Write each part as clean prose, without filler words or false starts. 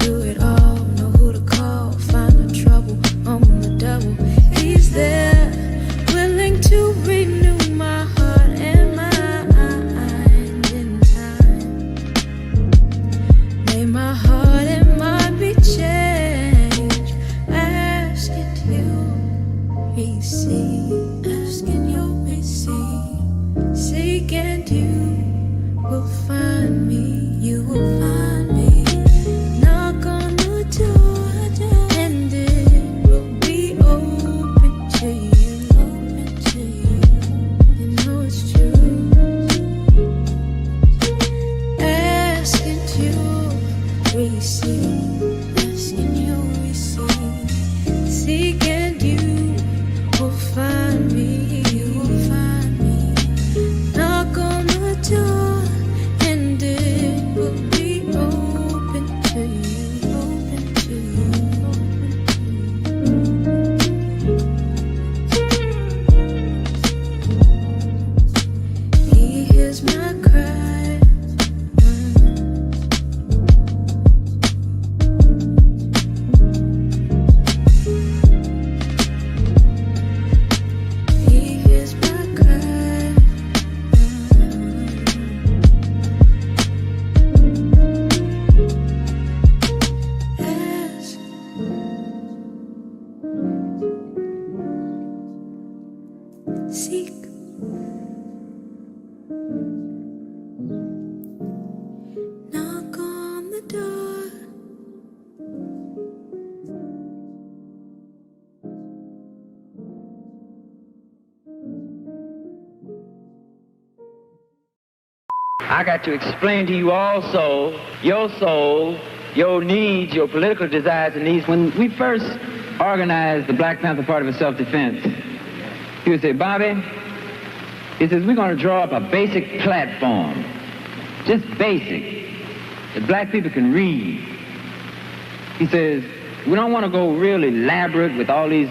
do it all, know who to call, find the trouble, on the double. He's there, willing to renew my heart and mind in time. May my heart and mind be changed. Ask it you receive, ask and you'll receive. Seek and you will find me, you will find me. Knock on the door and it will be open to you, open to you. You know it's true. Ask and you receive, ask and you'll receive. Seek and you will find me, you will find me. Knock on the door and it will be open to you, open to you, open to you. He hears my cry. He hears my cry. Ask. Seek. Knock on the door. I got to explain to you also your soul, your needs, your political desires and needs. When we first organized the Black Panther Party for Self-Defense, he would say, Bobby, he says, we're going to draw up a basic platform, just basic, that black people can read. He says, we don't want to go real elaborate with all these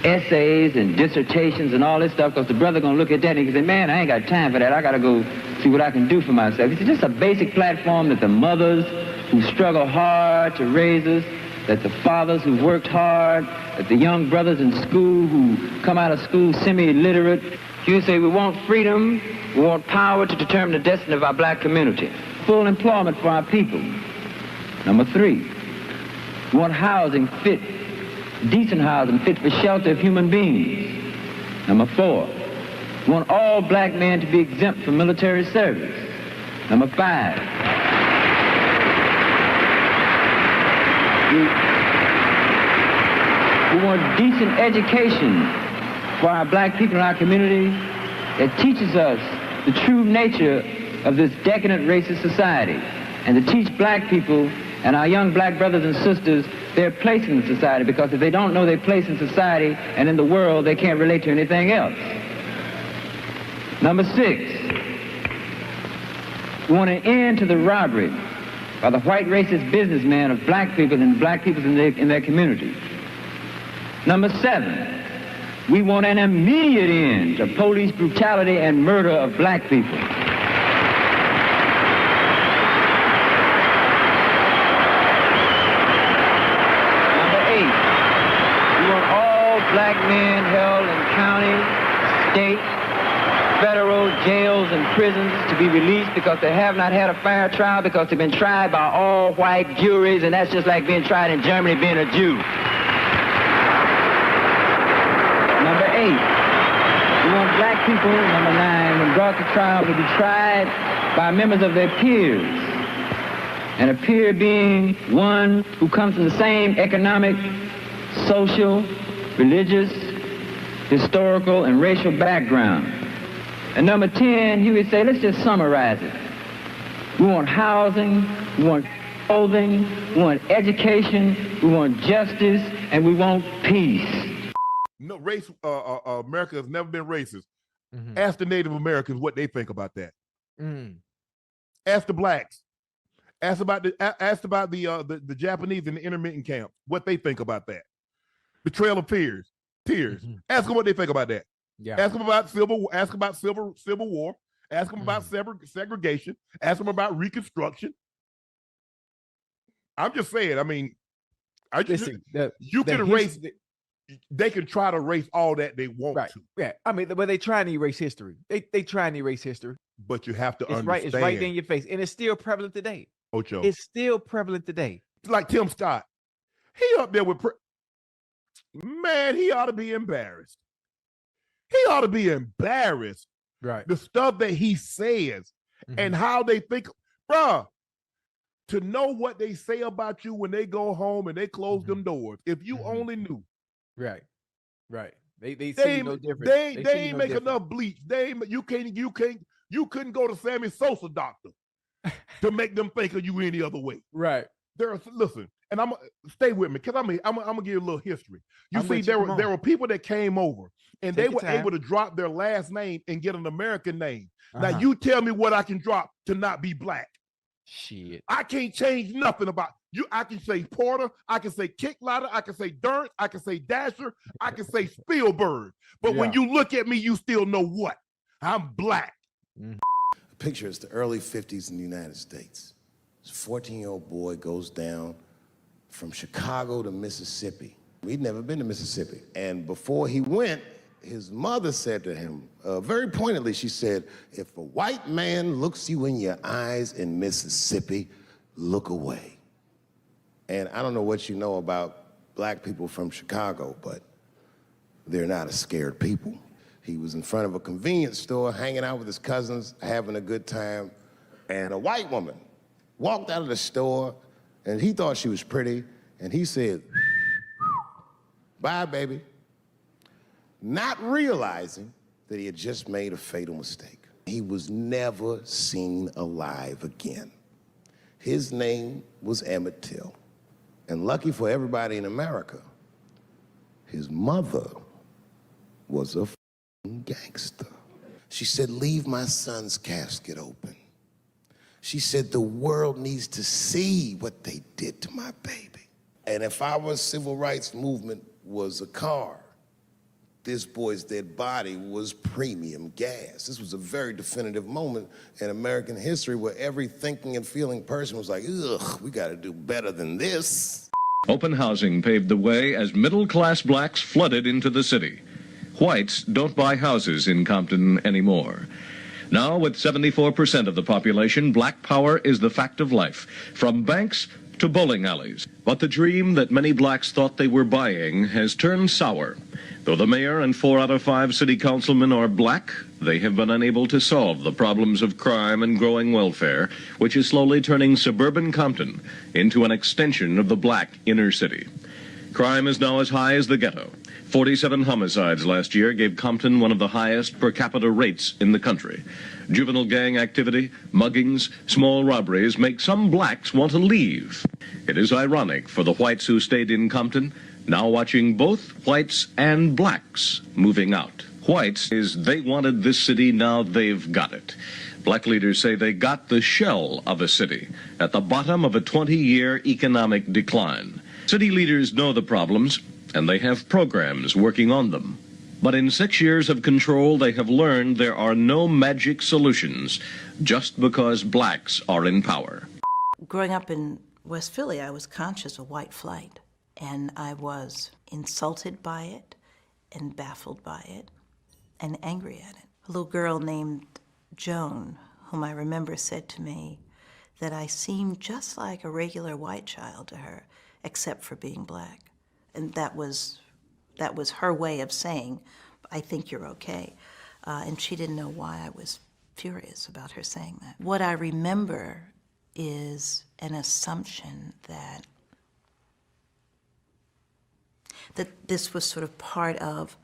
essays and dissertations and all this stuff, because the brother going to look at that and he can say, man, I ain't got time for that. I got to go see what I can do for myself. He said, just a basic platform that the mothers who struggle hard to raise us, that the fathers who worked hard, that the young brothers in school who come out of school semi-illiterate. You say, we want freedom, we want power to determine the destiny of our black community. Full employment for our people. Number 3, we want housing fit, decent housing fit for shelter of human beings. Number 4, we want all black men to be exempt from military service. Number 5, we want decent education for our black people in our community that teaches us the true nature of this decadent racist society, and to teach black people and our young black brothers and sisters their place in the society, because if they don't know their place in society and in the world, they can't relate to anything else. Number 6, we want an end to the robbery by the white racist businessmen of black people and black people in their community. Number 7, we want an immediate end to police brutality and murder of black people. Number 8, we want all black men held in county, state, federal jails and prisons to be released because they have not had a fair trial, because they've been tried by all white juries, and that's just like being tried in Germany being a Jew. Number 8, we want black people, number 9, when brought to trial, to be tried by members of their peers. And a peer being one who comes from the same economic, social, religious, historical, and racial background. And number 10, he would say, let's just summarize it. We want housing, we want clothing, we want education, we want justice, and we want peace. No, America has never been racist. Ask the Native Americans what they think about that. Ask the blacks. Ask about the Japanese in the intermittent camp, what they think about that. The Trail of Tears. Ask them what they think about that. Yeah. Ask them about civil war. Ask about civil war. Ask them about segregation. Ask them about Reconstruction. I'm just saying. I mean, Listen, you can erase. They can try to erase all that they want to. Yeah, I mean, but they try and erase history. They try and erase history. But you have to understand. It's right there in your face, and it's still prevalent today. Ocho. It's still prevalent today. Like Tim Scott, he up there with man. He ought to be embarrassed. He ought to be embarrassed. Right. The stuff that he says and how they think, bruh. To know what they say about you when they go home and they close them doors. If you only knew. Right. They see no difference. They ain't make enough bleach. You couldn't go to Sammy Sosa doctor to make them think of you any other way. Right. Listen, and I'm stay with me because I'm gonna give you a little history. You see, there were people that came over and they were able to drop their last name and get an American name. Now you tell me what I can drop to not be black. Shit. I can't change nothing about you. I can say Porter, I can say Kicklighter, I can say Durst, I can say Dasher, I can say Spielberg. But when you look at me, you still know what? I'm black. Picture is the early 50s in the United States. This 14-year-old boy goes down from Chicago to Mississippi. He'd never been to Mississippi. And before he went, his mother said to him, very pointedly, she said, if a white man looks you in your eyes in Mississippi, look away. And I don't know what you know about black people from Chicago, but they're not a scared people. He was in front of a convenience store, hanging out with his cousins, having a good time, and a white woman walked out of the store, and he thought she was pretty, and he said, bye, baby. Not realizing that he had just made a fatal mistake. He was never seen alive again. His name was Emmett Till. And lucky for everybody in America, his mother was a gangster. She said, leave my son's casket open. She said, the world needs to see what they did to my baby. And if our civil rights movement was a car, this boy's dead body was premium gas. This was a very definitive moment in American history where every thinking and feeling person was like, ugh, we gotta do better than this. Open housing paved the way as middle-class blacks flooded into the city. Whites don't buy houses in Compton anymore. Now, with 74% of the population, black power is the fact of life, from banks to bowling alleys. But the dream that many blacks thought they were buying has turned sour. Though the mayor and 4 out of 5 city councilmen are black, they have been unable to solve the problems of crime and growing welfare, which is slowly turning suburban Compton into an extension of the black inner city. Crime is now as high as the ghetto. 47 homicides last year gave Compton one of the highest per capita rates in the country. Juvenile gang activity, muggings, small robberies make some blacks want to leave. It is ironic for the whites who stayed in Compton, now watching both whites and blacks moving out. Whites is they wanted this city, now they've got it. Black leaders say they got the shell of a city at the bottom of a 20-year economic decline. City leaders know the problems, and they have programs working on them. But in 6 years of control, they have learned there are no magic solutions just because blacks are in power. Growing up in West Philly, I was conscious of white flight, and I was insulted by it and baffled by it and angry at it. A little girl named Joan, whom I remember, said to me that I seemed just like a regular white child to her, except for being black. And that was her way of saying, I think you're okay. And she didn't know why I was furious about her saying that. What I remember is an assumption that this was sort of part of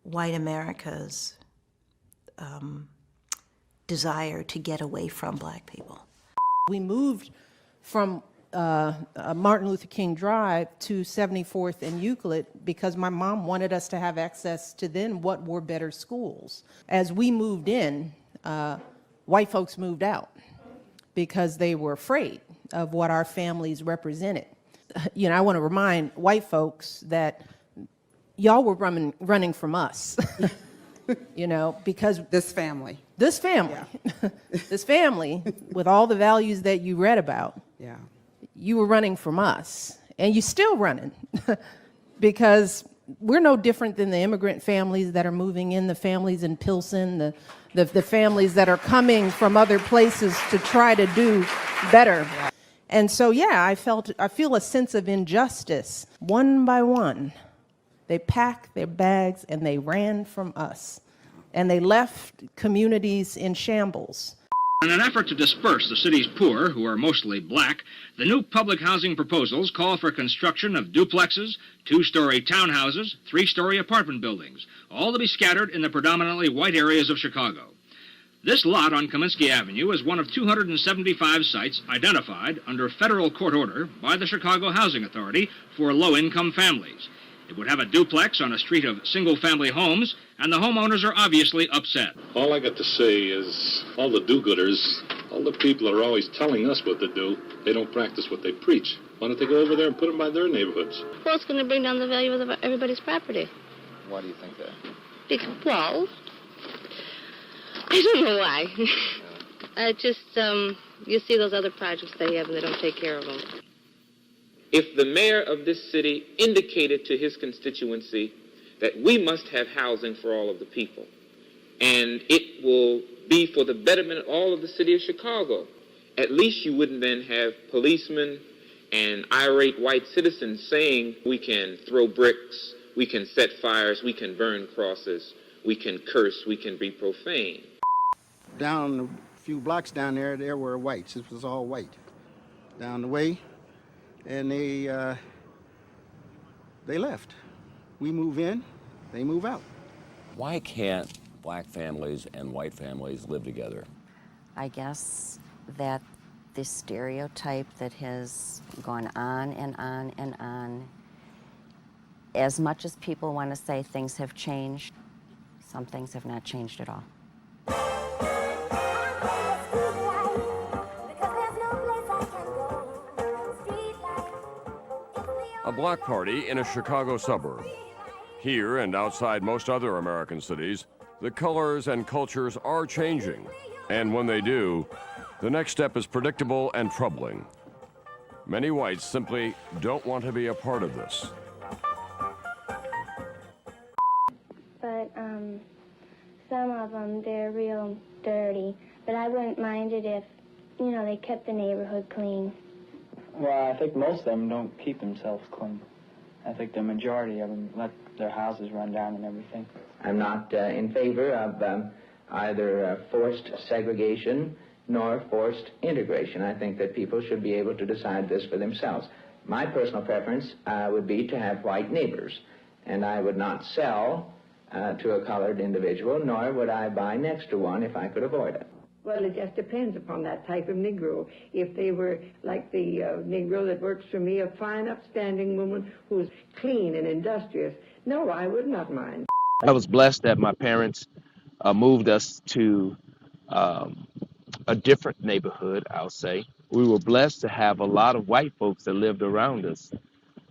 white America's desire to get away from black people. We moved from Martin Luther King Drive to 74th and Euclid because my mom wanted us to have access to then what were better schools. As we moved in, white folks moved out because they were afraid of what our families represented. You know, I want to remind white folks that y'all were running from us, you know, because this family, yeah. This family with all the values that you read about. Yeah. you were running from us, and you're still running because we're no different than the immigrant families that are moving in, the families in Pilsen, the families that are coming from other places to try to do better. And so, yeah, I feel a sense of injustice. One by one, they packed their bags and they ran from us. And they left communities in shambles. In an effort to disperse the city's poor, who are mostly black, the new public housing proposals call for construction of duplexes, two-story townhouses, three-story apartment buildings, all to be scattered in the predominantly white areas of Chicago. This lot on Kaminsky Avenue is one of 275 sites identified under federal court order by the Chicago Housing Authority for low-income families. It would have a duplex on a street of single-family homes, and the homeowners are obviously upset. All I got to say is all the do-gooders, all the people are always telling us what to do. They don't practice what they preach. Why don't they go over there and put them by their neighborhoods? Well, it's going to bring down the value of everybody's property. Why do you think that? Because, well, I don't know why. I just, you see those other projects they have and they don't take care of them. If the mayor of this city indicated to his constituency that we must have housing for all of the people, and it will be for the betterment of all of the city of Chicago, at least you wouldn't then have policemen and irate white citizens saying we can throw bricks, we can set fires, we can burn crosses, we can curse, we can be profane. Down a few blocks down there were whites. It was all white down the way. And they left. We move in, they move out. Why can't black families and white families live together? I guess that this stereotype that has gone on and on and on, as much as people want to say things have changed, some things have not changed at all. A block party in a Chicago suburb. Here and outside most other American cities, the colors and cultures are changing. And when they do, the next step is predictable and troubling. Many whites simply don't want to be a part of this. But some of them, they're real dirty. But I wouldn't mind it if, you know, they kept the neighborhood clean. Well, I think most of them don't keep themselves clean. I think the majority of them let their houses run down and everything. I'm not in favor of either forced segregation nor forced integration. I think that people should be able to decide this for themselves. My personal preference would be to have white neighbors, and I would not sell to a colored individual, nor would I buy next to one if I could avoid it. Well, it just depends upon that type of Negro. If they were like the Negro that works for me, a fine, upstanding woman who's clean and industrious, no, I would not mind. I was blessed that my parents moved us to a different neighborhood, I'll say. We were blessed to have a lot of white folks that lived around us.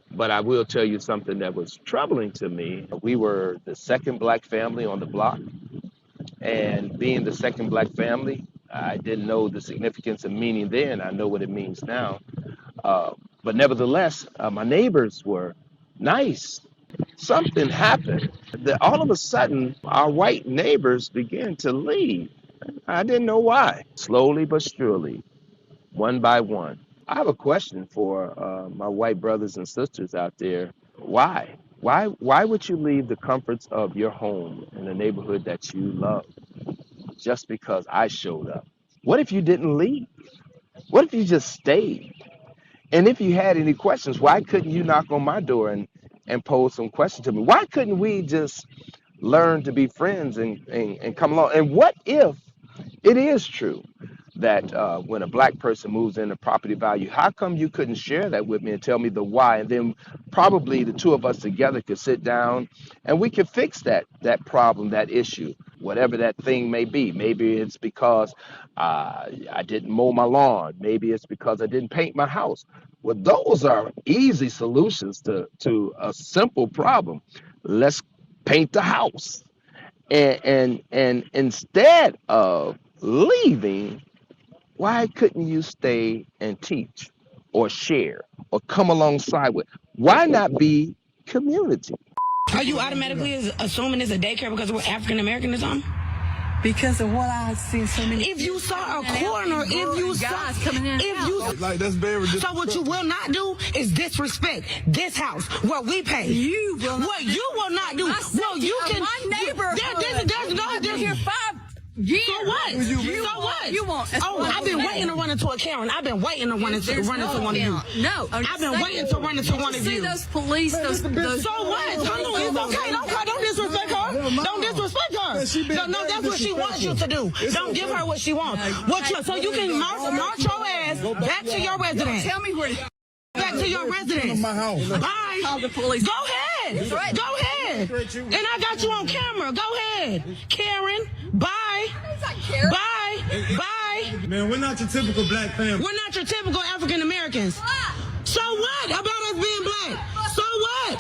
But I will tell you something that was troubling to me. We were the second black family on the block. And being the second black family, I didn't know the significance and meaning then. I know what it means now. But nevertheless, my neighbors were nice. Something happened that all of a sudden our white neighbors began to leave. I didn't know why. Slowly but surely, one by one. I have a question for my white brothers and sisters out there. Why? Why would you leave the comforts of your home in a neighborhood that you love just because I showed up? What if you didn't leave? What if you just stayed? And if you had any questions, why couldn't you knock on my door and pose some questions to me? Why couldn't we just learn to be friends and come along? And what if it is true that when a black person moves into property value, how come you couldn't share that with me and tell me the why? And then probably the two of us together could sit down and we could fix that problem, that issue, whatever that thing may be. Maybe it's because I didn't mow my lawn. Maybe it's because I didn't paint my house. Well, those are easy solutions to a simple problem. Let's paint the house. And instead of leaving, why couldn't you stay and teach or share or come alongside with? Why not be community? Are you automatically assuming it's a daycare because we're African American or something? Because of what I've seen so many. If you saw a corner, if you saw, if you like that's very. So what you will not do is disrespect this house where we pay. You will not. What you will not do. No, you can. My neighborhood. There's here 5 years. So what? So what? You won't. Oh, I've been waiting to run into a Karen. I've been waiting to run into one of you. No, I've been waiting to run into one of you. See those police. Those. So what? It's okay. Don't disrespect her. Don't disrespect her. No, that's what she wants you to do. Don't give her what she wants. So you can march your ass back to your residence. Tell me where. Back to your residence. Bye. Call the police. Go ahead. Right. Go ahead. And I got you on camera. Go ahead. Karen, bye. Bye. Bye. Man, we're not your typical black family. We're not your typical African Americans. So what about us being black? So what?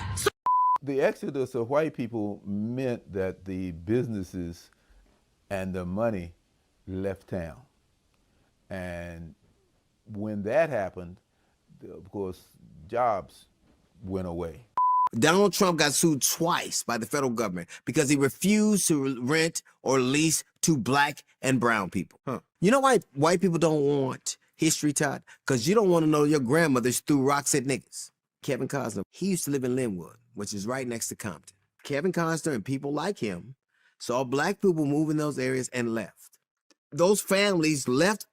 The exodus of white people meant that the businesses and the money left town. And when that happened, of course, jobs went away. Donald Trump got sued twice by the federal government because he refused to rent or lease to black and brown people. You know why white people don't want history taught? Because you don't want to know your grandmothers threw rocks at niggas. Kevin Costner, he used to live in Linwood, which is right next to Compton. Kevin Costner and people like him saw black people move in those areas and left. Those families left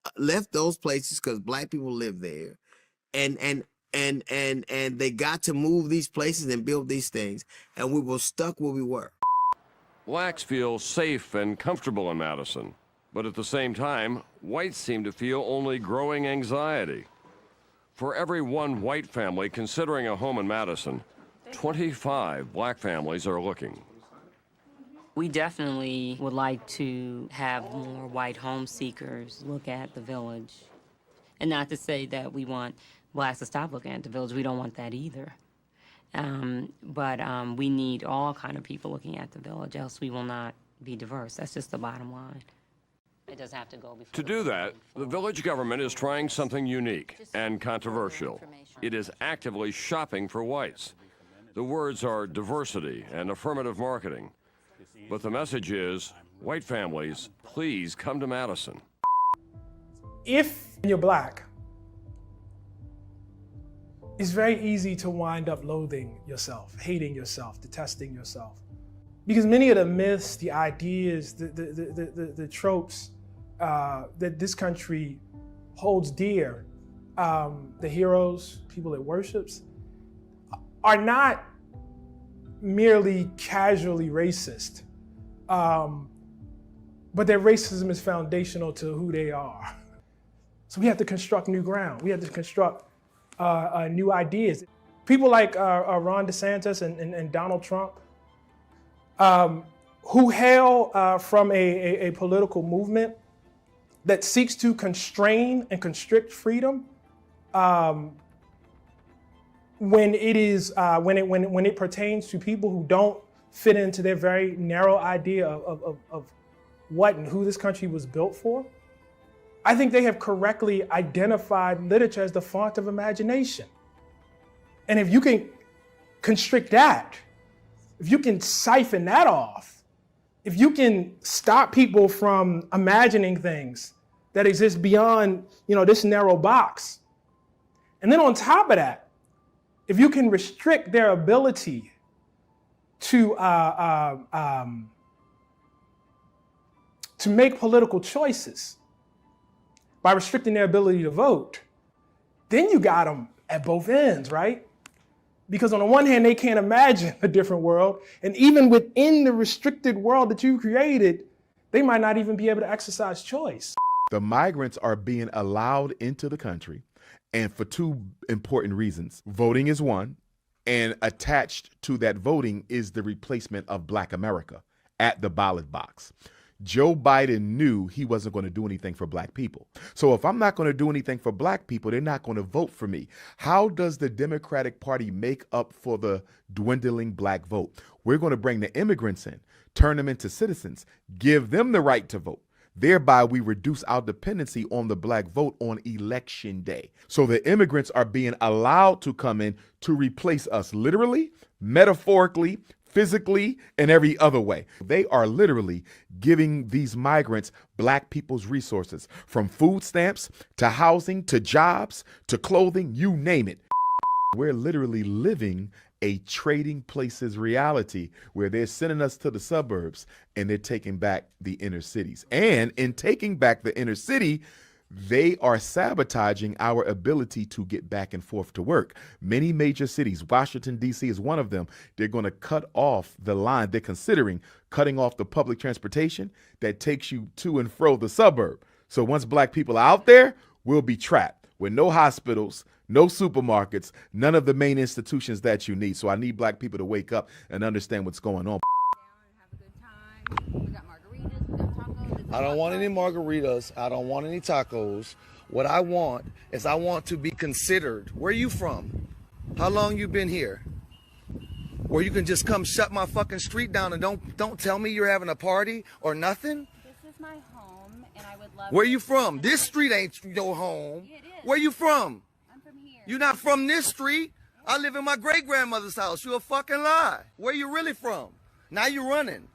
those places because black people lived there. And they got to move these places and build these things, and we were stuck where we were. Blacks feel safe and comfortable in Madison, but at the same time, whites seem to feel only growing anxiety. For every one white family considering a home in Madison, 25 black families are looking. We definitely would like to have more white home seekers look at the village. And not to say that we want blacks to stop looking at the village. We don't want that either. But we need all kind of people looking at the village, else we will not be diverse. That's just the bottom line. It does have to go before. To do that, the village government is trying something unique and controversial. It is actively shopping for whites. The words are diversity and affirmative marketing. But the message is, white families, please come to Madison. If you're black, it's very easy to wind up loathing yourself, hating yourself, detesting yourself. Because many of the myths, the ideas, the tropes that this country holds dear, the heroes, people it worships, are not merely casually racist, but their racism is foundational to who they are. So we have to construct new ground. We have to construct new ideas. People like Ron DeSantis and Donald Trump, who hail from a political movement that seeks to constrain and constrict freedom when it pertains to people who don't fit into their very narrow idea of what and who this country was built for. I think they have correctly identified literature as the font of imagination. And if you can constrict that, if you can siphon that off, if you can stop people from imagining things that exist beyond, this narrow box, and then on top of that, if you can restrict their ability to make political choices by restricting their ability to vote, then you got them at both ends, right? Because on the one hand, they can't imagine a different world, and even within the restricted world that you created, they might not even be able to exercise choice. The migrants are being allowed into the country, and for two important reasons. Voting is one, and attached to that voting is the replacement of Black America at the ballot box. Joe Biden knew he wasn't going to do anything for black people. So if I'm not going to do anything for black people, they're not going to vote for me. How does the Democratic Party make up for the dwindling black vote? We're going to bring the immigrants in, turn them into citizens, give them the right to vote. Thereby, we reduce our dependency on the black vote on election day. So the immigrants are being allowed to come in to replace us literally, metaphorically, physically, and every other way. They are literally giving these migrants black people's resources, from food stamps to housing to jobs to clothing, you name it. We're literally living a trading places reality where they're sending us to the suburbs and they're taking back the inner cities. And in taking back the inner city, they are sabotaging our ability to get back and forth to work. Many major cities, Washington, D.C. is one of them, they're going to cut off the line. They're considering cutting off the public transportation that takes you to and fro the suburb. So once black people are out there, we'll be trapped with no hospitals, no supermarkets, none of the main institutions that you need. So I need black people to wake up and understand what's going on. I don't want any margaritas. I don't want any tacos. What I want is I want to be considered. Where are you from? How long you been here? Where you can just come shut my fucking street down and don't tell me you're having a party or nothing? This is my home, and I would love. Where you from? This street ain't your home. It is. Where you from? I'm from here. You're not from this street. I live in my great-grandmother's house. You a fucking lie. Where you really from? Now you running.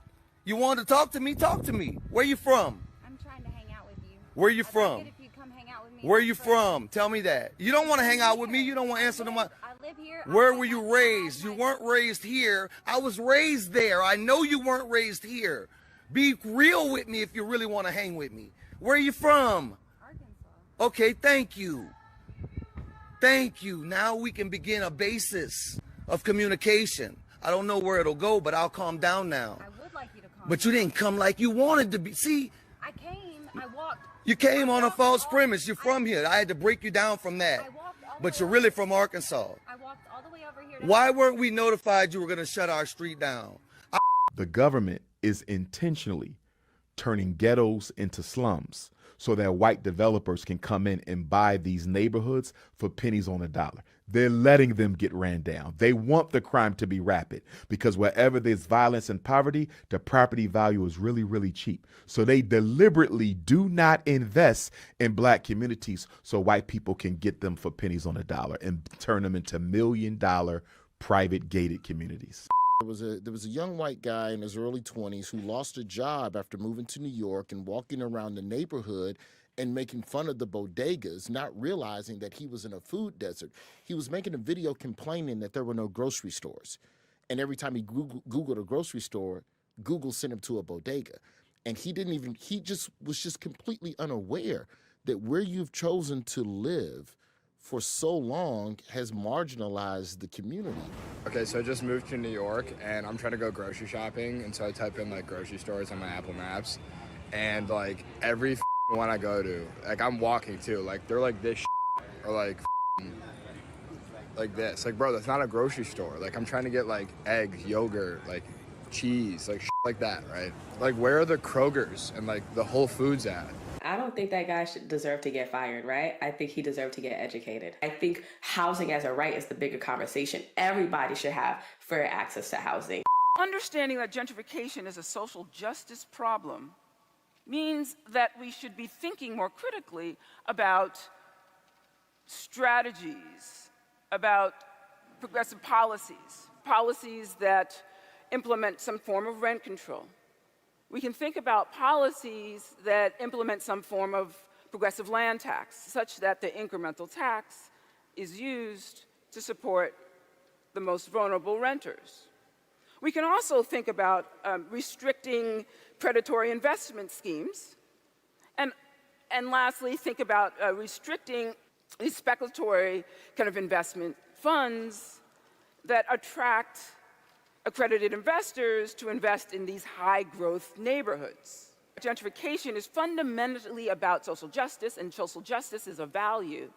You want to talk to me? Talk to me. Where you from? I'm trying to hang out with you. Where you from? If you come hang out with me. Where you from? Tell me that. You don't want to hang out with me. You don't want to answer to my... I live here. Where were you raised? You weren't raised here. I was raised there. I know you weren't raised here. Be real with me if you really want to hang with me. Where are you from? Arkansas. Okay, thank you. Thank you. Now we can begin a basis of communication. I don't know where it'll go, but I'll calm down now. I would like you to calm But you didn't come like you wanted to be. See? I came. I walked. You came on a false premise. You're from here. I had to break you down from that. But you're really from Arkansas. I walked all the way over here. Why weren't we notified you were going to shut our street down? The government is intentionally turning ghettos into slums so that white developers can come in and buy these neighborhoods for pennies on a dollar. They're letting them get ran down. They want the crime to be rapid because wherever there's violence and poverty, the property value is really, really cheap. So they deliberately do not invest in black communities so white people can get them for pennies on a dollar and turn them into $1 million private gated communities. There was a young white guy in his early 20s who lost a job after moving to New York and walking around the neighborhood and making fun of the bodegas, not realizing that he was in a food desert. He was making a video complaining that there were no grocery stores. And every time he Googled a grocery store, Google sent him to a bodega. And he was just completely unaware that where you've chosen to live for so long has marginalized the community. Okay, so I just moved to New York and I'm trying to go grocery shopping, and so I type in like grocery stores on my Apple Maps, and like every one I go to, like I'm walking to, like they're like this or like this. Like, bro, that's not a grocery store. Like I'm trying to get like eggs, yogurt, like cheese, like like that, right? Like where are the Krogers and like the Whole Foods at? I don't think that guy should deserve to get fired, right? I think he deserved to get educated. I think housing as a right is the bigger conversation. Everybody should have fair access to housing. Understanding that gentrification is a social justice problem means that we should be thinking more critically about strategies, about progressive policies that implement some form of rent control. We can think about policies that implement some form of progressive land tax, such that the incremental tax is used to support the most vulnerable renters. We can also think about restricting predatory investment schemes, and lastly, think about restricting these speculatory kind of investment funds that attract accredited investors to invest in these high-growth neighborhoods. Gentrification is fundamentally about social justice, and social justice is a value.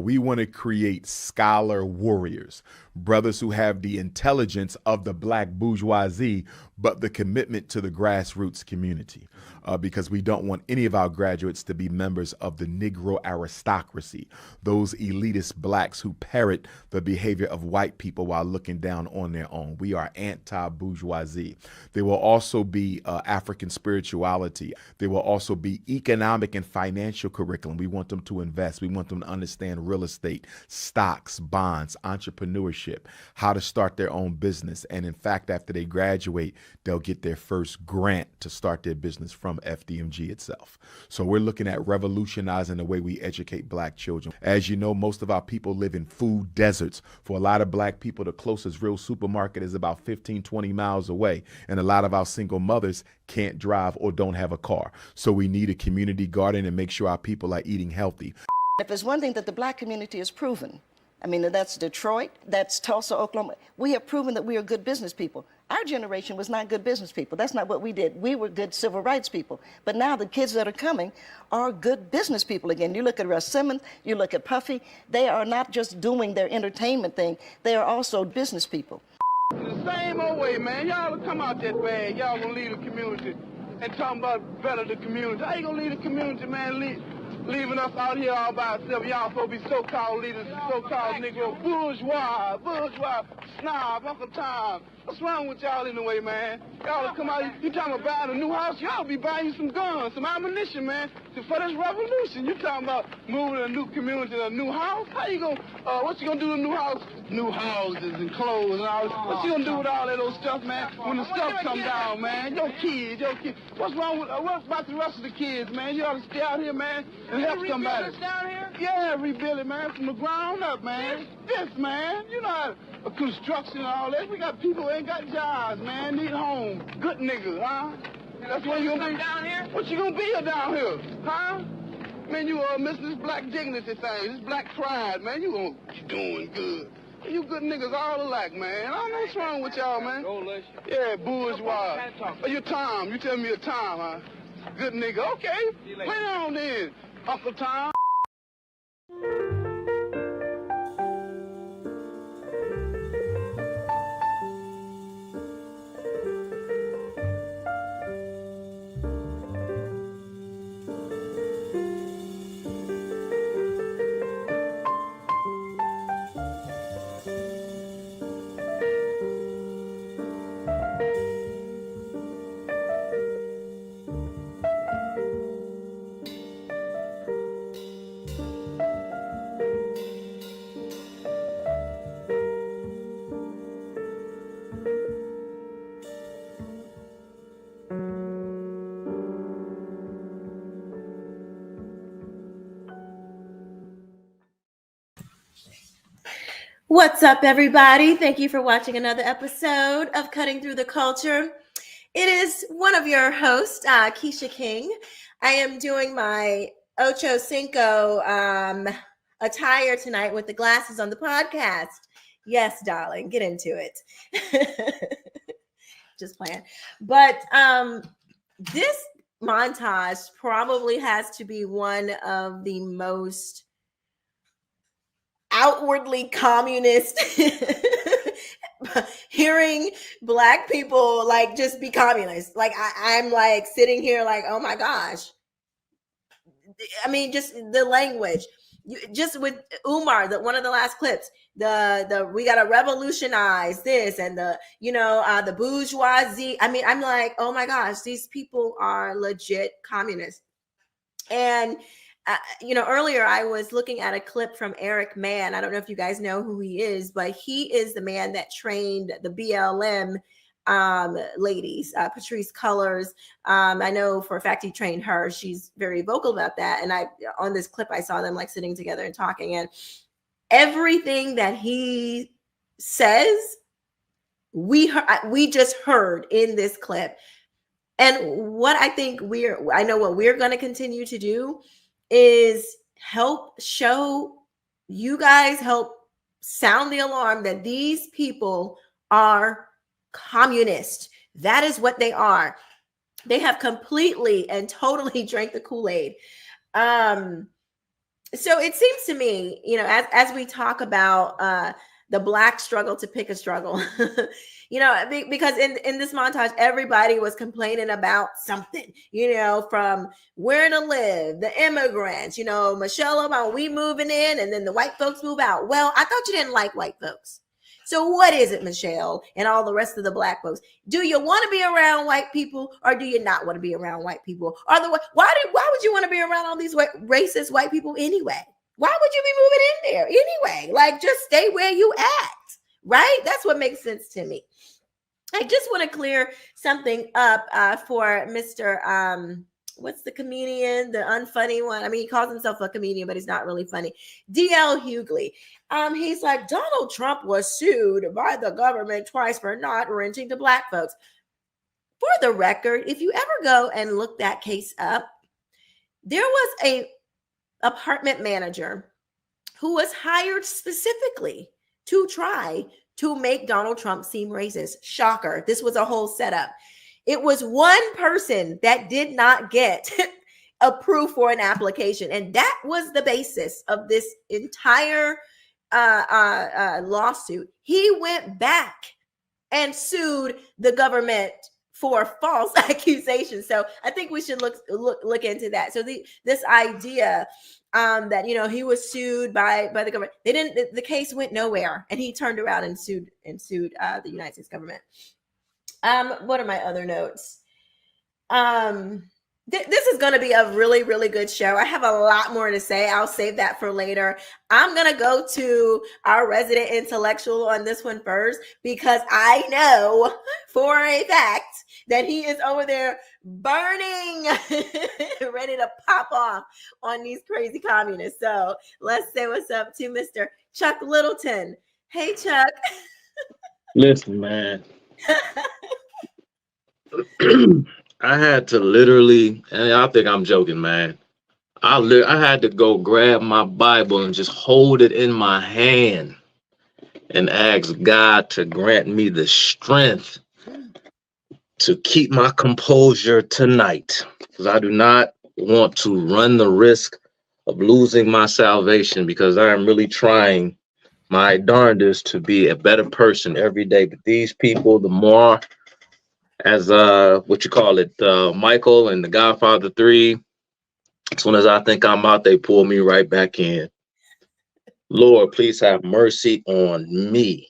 We want to create scholar warriors, brothers who have the intelligence of the black bourgeoisie, but the commitment to the grassroots community, because we don't want any of our graduates to be members of the Negro aristocracy, those elitist blacks who parrot the behavior of white people while looking down on their own. We are anti-bourgeoisie. There will also be African spirituality. There will also be economic and financial curriculum. We want them to invest. We want them to understand real estate, stocks, bonds, entrepreneurship, how to start their own business. And in fact, after they graduate, they'll get their first grant to start their business from FDMG itself. So we're looking at revolutionizing the way we educate black children. As you know, most of our people live in food deserts. For a lot of black people, the closest real supermarket is about 15, 20 miles away. And a lot of our single mothers can't drive or don't have a car. So we need a community garden and make sure our people are eating healthy. If there's one thing that the black community has proven, I mean, that's Detroit, that's Tulsa, Oklahoma, we have proven that we are good business people. Our generation was not good business people. That's not what we did. We were good civil rights people. But now the kids that are coming are good business people again. You look at Russ Simmons, you look at Puffy, they are not just doing their entertainment thing, they are also business people. The same old way, man. Y'all come out that bag. Y'all gonna leave the community and talking about better the community. How you gonna leave the community, man? Leaving us out here all by ourselves. Y'all supposed to be so-called leaders, so-called Negro bourgeois, snob, Uncle Tom. What's wrong with y'all anyway, man? Y'all come out, you talking about buying a new house, y'all be buying you some guns, some ammunition, man, for this revolution. You talking about moving a new community to a new house? How you gonna, what you gonna do to a new house? New houses and clothes and all this. What you gonna do with all that old stuff, man? When the stuff come down, man, your kids. What's wrong with, what about the rest of the kids, man? You ought to stay out here, man, and help somebody. Down here? Yeah, rebuild it, man, from the ground up, man. This, man, you know, construction and all that. We got people who ain't got jobs, man, need homes. Good niggas, huh? That's what you gonna be down here? What you gonna be down here, huh? Man, you missing this black dignity thing, this black pride, man. You doing good. You good niggas all alike, man. I don't know what's wrong with y'all, man. Yeah, bourgeois. Oh, you're Tom. You tell me you're Tom, huh? Good nigga. Okay. Play on then, Uncle Tom. What's up, everybody? Thank you for watching another episode of Cutting Through the Culture. It is one of your hosts, Kesha King. I am doing my Ocho Cinco attire tonight with the glasses on the podcast. Yes, darling, get into it. Just playing. But this montage probably has to be one of the most outwardly communist hearing black people like just be communist. Like I'm like sitting here like, oh my gosh. I mean, just the language. Just with Umar, one of the last clips, the we gotta revolutionize this and the bourgeoisie. I mean, I'm like, oh my gosh, these people are legit communists. And earlier I was looking at a clip from Eric Mann. I don't know if you guys know who he is, but he is the man that trained the BLM ladies, Patrice Cullors. I know for a fact he trained her. She's very vocal about that. And on this clip, I saw them like sitting together and talking, and everything that he says, we just heard in this clip. And what I think I know what we're going to continue to do is help show you guys, help sound the alarm that these people are communist. That is what they are. They have completely and totally drank the Kool-Aid. So it seems to me, you know, as we talk about the Black struggle to pick a struggle, you know, because in this montage, everybody was complaining about something, you know, from where to live, the immigrants, you know, Michelle Obama, we moving in, and then the white folks move out. Well, I thought you didn't like white folks. So what is it, Michelle, and all the rest of the Black folks? Do you want to be around white people, or do you not want to be around white people? Why would you want to be around all these racist white people anyway? Why would you be moving in there anyway? Like, just stay where you at, right? That's what makes sense to me. I just want to clear something up for Mr. What's the comedian, the unfunny one? I mean, he calls himself a comedian, but he's not really funny. D.L. Hughley. He's like, Donald Trump was sued by the government twice for not renting to Black folks. For the record, if you ever go and look that case up, there was a apartment manager who was hired specifically to try to make Donald Trump seem racist. Shocker. This was a whole setup. It was one person that did not get approved for an application. And that was the basis of this entire lawsuit. He went back and sued the government for false accusations. So I think we should look into that. So this idea that, you know, he was sued by the government, the case went nowhere, and he turned around and sued the United States government. What are my other notes? This is going to be a really, really good show. I have a lot more to say. I'll save that for later. I'm going to go to our resident intellectual on this one first, because I know for a fact that he is over there burning, ready to pop off on these crazy communists. So let's say what's up to Mr. Chuck Littleton. Hey, Chuck. Listen, man. I had to literally, and I think I'm joking, man. I had to go grab my Bible and just hold it in my hand and ask God to grant me the strength to keep my composure tonight, because I do not want to run the risk of losing my salvation, because I am really trying my darndest to be a better person every day. But these people, the more as Michael and the Godfather 3, as soon as I think I'm out, they pull me right back in. Lord, please have mercy on me.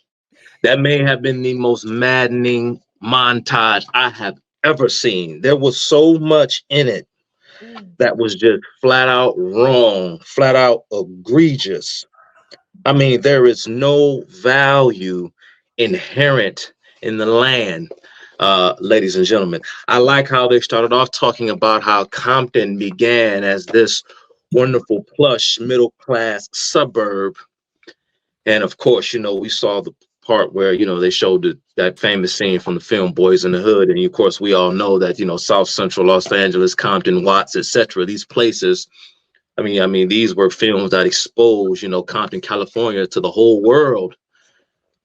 That may have been the most maddening montage I have ever seen. There was so much in it that was just flat out wrong, flat out egregious. I mean, there is no value inherent in the land. Ladies and gentlemen, I like how they started off talking about how Compton began as this wonderful, plush, middle-class suburb. And of course, you know, we saw the part where, you know, they showed that famous scene from the film Boys in the Hood. And of course, we all know that, you know, South Central Los Angeles, Compton, Watts, etc., these places, I mean, these were films that exposed, you know, Compton, California to the whole world.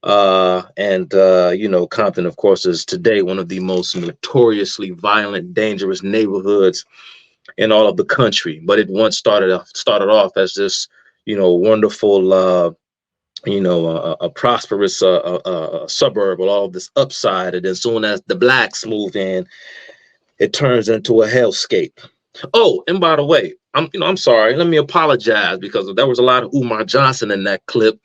You know, Compton, of course, is today one of the most notoriously violent, dangerous neighborhoods in all of the country. But it once started off as this, you know, wonderful, a prosperous suburb with all of this upside. And as soon as the blacks move in, it turns into a hellscape. Oh, and by the way, I'm sorry. Let me apologize, because there was a lot of Umar Johnson in that clip.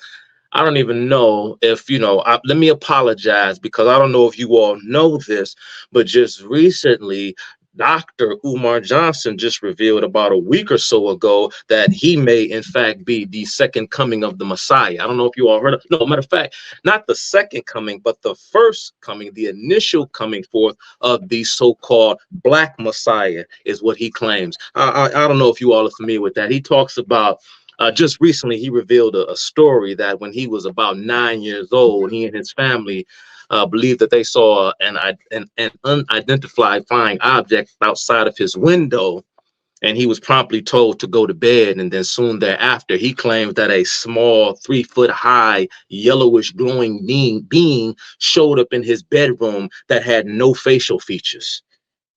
I don't even know if, you know, let me apologize, because I don't know if you all know this, but just recently, Dr. Umar Johnson just revealed about a week or so ago that he may, in fact, be the second coming of the Messiah. I don't know if you all heard of. No, matter of fact, not the second coming, but the first coming, the initial coming forth of the so-called Black Messiah is what he claims. I don't know if you all are familiar with that. He talks about just recently, he revealed a story that when he was about 9 years old, he and his family believed that they saw an unidentified flying object outside of his window, and he was promptly told to go to bed. And then soon thereafter, he claims that a small 3-foot-high yellowish glowing being showed up in his bedroom that had no facial features.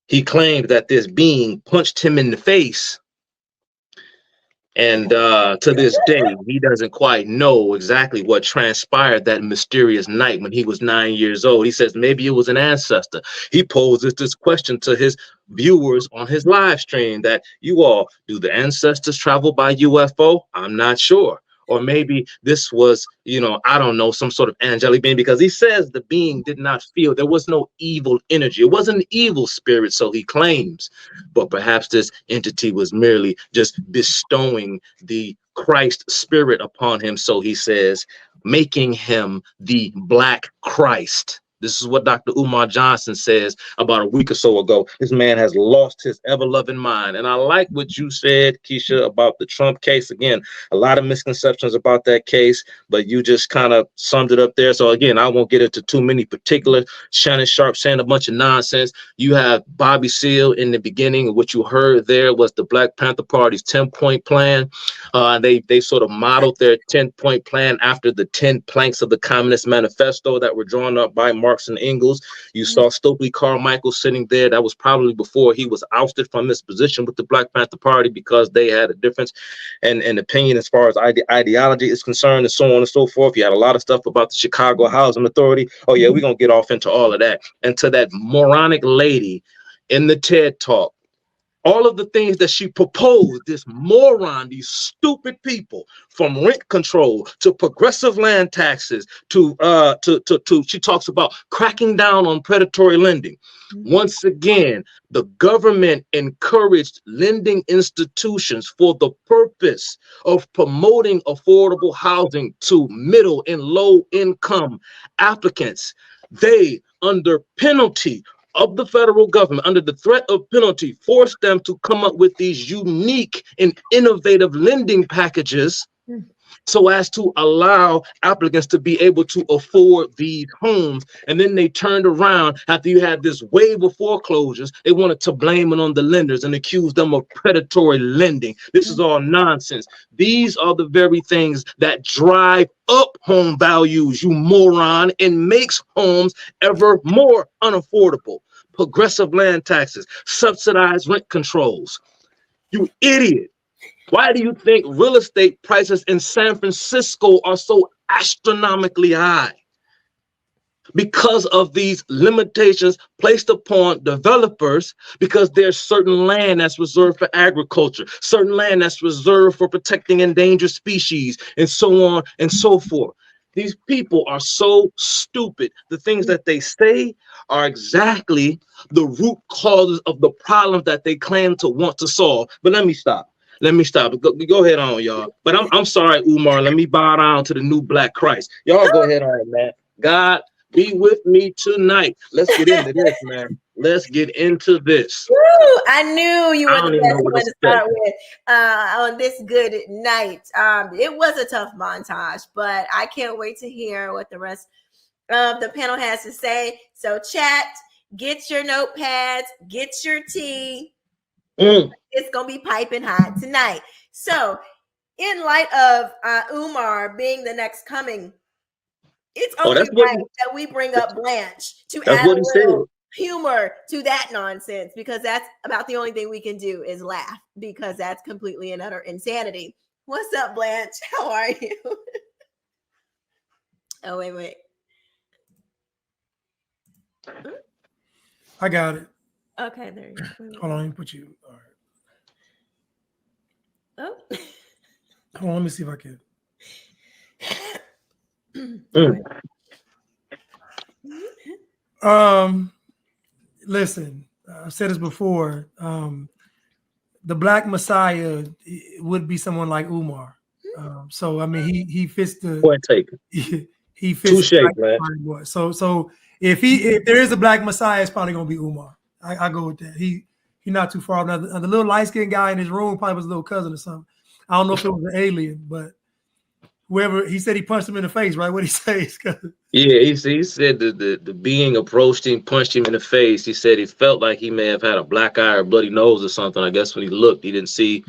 He claimed that this being punched him in the face And to this day, he doesn't quite know exactly what transpired that mysterious night when he was 9 years old. He says maybe it was an ancestor. He poses this question to his viewers on his live stream that you all, do the ancestors travel by UFO? I'm not sure. Or maybe this was, you know, I don't know, some sort of angelic being, because he says the being did not feel, there was no evil energy. It wasn't an evil spirit, so he claims. But perhaps this entity was merely just bestowing the Christ spirit upon him, so he says, making him the Black Christ. This is what Dr. Umar Johnson says about a week or so ago. This man has lost his ever-loving mind. And I like what you said, Kesha, about the Trump case. Again, a lot of misconceptions about that case, but you just kind of summed it up there. So again, I won't get into too many particulars. Shannon Sharp saying a bunch of nonsense. You have Bobby Seale in the beginning. What you heard there was the Black Panther Party's 10-point plan. They sort of modeled their 10-point plan after the 10 planks of the Communist Manifesto that were drawn up by Marx and Engels. You saw Stokely Carmichael sitting there. That was probably before he was ousted from his position with the Black Panther Party, because they had a difference in opinion as far as ideology is concerned, and so on and so forth. You had a lot of stuff about the Chicago Housing Authority. Oh yeah, we're gonna get off into all of that. And to that moronic lady in the TED Talk, all of the things that she proposed, this moron, these stupid people, from rent control to progressive land taxes to she talks about cracking down on predatory lending. Once again, the government encouraged lending institutions for the purpose of promoting affordable housing to middle and low income applicants. They, under penalty of the federal government, under the threat of penalty, forced them to come up with these unique and innovative lending packages so as to allow applicants to be able to afford these homes. And then they turned around after you had this wave of foreclosures. They wanted to blame it on the lenders and accuse them of predatory lending. This is all nonsense. These are the very things that drive up home values, you moron, and makes homes ever more unaffordable. Progressive land taxes, subsidized rent controls. You idiot. Why do you think real estate prices in San Francisco are so astronomically high? Because of these limitations placed upon developers, because there's certain land that's reserved for agriculture, certain land that's reserved for protecting endangered species, and so on and so forth. These people are so stupid. The things that they say are exactly the root causes of the problems that they claim to want to solve. But let me stop. Let me stop. Go ahead on, y'all. But I'm sorry, Umar. Let me bow down to the new Black Christ. Y'all go ahead on, man. God, be with me tonight. Let's get into this, man. Let's get into this. Woo, I knew you were the best one to start with on this good night. It was a tough montage, but I can't wait to hear what the rest of the panel has to say. So chat, get your notepads, get your tea. It's gonna be piping hot tonight. So, in light of Umar being the next coming, it's only right that we bring up Blanche to add a little humor to that nonsense, because that's about the only thing we can do is laugh, because that's completely and utter insanity. What's up, Blanche? How are you? Oh, wait. I got it. Okay, there you go. Hold on, let me put you. All right. Oh. Hold on, let me see if I can. Listen, I've said this before. The Black Messiah would be someone like Umar. So I mean, he fits the point taken. He fits. Touché, man. So if there is a Black Messiah, it's probably gonna be Umar. I go with that. He's not too far. Now, the little light-skinned guy in his room probably was a little cousin or something. I don't know if it was an alien, but whoever, he said he punched him in the face, right? What he say? Yeah, he said the being approached him, punched him in the face. He said he felt like he may have had a black eye or bloody nose or something. I guess when he looked, he didn't see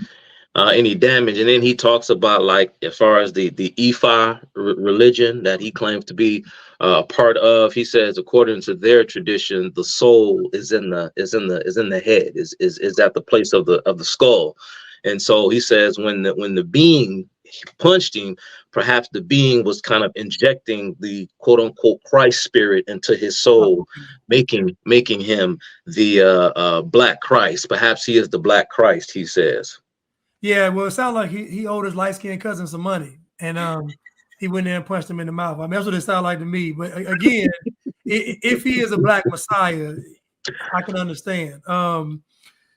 any damage. And then he talks about, like, as far as the Ifa religion that he claims to be part of, he says, according to their tradition, the soul is in the head, is at the place of the skull. And so he says when the being punched him, perhaps the being was kind of injecting the quote unquote Christ spirit into his soul, making him the Black Christ. Perhaps he is the Black Christ, he says. Yeah, well, it sounds like he owed his light-skinned cousin some money, and he went there and punched him in the mouth. I mean, that's what it sounded like to me. But again, if he is a Black Messiah, I can understand.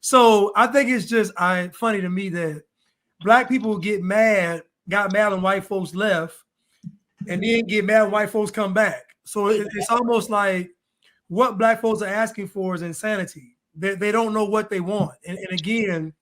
So I think it's just funny to me that Black people got mad when white folks left, and then get mad when white folks come back. So it's almost like what Black folks are asking for is insanity. They don't know what they want. And again,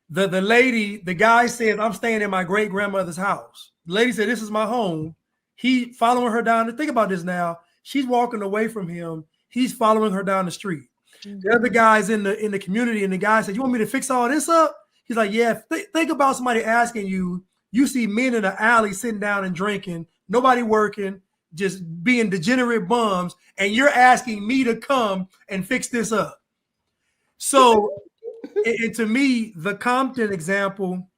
the guy says, I'm staying in my great grandmother's house. The lady said, this is my home. He following her down. Think about this now. She's walking away from him. He's following her down the street. The other guy's in the community, and the guy said, you want me to fix all this up? He's like, yeah, think about somebody asking you. You see men in the alley sitting down and drinking, nobody working, just being degenerate bums, and you're asking me to come and fix this up. So, and to me, the Compton example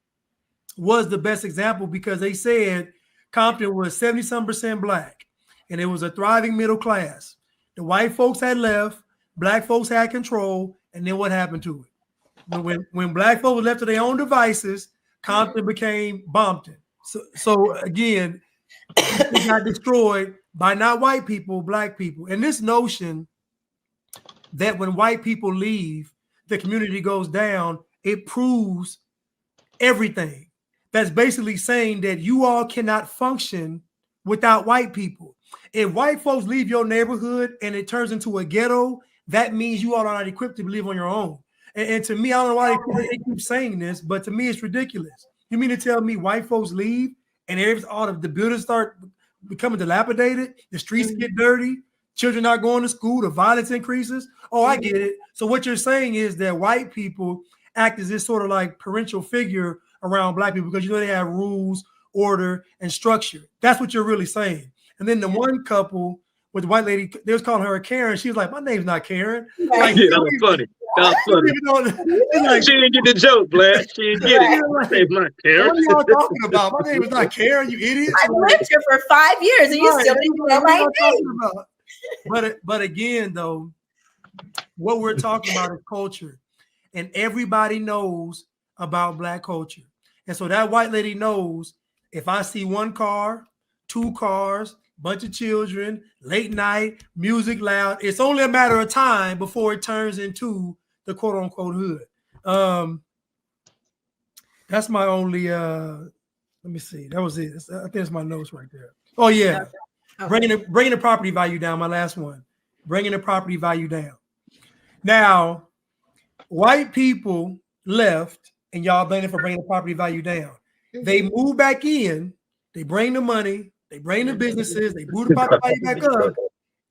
was the best example because they said Compton was 70-some% Black, and it was a thriving middle class. The white folks had left, Black folks had control, and then what happened to it? When Black folks left to their own devices, Compton became Bompton. So again, it got destroyed by not white people, Black people. And this notion that when white people leave, the community goes down, it proves everything. That's basically saying that you all cannot function without white people. If white folks leave your neighborhood and it turns into a ghetto, that means you all are not equipped to live on your own. And to me, I don't know why they keep saying this, but to me, it's ridiculous. You mean to tell me white folks leave and all of the buildings start becoming dilapidated, the streets get dirty, children not going to school, the violence increases? Oh, I get it. So what you're saying is that white people act as this sort of like parental figure around Black people because they have rules, order, and structure. That's what you're really saying. And then the one couple with the white lady, they was calling her a Karen. She was like, my name's not Karen. Like, yeah, that was funny. That was funny. Like, she didn't get the joke, Black. She didn't get it. My name's not Karen. What are y'all talking about? My name is not Karen, you idiot. I lived here for 5 years and you still didn't know my name. But again, though, what we're talking about is culture. And everybody knows about Black culture. And so that white lady knows if I see one car, two cars, bunch of children, late night, music loud, it's only a matter of time before it turns into the quote unquote hood. That's my only let me see. That was it. I think it's my notes right there. Oh yeah. Okay. Bringing the property value down, my last one. Bringing the property value down. Now, white people left and y'all blaming for bringing the property value down. They move back in, they bring the money, they bring the businesses, they move the property value back up.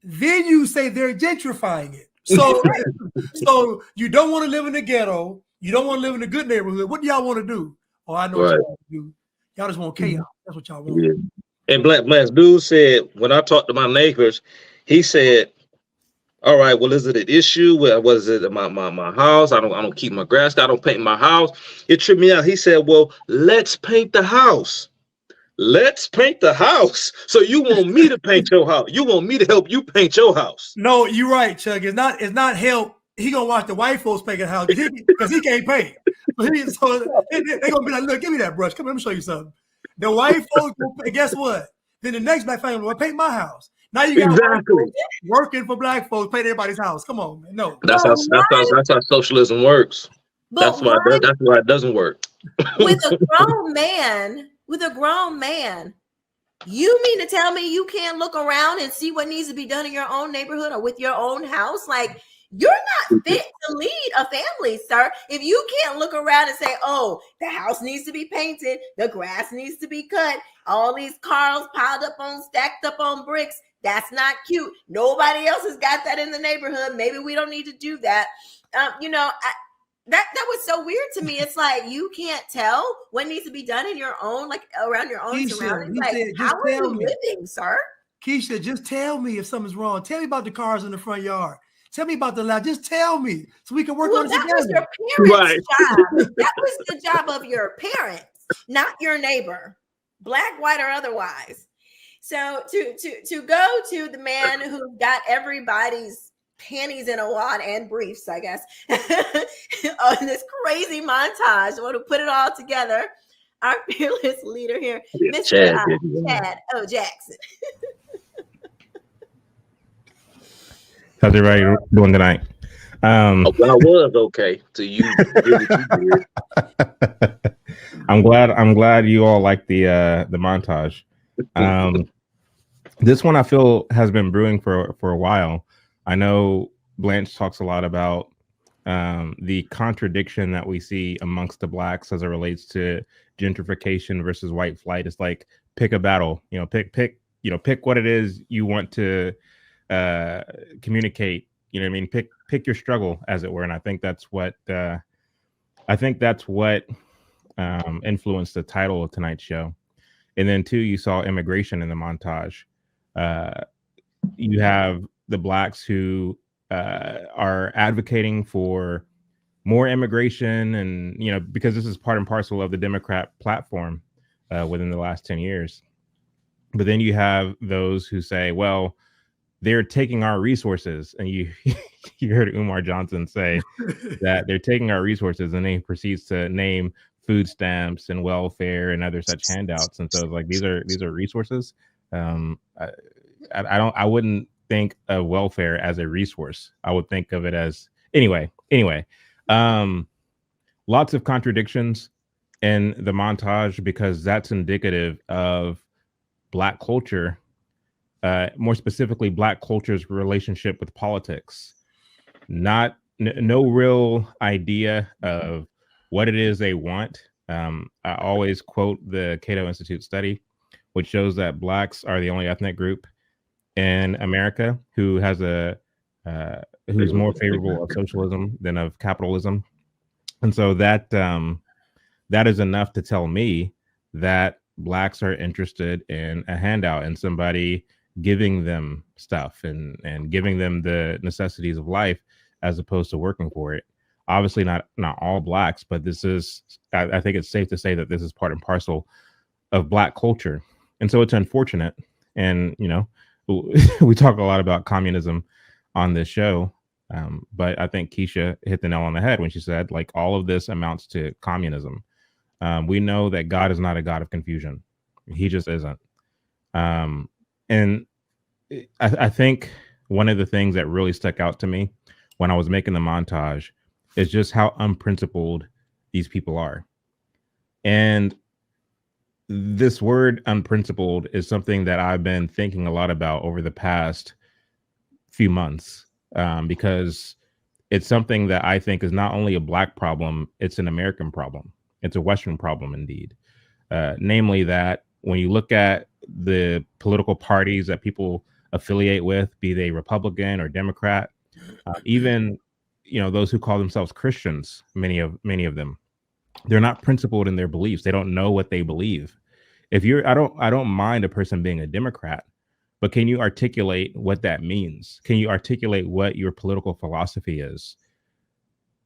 Then you say they're gentrifying it. So you don't want to live in the ghetto. You don't want to live in a good neighborhood. What do y'all want to do? Oh, I know what y'all want to do. Y'all just want chaos. That's what y'all want. Yeah. And Black dude said, when I talked to my neighbors, he said, all right, well, is it an issue? Was it my house? I don't keep my grass. I don't paint my house. It tripped me out. He said, well, let's paint the house. Let's paint the house. So you want me to paint your house? You want me to help you paint your house? No, you're right, Chuck. It's not help. He gonna watch the white folks paint the house because he can't paint. So they gonna be like, look, give me that brush. Come on, let me show you something. The white folks, guess what? Then the next Black family will paint my house. Now you got folks working for Black folks, paint everybody's house. Come on, man. No. That's how socialism works. That's why it doesn't work. With a grown man, you mean to tell me you can't look around and see what needs to be done in your own neighborhood or with your own house? Like, you're not fit to lead a family, sir. If you can't look around and say, oh, the house needs to be painted, the grass needs to be cut, all these cars stacked up on bricks, that's not cute. Nobody else has got that in the neighborhood. Maybe we don't need to do that. That was so weird to me. It's like you can't tell what needs to be done in your own, like around your own surroundings. Like, how are you living, sir? Kesha, just tell me if something's wrong. Tell me about the cars in the front yard. Tell me about the lab. Just tell me so we can work Well, on it that was together. your parents' job. That was the job of your parents, not your neighbor, black, white, or otherwise. So to go to the man who got everybody's panties in a wad and briefs, I guess, on this crazy montage, the one who put it all together, our fearless leader here, Mr. Chad O. Jackson. How's everybody doing tonight? Well, I was okay till you did what you did. I'm glad you all like the montage. This one I feel has been brewing for a while. I know Blanche talks a lot about the contradiction that we see amongst the blacks as it relates to gentrification versus white flight. It's like pick a battle, pick what it is you want to communicate. You know what I mean? Pick your struggle, as it were. And I think that's what influenced the title of tonight's show. And then too, you saw immigration in the montage. You have the blacks who are advocating for more immigration, and because this is part and parcel of the Democrat platform within the last 10 years. But then you have those who say, well, they're taking our resources, and you heard Umar Johnson say that they're taking our resources, and then he proceeds to name food stamps and welfare and other such handouts. And so it's like these are resources. I wouldn't think of welfare as a resource. I would think of it as anyway. Lots of contradictions in the montage because that's indicative of Black culture, more specifically Black culture's relationship with politics. No real idea of what it is they want. I always quote the Cato Institute study, which shows that Blacks are the only ethnic group in America who has who's more favorable of socialism than of capitalism. And so that is enough to tell me that Blacks are interested in a handout and somebody giving them stuff and giving them the necessities of life as opposed to working for it. Obviously not all Blacks, but this is, I think it's safe to say that this is part and parcel of Black culture. And so it's unfortunate. And, we talk a lot about communism on this show, but I think Kesha hit the nail on the head when she said, like, all of this amounts to communism. We know that God is not a God of confusion. He just isn't. And I think one of the things that really stuck out to me when I was making the montage is just how unprincipled these people are. And this word unprincipled is something that I've been thinking a lot about over the past few months, because it's something that I think is not only a Black problem, it's an American problem. It's a Western problem indeed. Namely that when you look at the political parties that people affiliate with, be they Republican or Democrat, even those who call themselves Christians, many of them, they're not principled in their beliefs. They don't know what they believe. I don't mind a person being a Democrat, but can you articulate what that means? Can you articulate what your political philosophy is?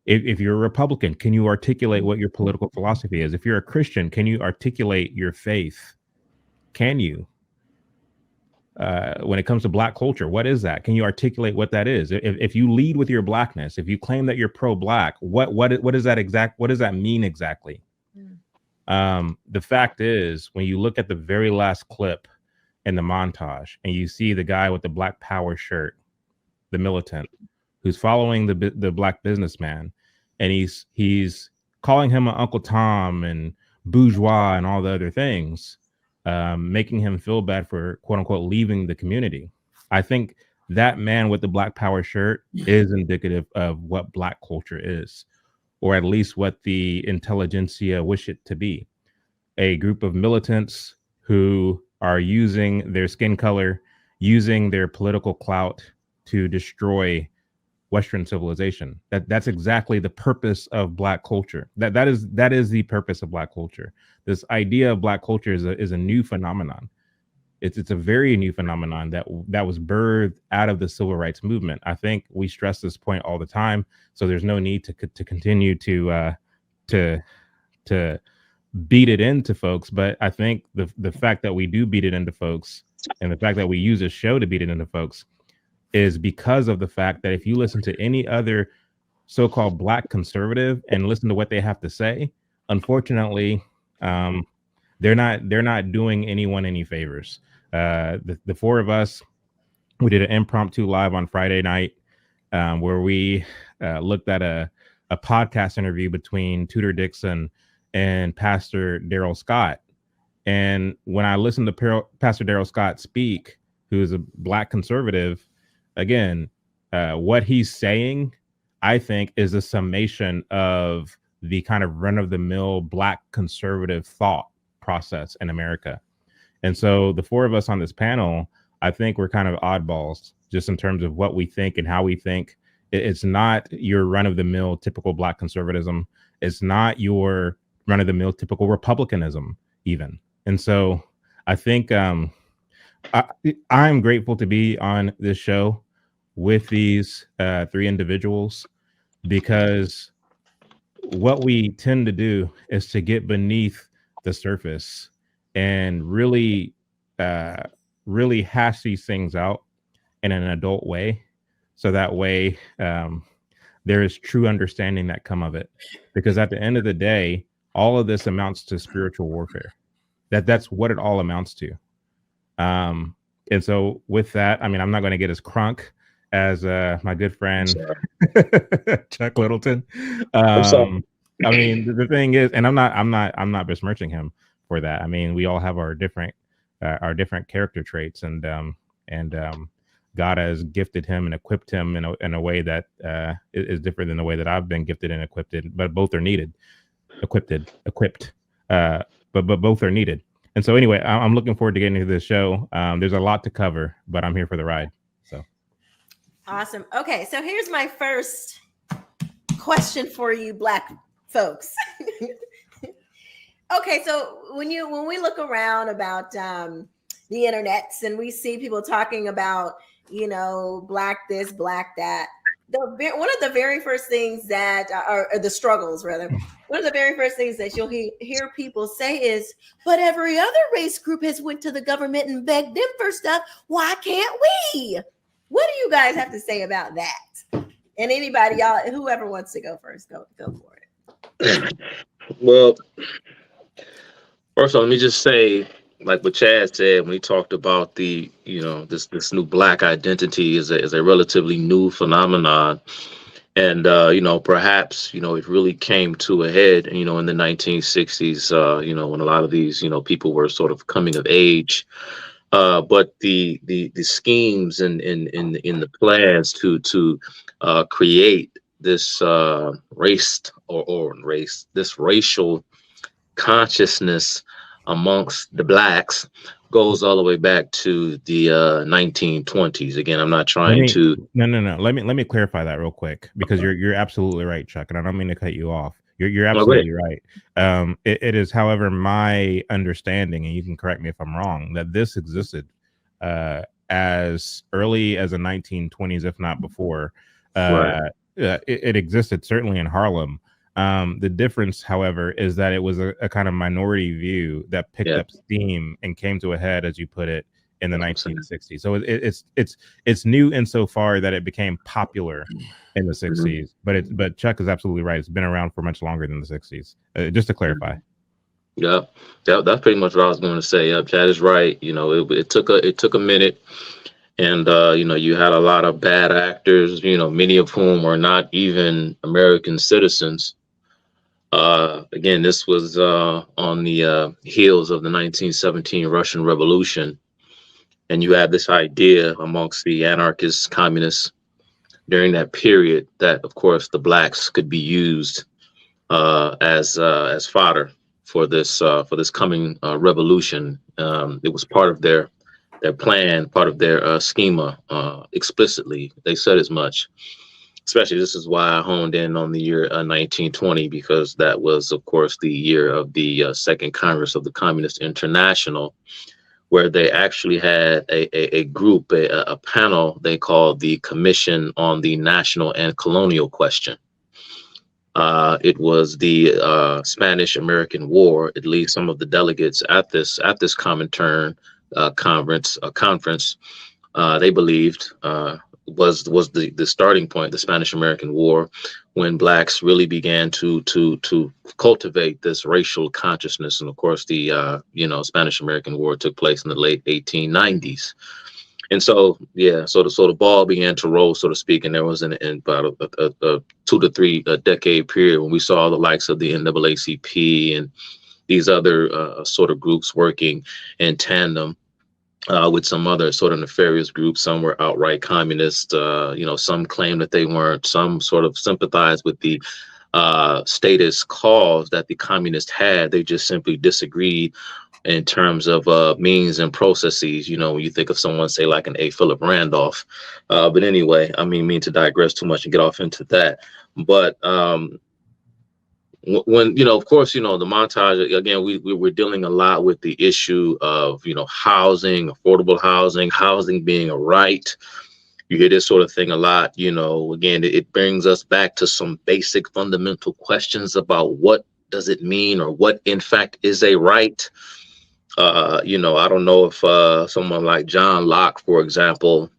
If you're a Republican, can you articulate what your political philosophy is? If you're a Christian, can you articulate your faith? Can you? When it comes to Black culture, what is that? Can you articulate what that is? If you lead with your Blackness, if you claim that you're pro-Black, what is that what does that mean exactly? The fact is, when you look at the very last clip in the montage and you see the guy with the Black Power shirt, the militant, who's following the Black businessman, and he's calling him an Uncle Tom and bourgeois and all the other things, making him feel bad for quote unquote leaving the community. I think that man with the Black Power shirt is indicative of what Black culture is, or at least what the intelligentsia wish it to be. A group of militants who are using their skin color, using their political clout to destroy Western civilization. That's exactly the purpose of Black culture. That is the purpose of Black culture. This idea of Black culture is a new phenomenon. It's a very new phenomenon that was birthed out of the civil rights movement. I think we stress this point all the time, so there's no need to continue to beat it into folks. But I think the fact that we do beat it into folks, and the fact that we use a show to beat it into folks, is because of the fact that if you listen to any other so-called Black conservative and listen to what they have to say, unfortunately, they're not doing anyone any favors. The four of us, we did an impromptu live on Friday night where we looked at a podcast interview between Tudor Dixon and Pastor Darrell Scott. And when I listened to Pastor Darrell Scott speak, who is a Black conservative, again, what he's saying, I think, is a summation of the kind of run-of-the-mill Black conservative thought process in America. And so the four of us on this panel, I think we're kind of oddballs just in terms of what we think and how we think. It's not your run-of-the-mill typical Black conservatism. It's not your run-of-the-mill typical Republicanism even. And so I think I'm grateful to be on this show with these three individuals, because what we tend to do is to get beneath the surface and really hash these things out in an adult way, so that way there is true understanding that come of it. Because at the end of the day, all of this amounts to spiritual warfare. That's what it all amounts to. And so with that, I mean, I'm not going to get as crunk as my good friend Chuck Littleton. I mean, the thing is, and I'm not besmirching him for that. I mean, we all have our different character traits, and God has gifted him and equipped him in a way that is different than the way that I've been gifted and equipped. But both are needed. Equipped. But both are needed. And so anyway, I'm looking forward to getting into this show. There's a lot to cover, but I'm here for the ride. So awesome. Okay, so here's my first question for you, Black folks. Okay, so when we look around about the internets and we see people talking about, you know, Black this, Black that, one of the very first things that are the struggles, rather, one of the very first things that you'll hear people say is, but every other race group has went to the government and begged them for stuff. Why can't we? What do you guys have to say about that? And anybody, y'all, whoever wants to go first, go for it. Well, first of all, let me just say, like what Chad said when he talked about the, you know, this new Black identity is a relatively new phenomenon. And, you know, perhaps, you know, it really came to a head, you know, in the 1960s, you know, when a lot of these, you know, people were sort of coming of age. But the schemes and in the plans to create this this racial consciousness amongst the Blacks goes all the way back to the 1920s. Again, I'm not trying to. No. Let me clarify that real quick, because you're absolutely right, Chuck, and I don't mean to cut you off. You're absolutely right. It is, however, my understanding, and you can correct me if I'm wrong, that this existed as early as the 1920s, if not before. Right. It existed certainly in Harlem. The difference, however, is that it was a kind of minority view that picked up steam and came to a head, as you put it, in the 1960s. So it's new insofar that it became popular in the 60s. But Chuck is absolutely right. It's been around for much longer than the 60s. Just to clarify. Yeah, that's pretty much what I was going to say. Chad is right. You know, it took a minute. And, you know, you had a lot of bad actors, you know, many of whom were not even American citizens. Again, this was on the heels of the 1917 Russian Revolution. And you had this idea amongst the anarchists, communists during that period that, of course, the Blacks could be used as fodder for this coming revolution. It was part of their plan, part of their schema. Explicitly, they said as much. Especially, this is why I honed in on the year 1920, because that was, of course, the year of the Second Congress of the Communist International, where they actually had a group, a panel they called the Commission on the National and Colonial Question. It was the Spanish-American War. At least some of the delegates at this Comintern conference, they believed was the starting point, the Spanish-American War, when blacks really began to cultivate this racial consciousness. And of course, the Spanish-American War took place in the late 1890s. And so, yeah, so the ball began to roll, so to speak, and there was about a 2 to 3 decade period when we saw the likes of the NAACP and these other sort of groups working in tandem with some other sort of nefarious groups. Some were outright communist, some claim that they weren't, some sort of sympathized with the status cause that the communists had. They just simply disagreed in terms of means and processes. When you think of someone, say, like an A. Philip Randolph. But anyway, I mean to digress too much and get off into that. But when, of course, the montage, again, we were dealing a lot with the issue of, housing, affordable housing being a right. You hear this sort of thing a lot. Again, it brings us back to some basic fundamental questions about what does it mean, or what in fact is a right. I don't know if someone like John Locke, for example,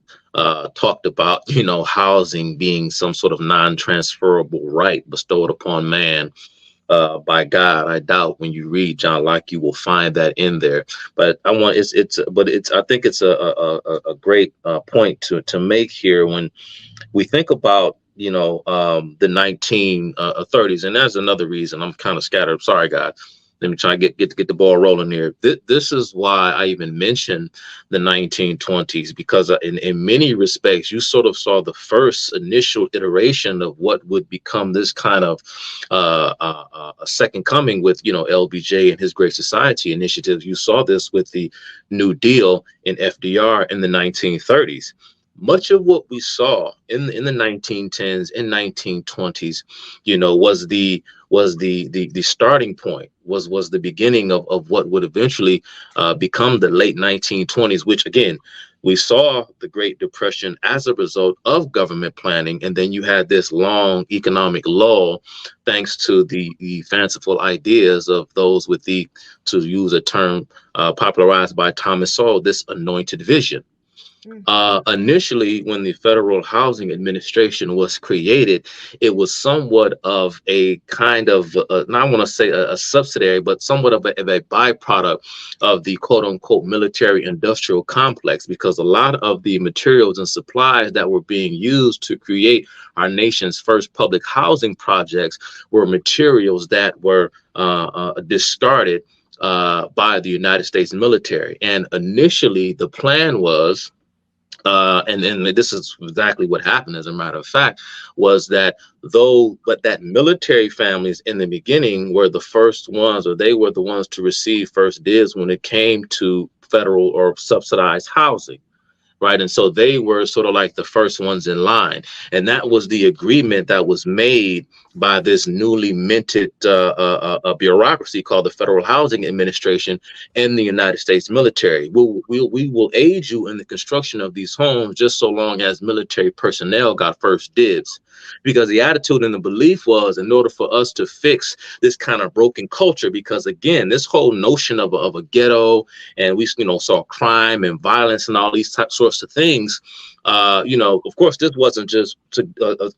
talked about, housing being some sort of non-transferable right bestowed upon man by God. I doubt when you read John Locke, you will find that in there. But I think it's a great point to make here when we think about, the 1930s. And that's another reason I'm kind of scattered. Sorry, God. Let me try to get the ball rolling here. This is why I even mentioned the 1920s, because in many respects, you sort of saw the first initial iteration of what would become this kind of a second coming with, LBJ and his Great Society initiatives. You saw this with the New Deal in FDR in the 1930s. Much of what we saw in the 1910s and 1920s, was the starting point, was the beginning of what would eventually become the late 1920s, which again, we saw the Great Depression as a result of government planning. And then you had this long economic lull, thanks to the fanciful ideas of those with to use a term popularized by Thomas Sowell, this anointed vision. Initially, when the Federal Housing Administration was created, it was somewhat of a kind of, not want to say a subsidiary, but somewhat of a byproduct of the quote unquote military industrial complex, because a lot of the materials and supplies that were being used to create our nation's first public housing projects were materials that were discarded by the United States military. And initially, the plan was, and this is exactly what happened, as a matter of fact, was that that military families in the beginning were the first ones, or they were the ones to receive first dibs when it came to federal or subsidized housing. Right. And so they were sort of like the first ones in line. And that was the agreement that was made by this newly minted bureaucracy called the Federal Housing Administration and the United States military. We will aid you in the construction of these homes just so long as military personnel got first dibs. Because the attitude and the belief was, in order for us to fix this kind of broken culture, because again, this whole notion of a ghetto, and we saw crime and violence and all these sorts of things. Of course, this wasn't just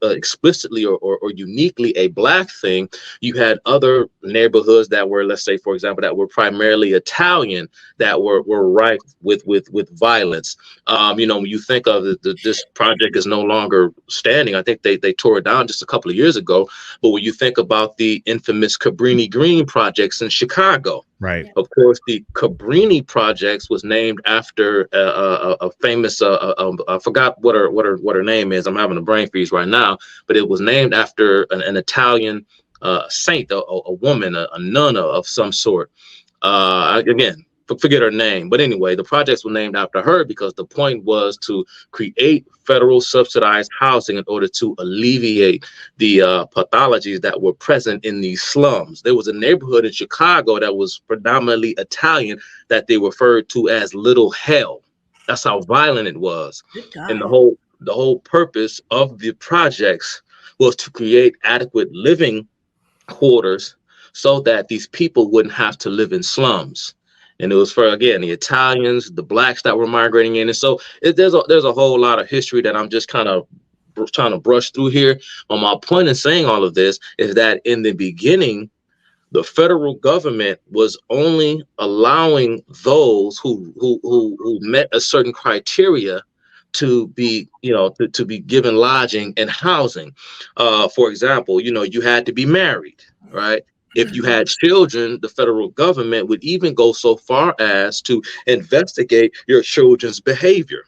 explicitly or uniquely a black thing. You had other neighborhoods that were, let's say, for example, that were primarily Italian, that were rife with violence. When you think of this project is no longer standing. I think they tore it down just a couple of years ago. But when you think about the infamous Cabrini Green projects in Chicago, right? Of course, the Cabrini projects was named after a famous I forgot what her name is. I'm having a brain freeze right now, but it was named after an Italian saint, a woman, a nun of some sort. Again, forget her name, but anyway, the projects were named after her because the point was to create federal subsidized housing in order to alleviate the pathologies that were present in these slums. There was a neighborhood in Chicago that was predominantly Italian that they referred to as Little Hell. That's how violent it was. And the whole purpose of the projects was to create adequate living quarters so that these people wouldn't have to live in slums. And it was for, again, the Italians, the blacks that were migrating in. And so there's a whole lot of history that I'm just kind of trying to brush through here. But my point in saying all of this is that in the beginning, the federal government was only allowing those who met a certain criteria to be, to be given lodging and housing. For example, you had to be married, right? If you had children, the federal government would even go so far as to investigate your children's behavior,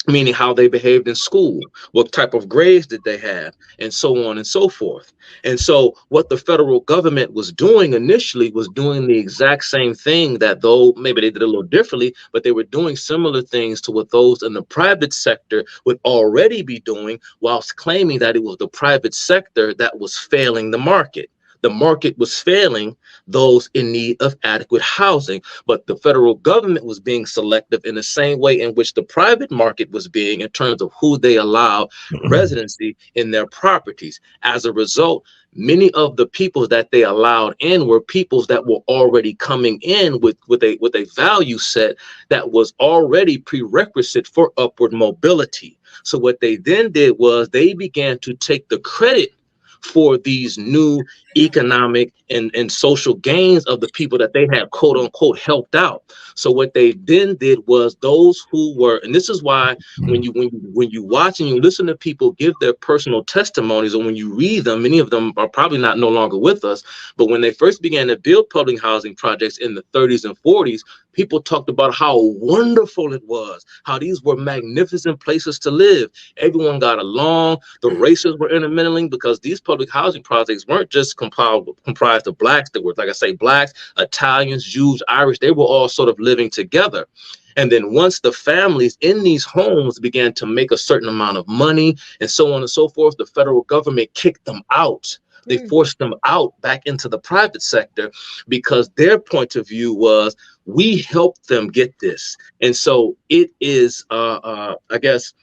meaning how they behaved in school, what type of grades did they have, and so on and so forth. And so what the federal government was doing initially was doing the exact same thing that, though maybe they did a little differently, but they were doing similar things to what those in the private sector would already be doing, whilst claiming that it was the private sector that was failing the market. The market was failing those in need of adequate housing, but the federal government was being selective in the same way in which the private market was being in terms of who they allowed residency in their properties. As a result, many of the people that they allowed in were peoples that were already coming in with a value set that was already prerequisite for upward mobility. So what they then did was they began to take the credit for these new economic and social gains of the people that they had, quote unquote, helped out. So what they then did was those who were, and this is why when you watch and you listen to people give their personal testimonies, or when you read them, many of them are probably no longer with us, but when they first began to build public housing projects in the 30s and 40s, people talked about how wonderful it was, how these were magnificent places to live. Everyone got along. The races were intermingling because these public housing projects weren't just comprised of blacks. That were, like I say, blacks, Italians, Jews, Irish. They were all sort of living together. And then once the families in these homes began to make a certain amount of money and so on and so forth, the federal government kicked them out. They forced them out back into the private sector because their point of view was, we helped them get this. And so it is, I guess,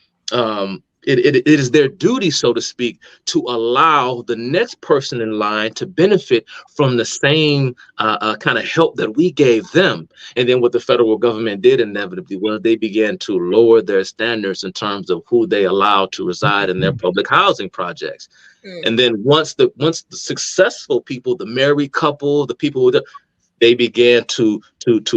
it is their duty, so to speak, to allow the next person in line to benefit from the same kind of help that we gave them. And then what the federal government did inevitably was they began to lower their standards in terms of who they allowed to reside in their public housing projects. And then once the successful people, the married couple, the people who they began to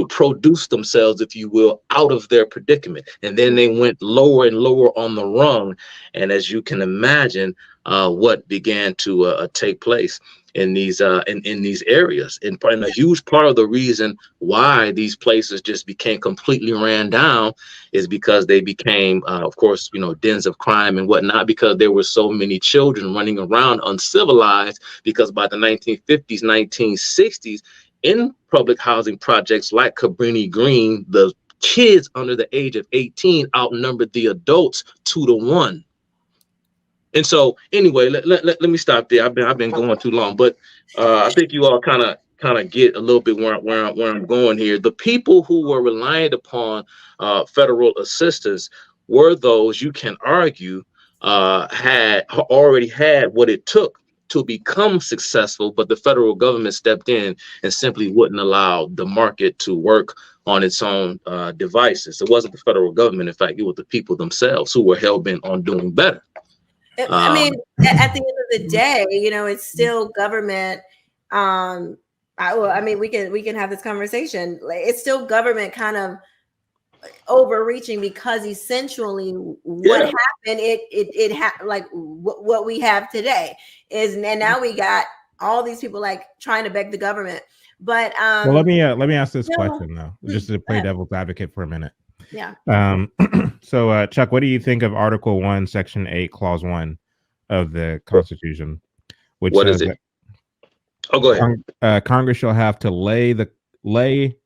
produce themselves, if you will, out of their predicament. And then they went lower and lower on the rung. And as you can imagine, what began to take place in these areas. And a huge part of the reason why these places just became completely ran down is because they became, of course, dens of crime and whatnot, because there were so many children running around uncivilized, because by the 1950s, 1960s, in public housing projects like Cabrini Green, the kids under the age of 18 outnumbered the adults 2-to-1. And so, anyway, let me stop there. I've been going too long, but I think you all kind of get a little bit where I'm going here. The people who were reliant upon federal assistance were those, you can argue, had already had what it took to become successful, but the federal government stepped in and simply wouldn't allow the market to work on its own devices. It wasn't the federal government. In fact, it was the people themselves who were hell-bent on doing better. I mean, at the end of the day, it's still government. I mean, we can have this conversation. It's still government kind of overreaching, because essentially what happened, like what we have today is, and now we got all these people like trying to beg the government. But well, let me ask this question though, just to play devil's advocate for a minute. Yeah. So Chuck, what do you think of Article 1, Section 8, Clause 1 of the Constitution? Which what is it? Oh, go ahead. Congress shall have to lay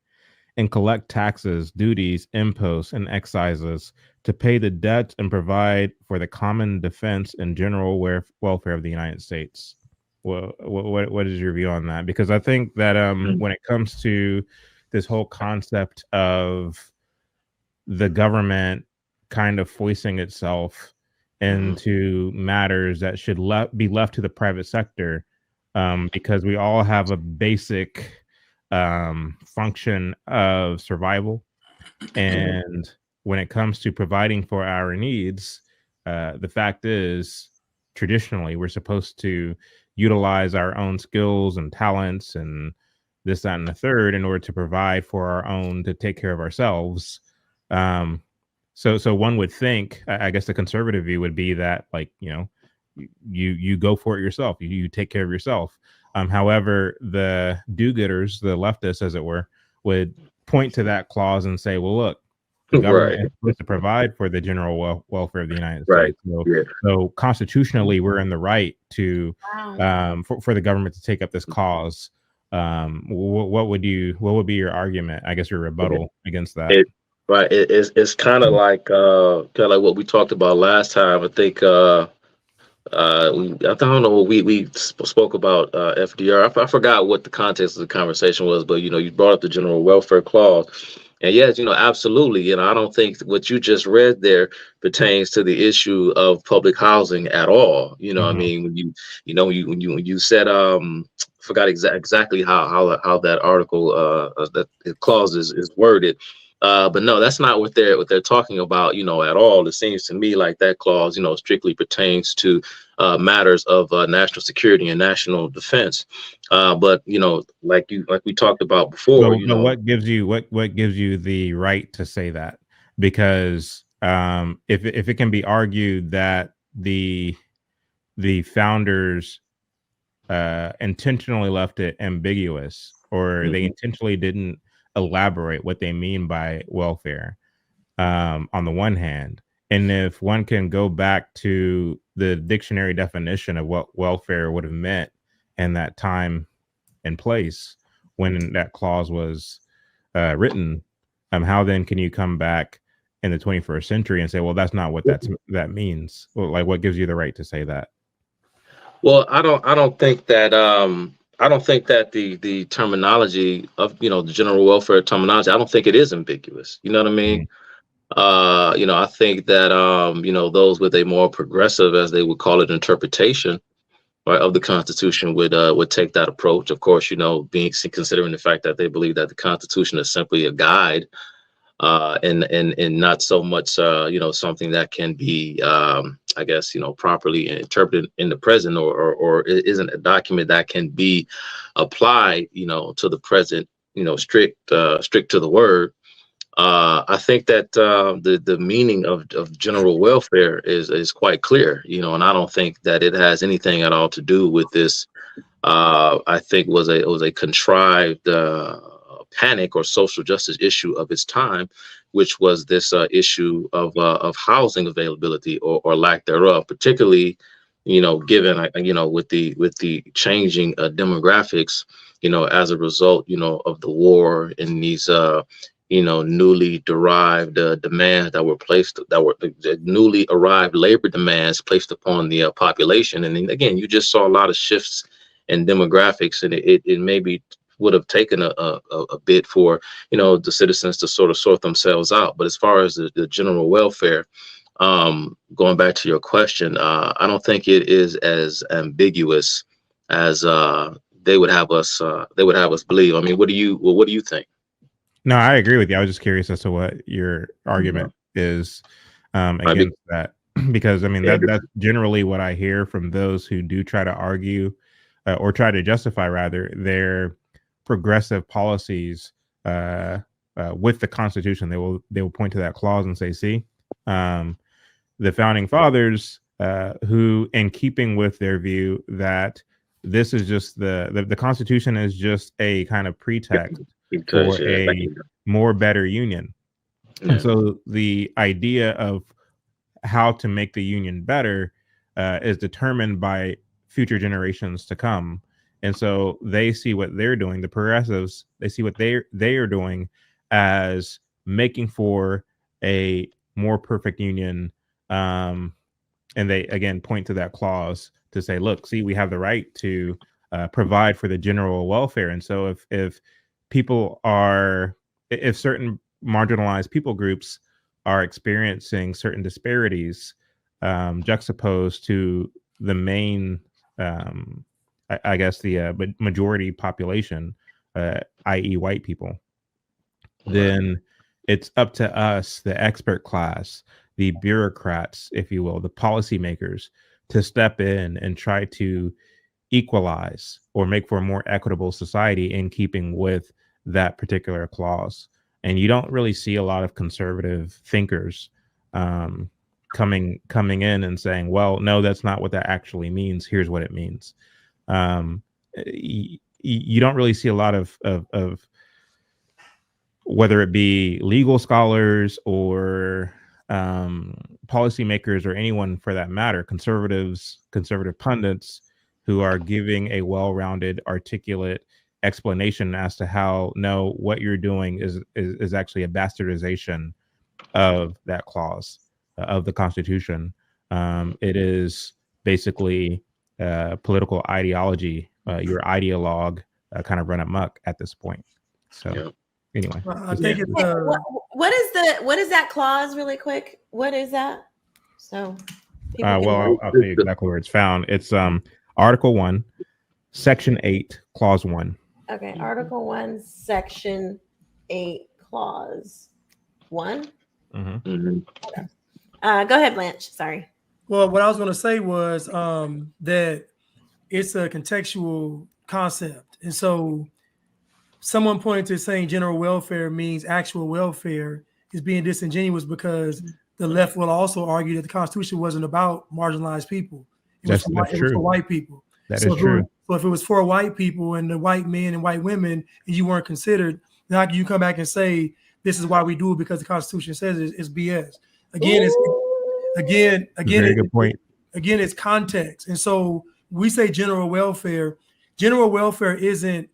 and collect taxes, duties, imposts, and excises to pay the debts and provide for the common defense and general welfare of the United States. Well, what is your view on that? Because I think that when it comes to this whole concept of the government kind of foisting itself into matters that should be left to the private sector, because we all have a basic function of survival. And when it comes to providing for our needs, the fact is, traditionally, we're supposed to utilize our own skills and talents and this, that, and the third in order to provide for our own, to take care of ourselves. So one would think, I guess the conservative view would be that, like, you know, you go for it yourself, you take care of yourself. However, the do-gooders, the leftists, as it were, would point to that clause and say, well, look, the government is supposed to provide for the general welfare of the United States. So constitutionally, we're in the right to for the government to take up this cause. What would be your argument? I guess your rebuttal against that. It's kind of like what we talked about last time. I think I don't know. We spoke about FDR. I forgot what the context of the conversation was, but you know, you brought up the general welfare clause, and yes, you know, absolutely. You know, I don't think what you just read there pertains to the issue of public housing at all. You know, I mean, when you said forgot exactly how that article that clause is worded. But no, that's not what they're talking about, you know, at all. It seems to me like that clause, you know, strictly pertains to matters of national security and national defense. But you know, like we talked about before, you know, what gives you the right to say that? Because if it can be argued that the founders intentionally left it ambiguous, or they intentionally didn't elaborate what they mean by welfare, on the one hand, and if one can go back to the dictionary definition of what welfare would have meant in that time and place when that clause was written, how then can you come back in the 21st century and say, well, that's not what that means? Well, like, what gives you the right to say that? Well, I don't think that the terminology of, you know, the general welfare terminology, I don't think it is ambiguous. You know what I mean? You know, I think that you know, those with a more progressive, as they would call it, interpretation, right, of the Constitution would take that approach. Of course, you know, considering the fact that they believe that the Constitution is simply a guide, and not so much you know, something that can be I guess, you know, properly interpreted in the present, or it isn't a document that can be applied, you know, to the present, you know, strict to the word. I think that the meaning of general welfare is quite clear, you know, and I don't think that it has anything at all to do with this. I think it was a contrived panic or social justice issue of its time, which was this issue of housing availability or lack thereof, particularly, you know, given, you know, with the changing demographics, you know, as a result, you know, of the war and these you know, newly derived demands that were newly arrived labor demands placed upon the population. And then, again, you just saw a lot of shifts in demographics, and it maybe would have taken a bit for, you know, the citizens to sort of sort themselves out. But as far as the general welfare, going back to your question, I don't think it is as ambiguous as they would have us believe. I mean, what do you think? No, I agree with you. I was just curious as to what your argument is against that, because I mean, that's generally what I hear from those who do try to argue or try to justify, rather, their progressive policies with the Constitution. They will point to that clause and say, see, the founding fathers, who, in keeping with their view that this is just the Constitution is just a kind of pretext for a more better union. And so the idea of how to make the union better is determined by future generations to come. And so they see what they're doing, the progressives, they see what they are doing as making for a more perfect union. And they again point to that clause to say, look, see, we have the right to provide for the general welfare. And so if certain marginalized people groups are experiencing certain disparities juxtaposed to the main, I guess, the majority population, i.e. white people, then it's up to us, the expert class, the bureaucrats, if you will, the policymakers, to step in and try to equalize or make for a more equitable society in keeping with that particular clause. And you don't really see a lot of conservative thinkers coming in and saying, well, no, that's not what that actually means. Here's what it means. You don't really see a lot of whether it be legal scholars or policymakers or anyone for that matter, conservative pundits, who are giving a well-rounded, articulate explanation as to how, no, what you're doing is actually a bastardization of that clause of the Constitution. It is basically political ideology, your ideologue kind of run amok at this point. So anyway, I think it's what is that clause really quick? What is that? So well, I'll tell you exactly where it's found. It's Article 1, Section 8, Clause 1. Okay, Article 1, Section 8, Clause 1. Mm-hmm. Okay. Go ahead, Blanche. Sorry. Well, what I was going to say was that it's a contextual concept. And so someone pointed to saying general welfare means actual welfare is being disingenuous, because the left will also argue that the Constitution wasn't about marginalized people. It was for white people. That is true. So if it was for white people and the white men and white women, and you weren't considered, then how can you come back and say this is why we do it because the Constitution says it's BS? Again, Very good point. Again, it's context. And so we say general welfare. General welfare isn't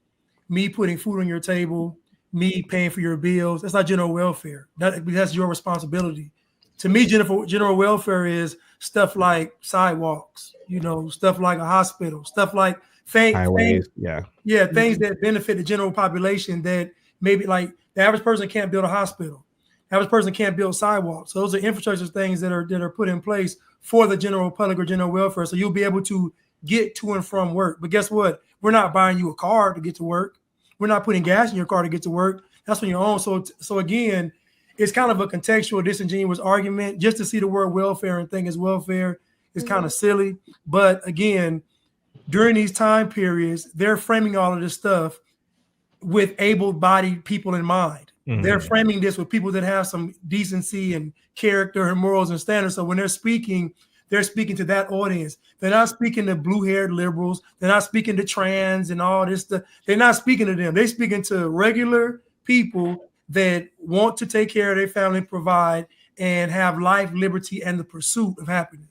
me putting food on your table, me paying for your bills. That's not general welfare. That's your responsibility. To me, general welfare is stuff like sidewalks, stuff like a hospital, stuff like highways, things that benefit the general population, that maybe like the average person can't build a hospital. The average person can't build sidewalks. So those are infrastructure things that are put in place for the general public or general welfare. So you'll be able to get to and from work. But guess what? We're not buying you a car to get to work. We're not putting gas in your car to get to work. That's on your own. So again, it's kind of a contextual, disingenuous argument. Just to see the word welfare and think it's welfare is kind of silly. But again, during these time periods, they're framing all of this stuff with able-bodied people in mind. Mm-hmm. They're framing this with people that have some decency and character and morals and standards. So when they're speaking to that audience. They're not speaking to blue-haired liberals. They're not speaking to trans and all this stuff. They're not speaking to them. They're speaking to regular people that want to take care of their family, provide, and have life, liberty, and the pursuit of happiness.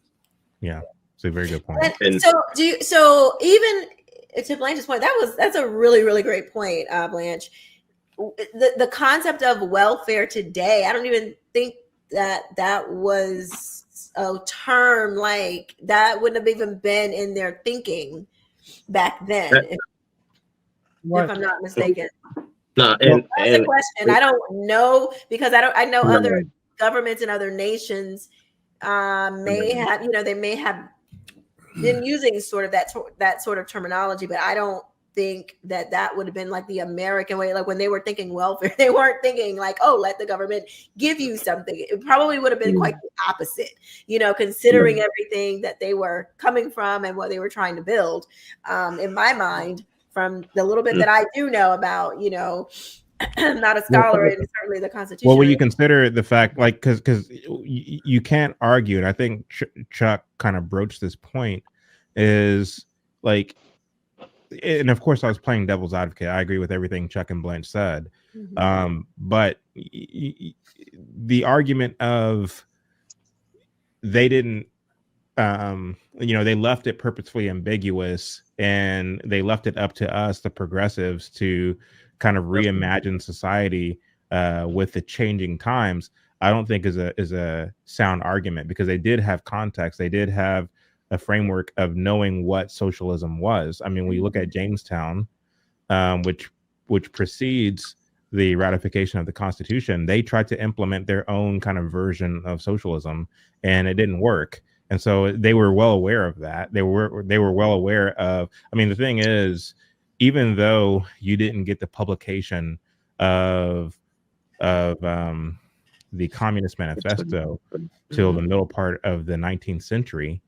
Yeah, it's a very good point. So even to Blanche's point, that's a really, really great point, Blanche. The concept of welfare today, I don't even think that was a term like that wouldn't have even been in their thinking back then, if I'm not mistaken. No, that's a question. I don't know, because I know other governments and other nations may have, they may have been using sort of that sort of terminology, but I don't think that would have been like the American way. Like when they were thinking welfare, they weren't thinking like, oh, let the government give you something. It probably would have been quite the opposite, considering everything that they were coming from and what they were trying to build. In my mind, from the little bit that I do know about, I'm not a scholar in certainly the Constitution. Well, when you consider the fact, like, because you can't argue, and I think Chuck kind of broached this point, is like, and of course I was playing devil's advocate. I agree with everything Chuck and Blanche said. Mm-hmm. But the argument of they didn't, they left it purposefully ambiguous, and they left it up to us, the progressives, to kind of reimagine society with the changing times, I don't think is a sound argument, because they did have context. They did have a framework of knowing what socialism was. I mean, when you look at Jamestown, which precedes the ratification of the Constitution, they tried to implement their own kind of version of socialism, and it didn't work. And so they were well aware of that. They were well aware of. I mean, the thing is, even though you didn't get the publication of the Communist Manifesto till the middle part of the 19th century,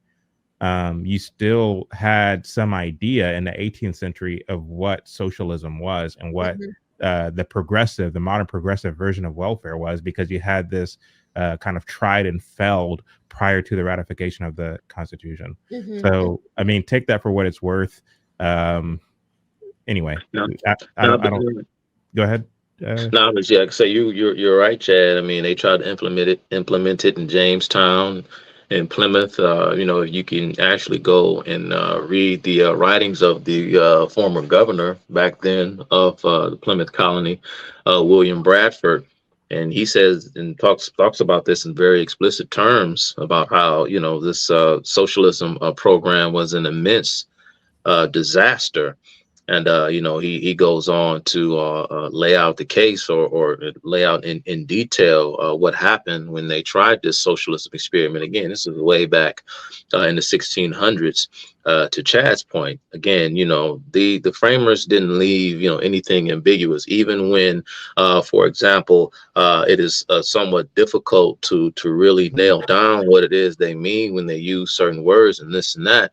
you still had some idea in the 18th century of what socialism was and what the modern progressive version of welfare was, because you had this kind of tried and failed prior to the ratification of the Constitution. So, I mean, take that for what it's worth. Anyway, I don't. Go ahead. No, but yeah, so you're right, Chad. I mean, they tried to implement it in Jamestown, in Plymouth. You can actually go and read the writings of the former governor back then of the Plymouth colony, William Bradford, and he says and talks about this in very explicit terms about how this socialism program was an immense disaster. And he goes on to lay out the case or lay out in detail what happened when they tried this socialism experiment. Again, this is way back in the 1600s. To Chad's point, again, the framers didn't leave anything ambiguous, even when, for example, it is somewhat difficult to really nail down what it is they mean when they use certain words and this and that.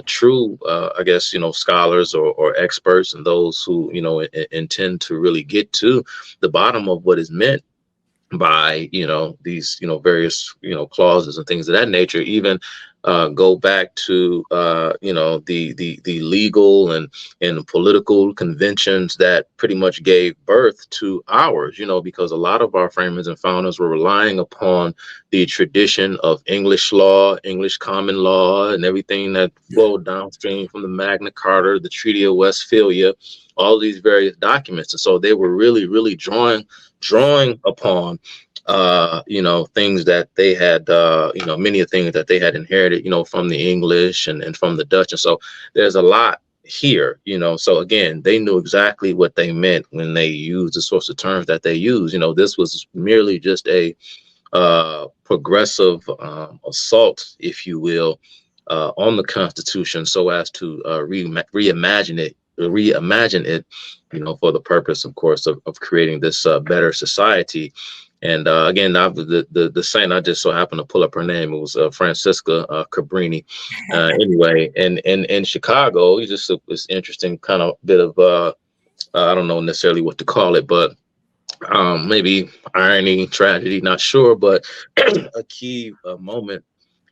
True, I guess, scholars or experts and those who, intend to really get to the bottom of what is meant by, these, various, clauses and things of that nature, even go back to, the legal and political conventions that pretty much gave birth to ours, because a lot of our framers and founders were relying upon the tradition of English law, English common law, and everything that flowed downstream from the Magna Carta, the Treaty of Westphalia, all these various documents. And so they were really, really drawing upon things that they had, many of things that they had inherited, from the English and from the Dutch. And so there's a lot here, so again, they knew exactly what they meant when they used the sorts of terms that they use. This was merely just a progressive assault, if you will, on the Constitution, so as to reimagine it, for the purpose, of course, of creating this better society. And again, the saint, I just so happened to pull up her name. It was Francisca Cabrini. Anyway, and in Chicago, it's just this interesting kind of bit of I don't know necessarily what to call it, but maybe irony, tragedy, not sure, but a key moment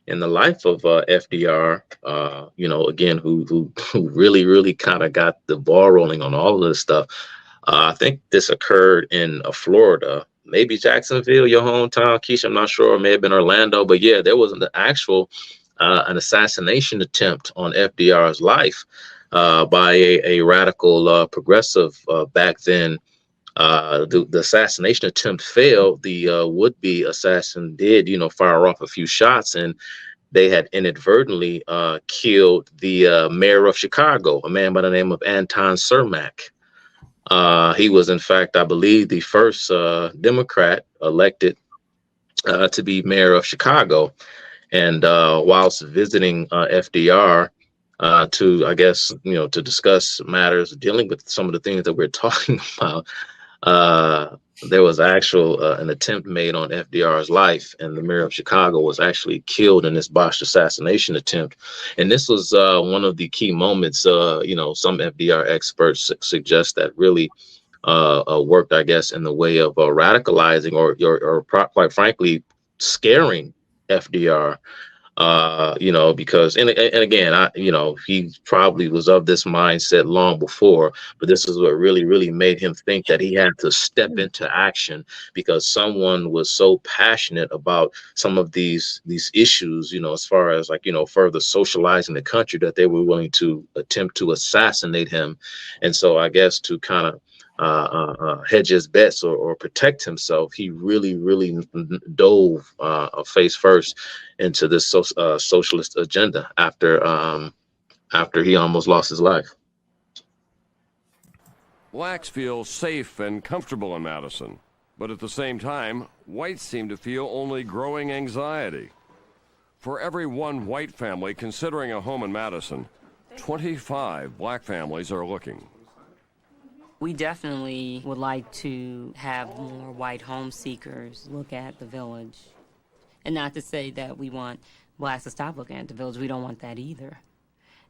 in the life of FDR, again, who really, really kind of got the ball rolling on all of this stuff. I think this occurred in Florida, maybe Jacksonville, your hometown, Kesha, I'm not sure, it may have been Orlando, but yeah, there was an actual an assassination attempt on FDR's life by a radical progressive back then. The assassination attempt failed. The would-be assassin did, fire off a few shots, and they had inadvertently killed the mayor of Chicago, a man by the name of Anton Cermak. He was, in fact, I believe, the first Democrat elected to be mayor of Chicago. And whilst visiting FDR to, I guess, to discuss matters dealing with some of the things that we're talking about, there was an attempt made on FDR's life, and the mayor of Chicago was actually killed in this botched assassination attempt. And this was one of the key moments, some FDR experts suggest that really worked, I guess, in the way of radicalizing or quite frankly, scaring FDR. Because and again, he probably was of this mindset long before, but this is what really, really made him think that he had to step into action, because someone was so passionate about some of these issues, as far as further socializing the country, that they were willing to attempt to assassinate him. And so I guess to kind of hedge his bets or protect himself, he really dove face first into this socialist agenda after he almost lost his life. Blacks feel safe and comfortable in Madison, but at the same time, whites seem to feel only growing anxiety. For every one white family considering a home in Madison, 25 black families are looking. We definitely would like to have more white home seekers look at the village. And not to say that we want blacks to stop looking at the village. We don't want that either.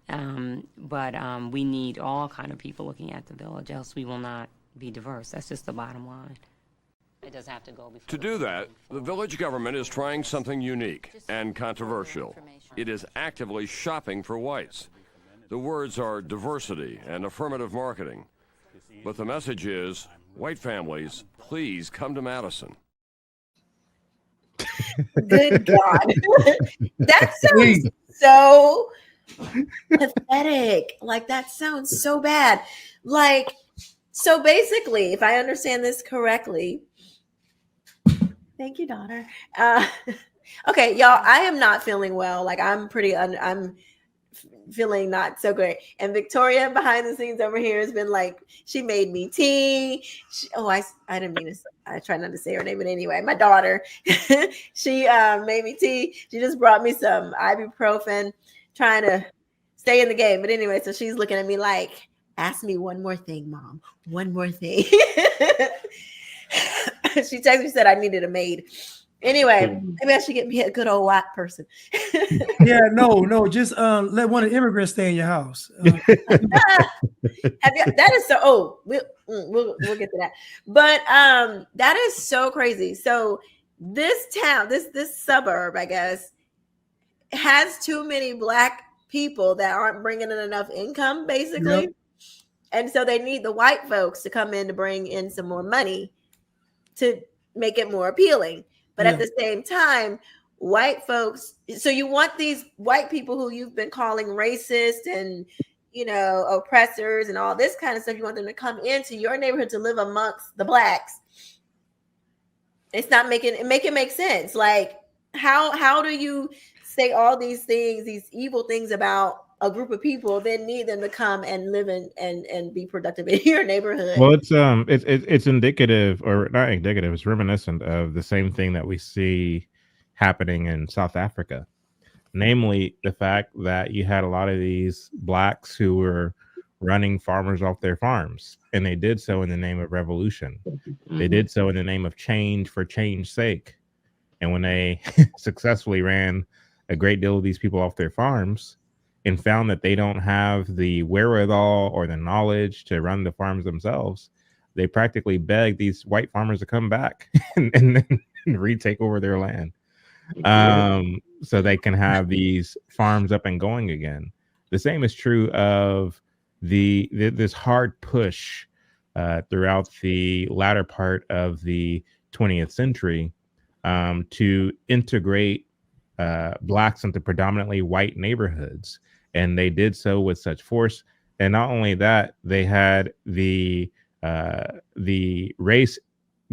But we need all kind of people looking at the village, else we will not be diverse. That's just the bottom line. It does have to go before. To do that, the village government is trying something unique and controversial. It is actively shopping for whites. The words are diversity and affirmative marketing. But the message is, white families, please come to Madison. Good God. That sounds so pathetic. Like, that sounds so bad. Like, so basically, if I understand this correctly, thank you, daughter. Okay, y'all, I am not feeling well. Like, I'm feeling not so great. And Victoria behind the scenes over here has been like, she made me tea. I didn't mean to, I try not to say her name, but anyway, my daughter, she made me tea. She just brought me some ibuprofen, trying to stay in the game. But anyway, so she's looking at me like, ask me one more thing, Mom. One more thing. She texted me, said I needed a maid. Anyway, maybe I should get me a good old white person. Yeah, no, just let one of the immigrants stay in your house. That is so. Oh, we'll get to that. But that is so crazy. So this town, this suburb, I guess, has too many black people that aren't bringing in enough income, basically. Yep. And so they need the white folks to come in to bring in some more money to make it more appealing. But at the same time, white folks, so you want these white people who you've been calling racist and, you know, oppressors and all this kind of stuff, you want them to come into your neighborhood to live amongst the blacks. It's not make it make sense. Like, how do you say all these things, these evil things about a group of people, then need them to come and live in and be productive in your neighborhood? Well, it's indicative, or not indicative, it's reminiscent of the same thing that we see happening in South Africa. Namely, the fact that you had a lot of these blacks who were running farmers off their farms, and they did so in the name of revolution. They did so in the name of change for change's sake. And when they successfully ran a great deal of these people off their farms and found that they don't have the wherewithal or the knowledge to run the farms themselves, they practically begged these white farmers to come back and retake over their land, so they can have these farms up and going again. The same is true of this hard push throughout the latter part of the 20th century to integrate blacks into predominantly white neighborhoods. And they did so with such force. And not only that, they had the race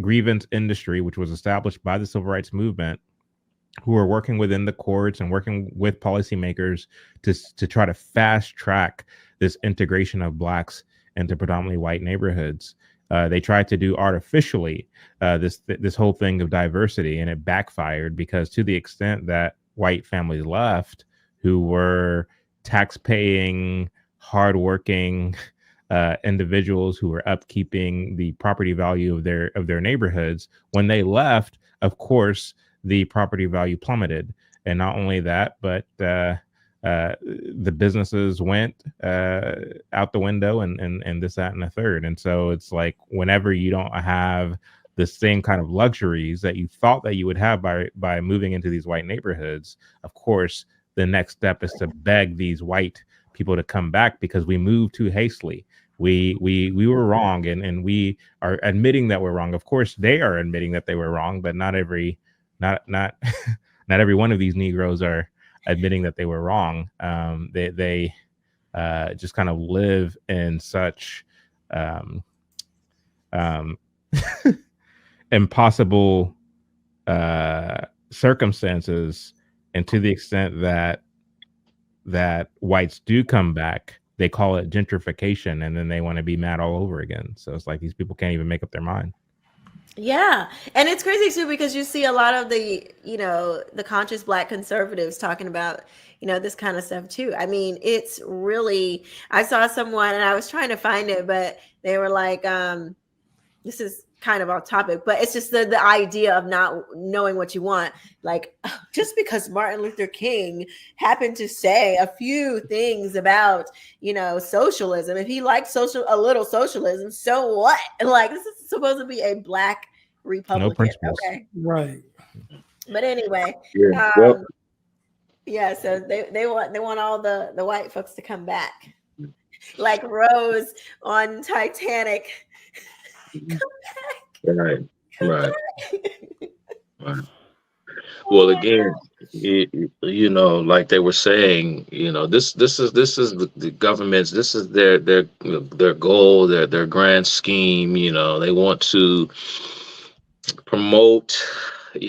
grievance industry, which was established by the civil rights movement, who were working within the courts and working with policymakers to try to fast track this integration of blacks into predominantly white neighborhoods. They tried to do artificially this whole thing of diversity, and it backfired, because to the extent that white families left, who were tax-paying, hardworking individuals who were upkeeping the property value of their neighborhoods, when they left, of course, the property value plummeted. And not only that, but the businesses went out the window, and this, that, and the third. And so it's like, whenever you don't have the same kind of luxuries that you thought that you would have by moving into these white neighborhoods, of course, the next step is to beg these white people to come back, because we moved too hastily. We were wrong, and we are admitting that we're wrong. Of course, they are admitting that they were wrong, but not every one of these Negroes are admitting that they were wrong. They just kind of live in such impossible circumstances, and to the extent that whites do come back, they call it gentrification, and then they want to be mad all over again. So it's like these people can't even make up their mind. Yeah. And it's crazy too, because you see a lot of the, the conscious Black conservatives talking about, this kind of stuff too. I mean, it's really, I saw someone and I was trying to find it, but they were like, this is kind of off topic, but it's just the idea of not knowing what you want. Like, just because Martin Luther King happened to say a few things about, socialism, if he liked a little socialism, so what? Like, this is supposed to be a Black Republican. No principles. Okay. Right. But anyway, Yeah. Well, yeah, so they want all the white folks to come back. Like Rose on Titanic. Come back. right. Right. Right. Well, again, like they were saying, this is the government's, this is their goal, their grand scheme. They want to promote,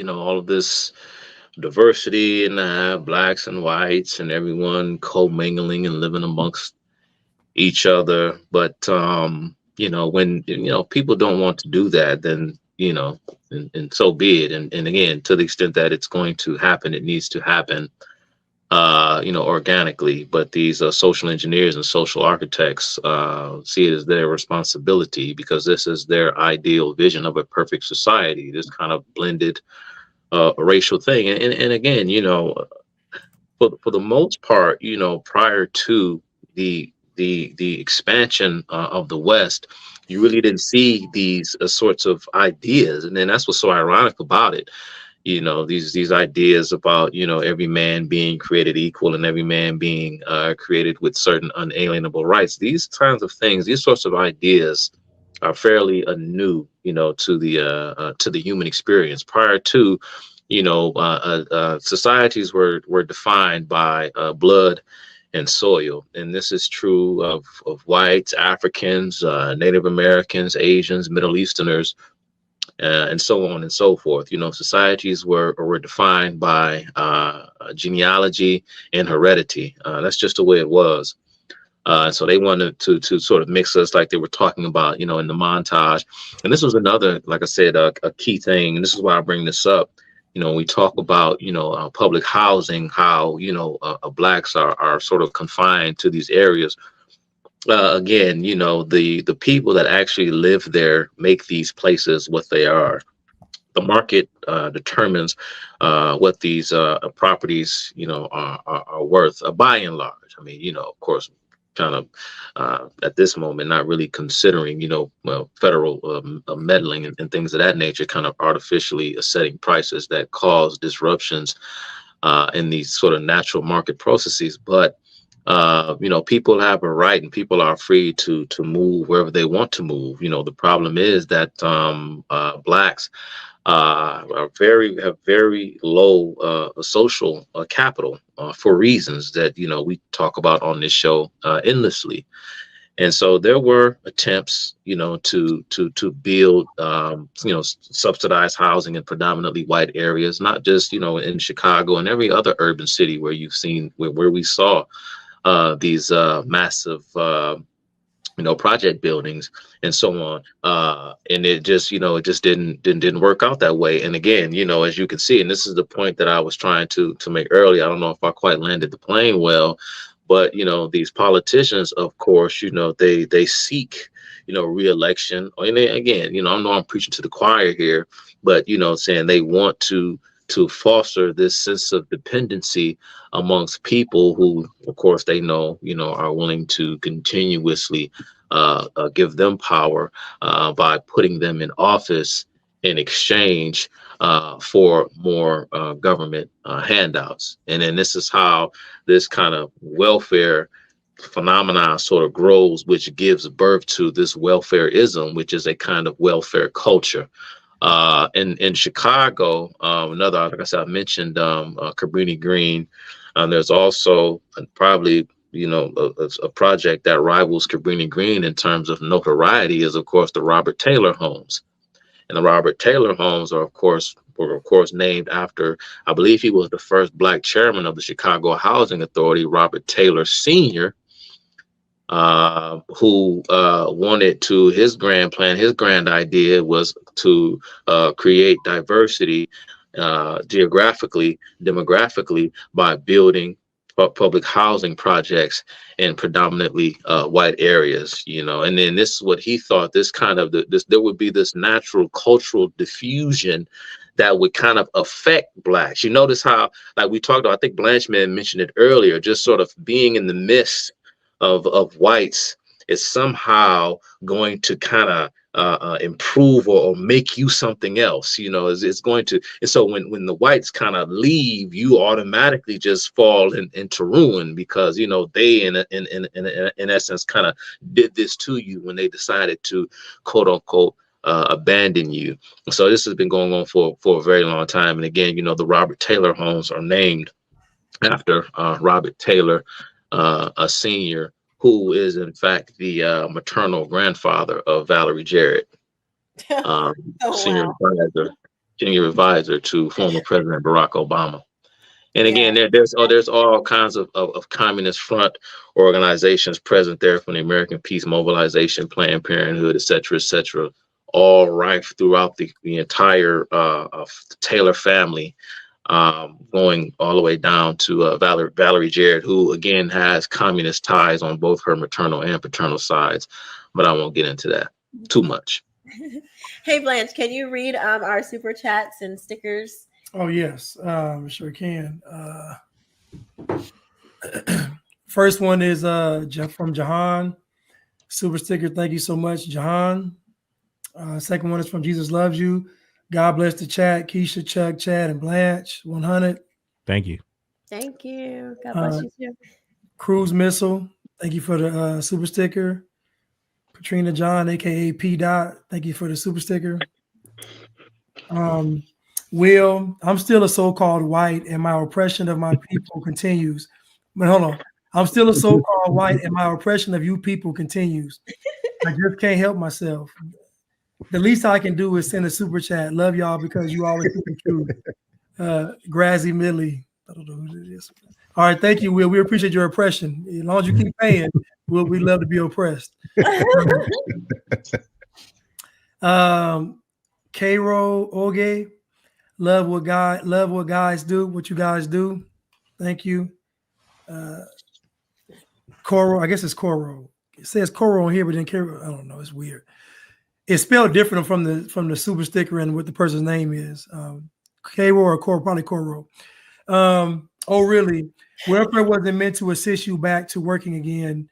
all of this diversity and blacks and whites and everyone commingling and living amongst each other. But when people don't want to do that, then and so be it. And again, to the extent that it's going to happen, it needs to happen organically. But these social engineers and social architects see it as their responsibility, because this is their ideal vision of a perfect society, this kind of blended racial thing. And again, for the most part, prior to the expansion of the West, you really didn't see these sorts of ideas. And then that's what's so ironic about it. These ideas about, every man being created equal and every man being created with certain unalienable rights. These kinds of things, these sorts of ideas are fairly new, to the human experience. Prior to, societies were defined by blood and soil, and this is true of whites, Africans, Native Americans, Asians, Middle Easterners, and so on and so forth. Societies were defined by genealogy and heredity. That's just the way it was. So they wanted to sort of mix us, like they were talking about, in the montage. And this was another, like I said, a key thing. And this is why I bring this up. We talk about, public housing, how, blacks are sort of confined to these areas. Again, the people that actually live there make these places what they are. The market determines what these properties, are worth, by and large. I mean, of course, kind of at this moment, not really considering, federal meddling and things of that nature, kind of artificially setting prices that cause disruptions in these sort of natural market processes. But, people have a right and people are free to move wherever they want to move. The problem is that blacks have very low social capital for reasons that we talk about on this show endlessly. And so there were attempts, to build, subsidized housing in predominantly white areas, not just, in Chicago and every other urban city where you've seen where we saw these massive project buildings and so on. And it just, it just didn't work out that way. And again, as you can see, and this is the point that I was trying to make earlier, I don't know if I quite landed the plane well, but, these politicians, of course, they seek, re-election. And they, again, I know I'm preaching to the choir here, but, saying they want to foster this sense of dependency amongst people who, of course, they know, are willing to continuously give them power by putting them in office in exchange for more government handouts. And then this is how this kind of welfare phenomenon sort of grows, which gives birth to this welfareism, which is a kind of welfare culture. In Chicago, another, like I said, I mentioned Cabrini Green. There's also probably a project that rivals Cabrini Green in terms of notoriety is, of course, the Robert Taylor homes. And the Robert Taylor homes were of course named after, I believe he was the first Black chairman of the Chicago Housing Authority, Robert Taylor Sr., who wanted to, his grand idea was to create diversity geographically, demographically, by building public housing projects in predominantly white areas, and then this is what he thought, there would be this natural cultural diffusion that would kind of affect Blacks. You notice how, like we talked about, I think Blanchman mentioned it earlier, just sort of being in the midst of whites is somehow going to kind of improve or make you something else. It's going to. And so when the whites kind of leave, you automatically just fall into ruin, because they in essence kind of did this to you when they decided to quote unquote abandon you. So this has been going on for a very long time. And again, the Robert Taylor homes are named after Robert Taylor, a senior, who is in fact the maternal grandfather of Valerie Jarrett, senior advisor to former President Barack Obama. And again, there's all kinds of communist front organizations present there, from the American Peace Mobilization, Planned Parenthood, et cetera, all rife throughout the entire Taylor family, going all the way down to Valerie Jarrett, who again has communist ties on both her maternal and paternal sides, but I won't get into that too much. Hey Blanche, can you read our super chats and stickers? Oh yes, sure can. First one is from Jahan, super sticker. Thank you so much, Jahan. Second one is from Jesus Loves You. God bless the chat. Keisha, Chuck, Chad, and Blanche. 100. Thank you. Thank you. God bless you too. Cruise Missile. Thank you for the super sticker. Katrina John, aka P. Dot. Thank you for the super sticker. Will, I'm still a so-called white, and my oppression of my people continues. But hold on. I'm still a so-called white, and my oppression of you people continues. I just can't help myself. The least I can do is send a super chat. Love y'all because you always keep it true. Grazzy Millie. I don't know who it is. All right, thank you, Will. We appreciate your oppression. As long as you keep paying, we love to be oppressed. Cairo Oge, love what guys do, what you guys do. Thank you. Coro, I guess it's Coro. It says Coro on here, but then Cairo, I don't know. It's weird. It's spelled different from the super sticker and what the person's name is. Cairo or Coro, probably Coro. Oh, really? Welfare wasn't meant to assist you back to working again.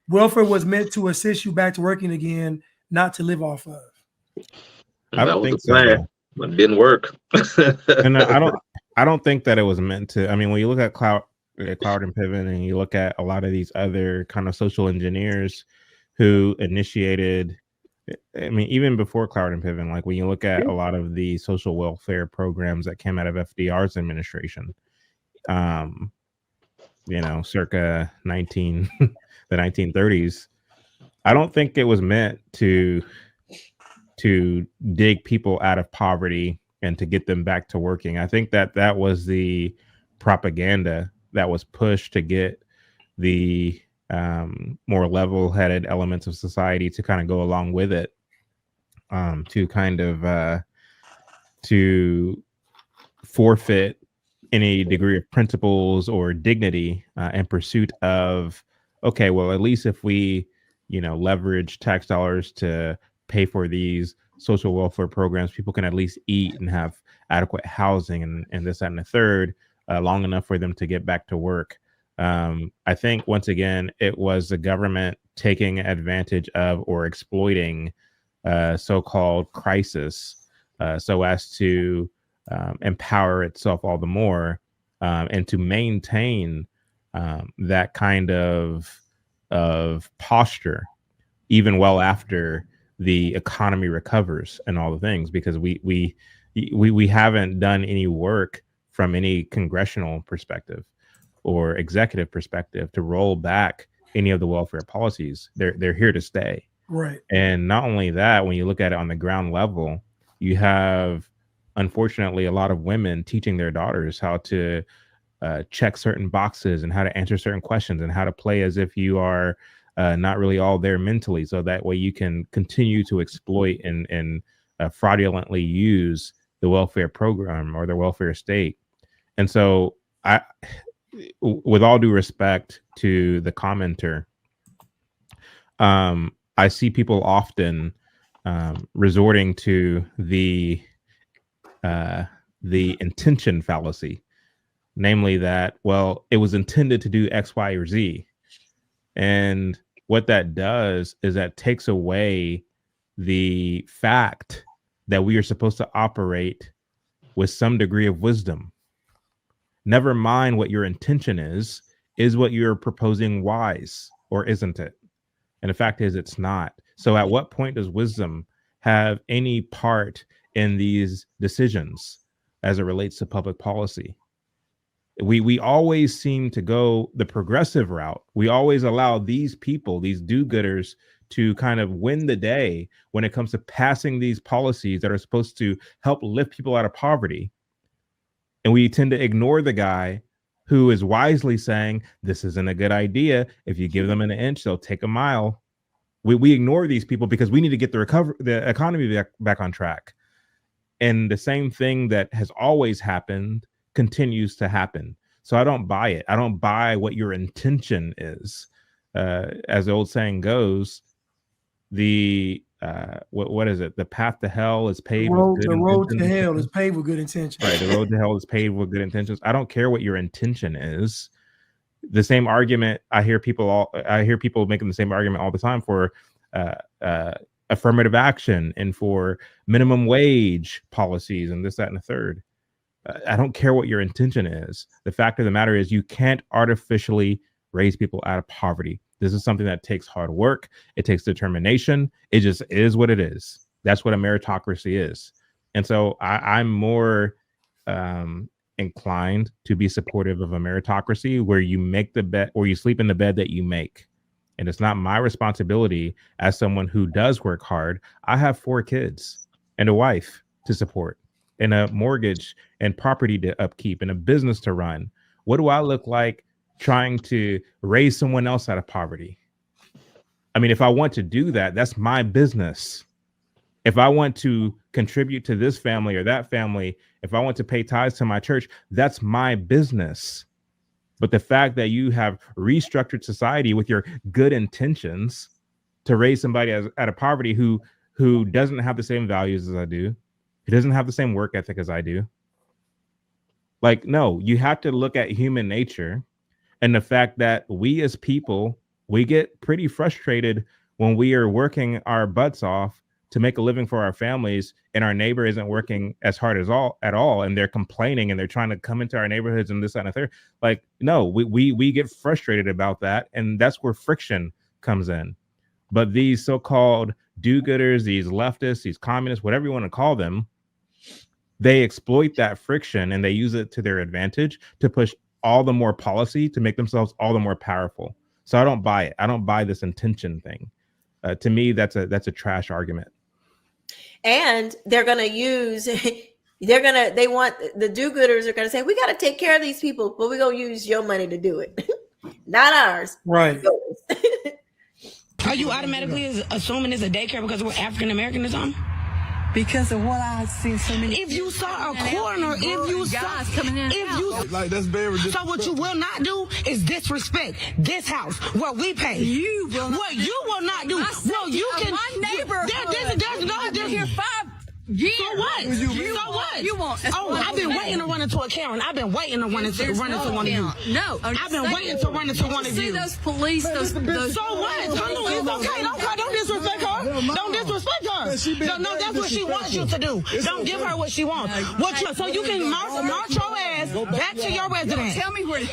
Welfare was meant to assist you back to working again, not to live off of. I don't think so. It didn't work. And I don't think that it was meant to. I mean, when you look at Cloud and Pivot, and you look at a lot of these other kind of social engineers who initiated, I mean, even before Cloud and Pivot, like when you look at a lot of the social welfare programs that came out of FDR's administration, circa the 1930s, I don't think it was meant to dig people out of poverty and to get them back to working. I think that was the propaganda that was pushed to get the more level-headed elements of society to kind of go along with it, to kind of to forfeit any degree of principles or dignity in pursuit of, okay, well, at least if we, leverage tax dollars to pay for these social welfare programs, people can at least eat and have adequate housing and this, that, and the third, long enough for them to get back to work. I think, once again, it was the government taking advantage of or exploiting so-called crisis so as to empower itself all the more and to maintain that kind of posture even well after the economy recovers and all the things, because we haven't done any work from any congressional perspective or executive perspective to roll back any of the welfare policies. They're here to stay. Right. And not only that, when you look at it on the ground level, you have, unfortunately, a lot of women teaching their daughters how to check certain boxes and how to answer certain questions and how to play as if you are not really all there mentally. So that way you can continue to exploit and fraudulently use the welfare program or the welfare state. And so with all due respect to the commenter, I see people often resorting to the intention fallacy, namely that, well, it was intended to do X, Y, or Z. And what that does is that takes away the fact that we are supposed to operate with some degree of wisdom. Never mind what your intention is what you're proposing wise, or isn't it? And the fact is, it's not. So at what point does wisdom have any part in these decisions as it relates to public policy? We always seem to go the progressive route. We always allow these people, these do-gooders, to kind of win the day when it comes to passing these policies that are supposed to help lift people out of poverty. And we tend to ignore the guy who is wisely saying, this isn't a good idea. If you give them an inch, they'll take a mile. We ignore these people because we need to get the economy back on track. And the same thing that has always happened continues to happen. So I don't buy it. I don't buy what your intention is. As the old saying goes, what is it? The path to hell is paved with good intentions. The road to hell is paved with good intentions. Right. The road to hell is paved with good intentions. I don't care what your intention is. The same argument I hear people making the same argument all the time for affirmative action and for minimum wage policies and this, that, and the third. I don't care what your intention is. The fact of the matter is you can't artificially raise people out of poverty. This is something that takes hard work. It takes determination. It just is what it is. That's what a meritocracy is. And so I'm more inclined to be supportive of a meritocracy where you make the bed, or you sleep in the bed that you make. And it's not my responsibility as someone who does work hard. I have 4 kids and a wife to support and a mortgage and property to upkeep and a business to run. What do I look like trying to raise someone else out of poverty? I mean, if I want to do that, that's my business. If I want to contribute to this family or that family, if I want to pay tithes to my church, that's my business. But the fact that you have restructured society with your good intentions to raise somebody out of poverty who doesn't have the same values as I do, who doesn't have the same work ethic as I do. Like, no, you have to look at human nature and the fact that we as people, we get pretty frustrated when we are working our butts off to make a living for our families and our neighbor isn't working as hard at all, and they're complaining and they're trying to come into our neighborhoods and this, that, and the third. Like, no, we get frustrated about that, and that's where friction comes in. But these so-called do-gooders, these leftists, these communists, whatever you want to call them, they exploit that friction and they use it to their advantage to push all the more policy to make themselves all the more powerful. So I don't buy it. I don't buy this intention thing. To me, that's a trash argument. And they're going to use, they want, the do-gooders are going to say, we got to take care of these people, but we're going to use your money to do it. Not ours. Right. Are you automatically assuming it's a daycare because we're African American or something? Because of what I see so many. If you saw a coroner, if you saw coming in, if you like that's very. So what you will not do is disrespect this house where we pay. You will. What you will not do. Well, you can. My neighborhood. There's here 5 years. So what? So what? You want? Oh, I've been waiting to run into a Karen. I've been waiting to run into one of you. No, I've been waiting to run into one of you. See those police? Those. So what? It's okay. Don't disrespect her. Don't disrespect her. No, that's what she wants you to do. Don't give her what she wants. So you can march your ass back to your residence. Tell me where.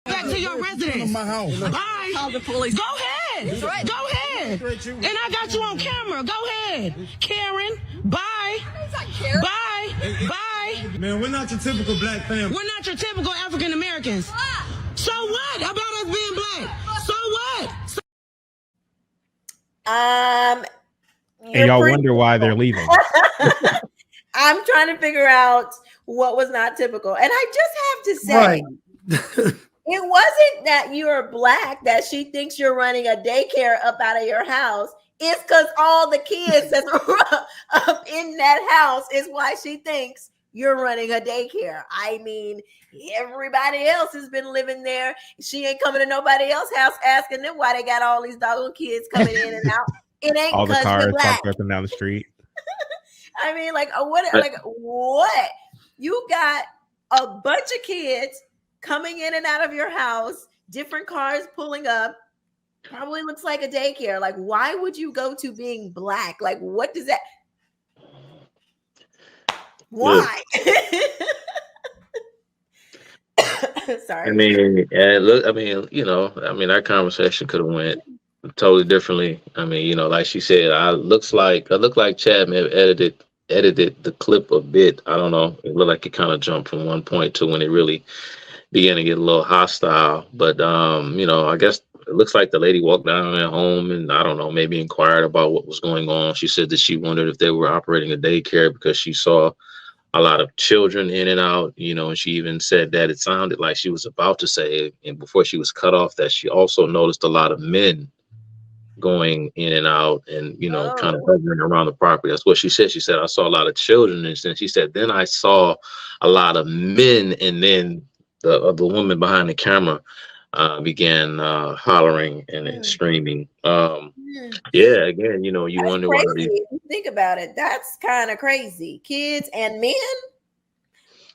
Back to your residence. My house. Bye. Call the police. Go ahead. That's right. Go ahead. And I got you on camera. Go ahead. Karen, bye. Bye. Bye. Man, we're not your typical black family. We're not your typical African Americans. So what about us being black? So what? And y'all wonder why they're leaving. I'm trying to figure out what was not typical. And I just have to say, Right. it wasn't that you're black that she thinks you're running a daycare up out of your house. It's because all the kids that's up in that house is why she thinks you're running a daycare. I mean, everybody else has been living there. She ain't coming to nobody else's house asking them why they got all these doggone kids coming in and out. It ain't All the because cars you're black. parked up and down the street. I mean, like what? You got a bunch of kids coming in and out of your house, different cars pulling up. Probably looks like a daycare. Like, why would you go to being black? Like, what does that? Why? Sorry. I mean, and look, I mean, that conversation could have went totally differently. I mean, like she said, I look like Chad may have edited the clip a bit. I don't know. It looked like it kind of jumped from one point to when it really began to get a little hostile. But I guess it looks like the lady walked down at home and I don't know, maybe inquired about what was going on. She said that she wondered if they were operating a daycare because she saw a lot of children in and out, and she even said that it sounded like she was about to say, and before she was cut off, that she also noticed a lot of men going in and out and, kind of hovering around the property. That's what she said. She said, I saw a lot of children. And then she said, then I saw a lot of men. And then the woman behind the camera began hollering and screaming. Yeah, again, you That's wonder crazy. why these. If you think about it, that's kind of crazy. Kids and men.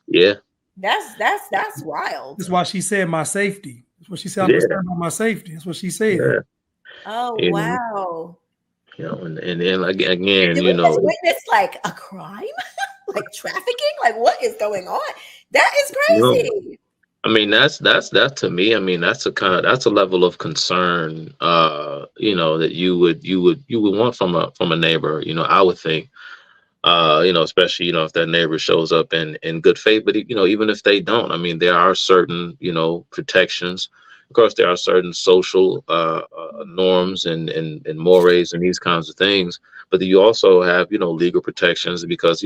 Yeah. That's wild. That's why she said my safety. That's what she said. I'm concerned about my safety. That's what she said. Yeah. Oh, And, wow. and then again, Did we just witness like a crime? Like trafficking? Like what is going on? That is crazy. I mean, that's to me. I mean, that's a level of concern, that you would want from a neighbor. I would think, especially if that neighbor shows up in good faith. But even if they don't, I mean, there are certain protections. Of course, there are certain social norms and mores and these kinds of things. But you also have legal protections because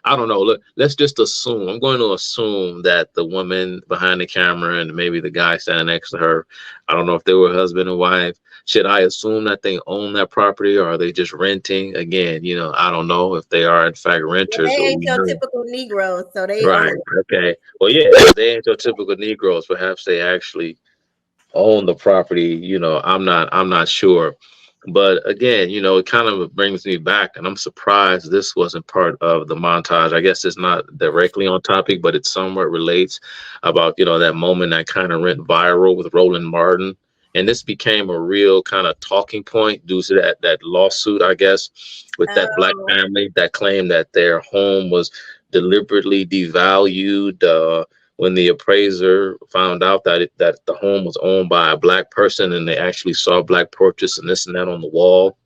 I don't know. Look, let's just assume. I'm going to assume that the woman behind the camera and maybe the guy standing next to her, I don't know if they were husband and wife. Should I assume that they own that property or are they just renting? Again, I don't know if they are in fact renters. Well, they ain't your typical Negroes, so they right. Okay. Well, yeah, they ain't your typical Negroes. Perhaps they actually own the property. I'm not sure. But again, it kind of brings me back, and I'm surprised this wasn't part of the montage. I guess it's not directly on topic, but it somewhat relates about, that moment that kind of went viral with Roland Martin. And this became a real kind of talking point due to that lawsuit, I guess, with that black family that claimed that their home was deliberately devalued when the appraiser found out that the home was owned by a black person and they actually saw black portraits and this and that on the wall.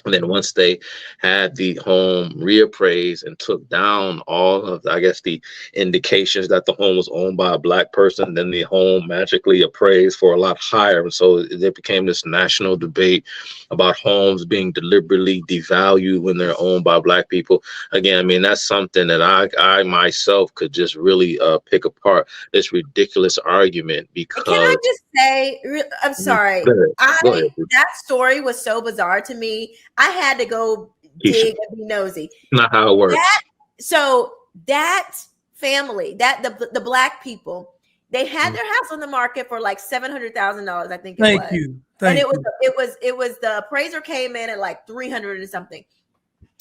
And then once they had the home reappraised and took down all of, I guess, the indications that the home was owned by a black person, then the home magically appraised for a lot higher. And so it became this national debate about homes being deliberately devalued when they're owned by black people. Again, I mean, that's something that I myself could just really pick apart, this ridiculous argument. Because can I just say, I'm sorry, Go ahead. that story was so bizarre to me. I had to go dig and be nosy. Not how it works. That family, the black people, they had their house on the market for like $700,000. I think it was. Thank you. It was the appraiser came in at like 300 and something.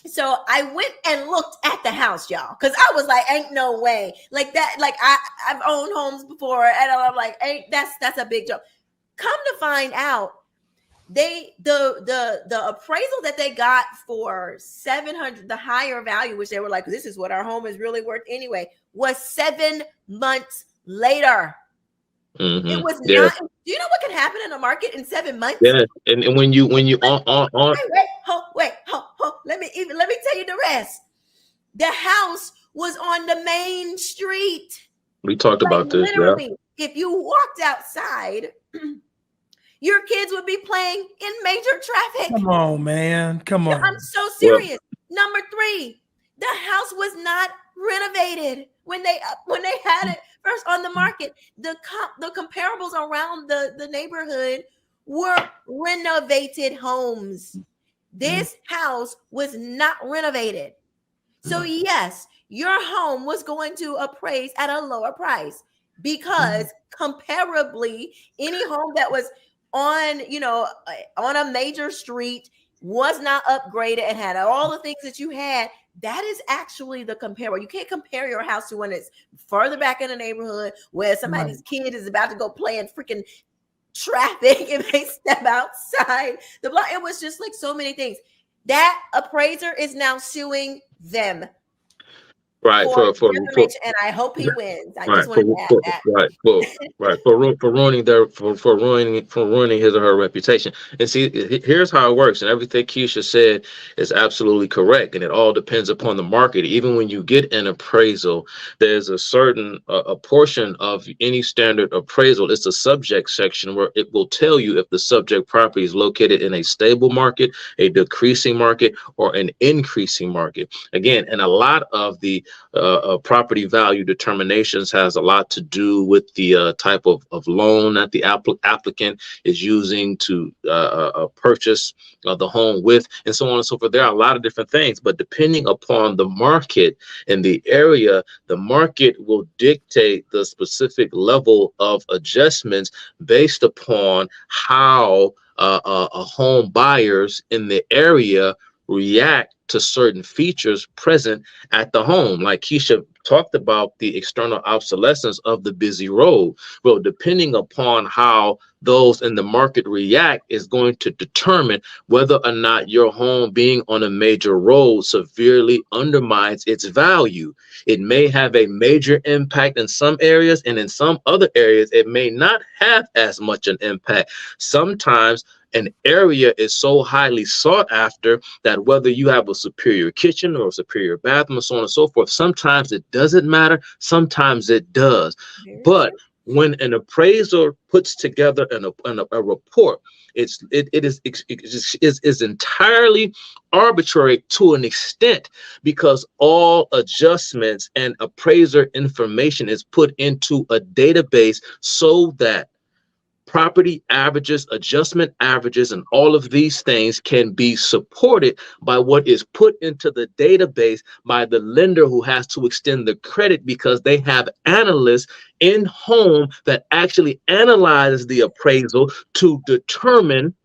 So I went and looked at the house, y'all, because I was like, ain't no way. Like that, like I've owned homes before, and I'm like, that's a big joke. Come to find out, the appraisal that they got for 700, the higher value, which they were like, this is what our home is really worth anyway, was 7 months later. Mm-hmm. It was not. Do you know what can happen in the market in 7 months? Yeah, and when you on wait, let me tell you the rest. The house was on the main street. We talked Like about this, yeah. literally, if you walked outside, your kids would be playing in major traffic. Come on, man. Come on. I'm so serious. Number 3, the house was not renovated when they had it first on the market. The comparables around the neighborhood were renovated homes. This house was not renovated. So yes, your home was going to appraise at a lower price because comparably, any home that was on, on a major street was not upgraded and had all the things that you had. That is actually the comparable. You can't compare your house to when it's further back in the neighborhood where somebody's kid is about to go play in freaking traffic and they step outside the block. It was just like so many things. That appraiser is now suing them. Right, for and I hope he wins. I just want to add that. For ruining his or her reputation. And see, here's how it works. And everything Kesha said is absolutely correct. And it all depends upon the market. Even when you get an appraisal, there's a certain a portion of any standard appraisal. It's a subject section where it will tell you if the subject property is located in a stable market, a decreasing market, or an increasing market. Again, and a lot of the property value determinations has a lot to do with the type of loan that the applicant is using to purchase the home with, and so on and so forth. There are a lot of different things, but depending upon the market and the area, the market will dictate the specific level of adjustments based upon how home buyers in the area react to certain features present at the home. Like Kesha talked about the external obsolescence of the busy road. Well, depending upon how those in the market react is going to determine whether or not your home being on a major road severely undermines its value. It may have a major impact in some areas, and in some other areas, it may not have as much an impact. Sometimes an area is so highly sought after that whether you have a superior kitchen or a superior bathroom, and so on and so forth, sometimes it doesn't matter, sometimes it does. But when an appraiser puts together a report, it is entirely arbitrary to an extent, because all adjustments and appraiser information is put into a database so that property averages, adjustment averages, and all of these things can be supported by what is put into the database by the lender, who has to extend the credit because they have analysts in home that actually analyze the appraisal to determine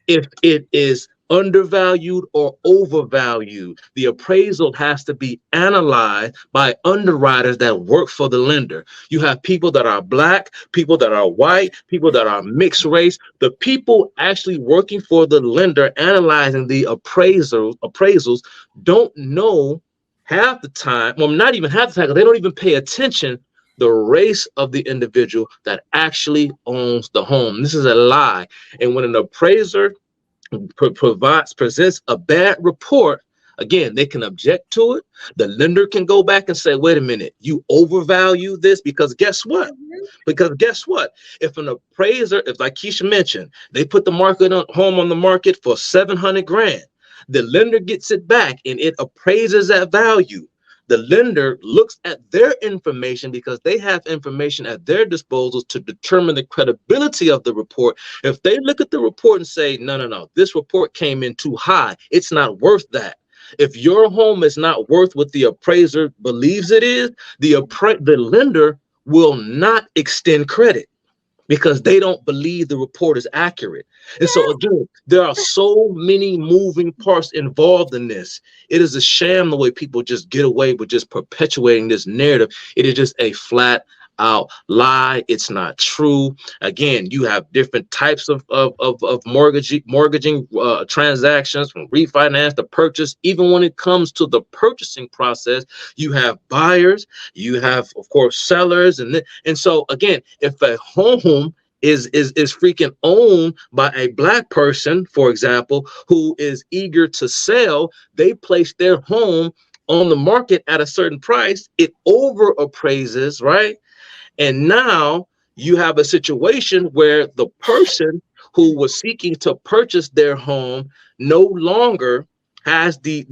if it is undervalued or overvalued. The appraisal has to be analyzed by underwriters that work for the lender. You have people that are black, people that are white, people that are mixed race. The people actually working for the lender analyzing the appraisals don't know half the time, well, not even half the time, they don't even pay attention the race of the individual that actually owns the home. This is a lie. And when an appraiser presents a bad report, again, they can object to it. The lender can go back and say, wait a minute, you overvalue this, because guess what? If an appraiser, if like Kesha mentioned, they put the home on the market for 700 grand, the lender gets it back and it appraises that value. The lender looks at their information, because they have information at their disposal to determine the credibility of the report. If they look at the report and say, no, this report came in too high, it's not worth that. If your home is not worth what the appraiser believes it is, the lender will not extend credit, because they don't believe the report is accurate. And so again, there are so many moving parts involved in this. It is a sham the way people just get away with just perpetuating this narrative. It is just a flat out lie. It's not true. Again, you have different types of mortgaging transactions, from refinance to purchase. Even when it comes to the purchasing process, you have buyers, you have, of course, sellers, and so again, if a home is freaking owned by a black person, for example, who is eager to sell, they place their home on the market at a certain price, it over appraises, right? And now you have a situation where the person who was seeking to purchase their home no longer has the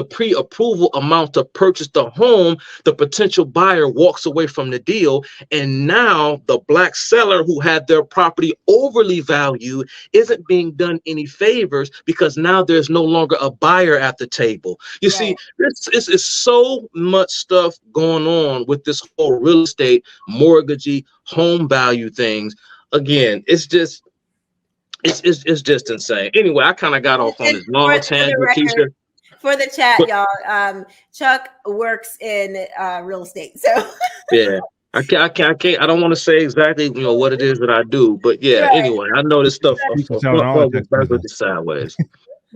pre-approval amount to purchase the home. The potential buyer walks away from the deal, and now the black seller who had their property overly valued isn't being done any favors, because now there's no longer a buyer at the table. You see, it's so much stuff going on with this whole real estate, mortgagee, home value things. Again, it's just insane. Anyway, I kind of got off on this long tangent, Kesha. For the chat, y'all, Chuck works in real estate, so yeah, I don't want to say exactly what it is that I do, but yeah. Right. Anyway, I know this stuff sideways.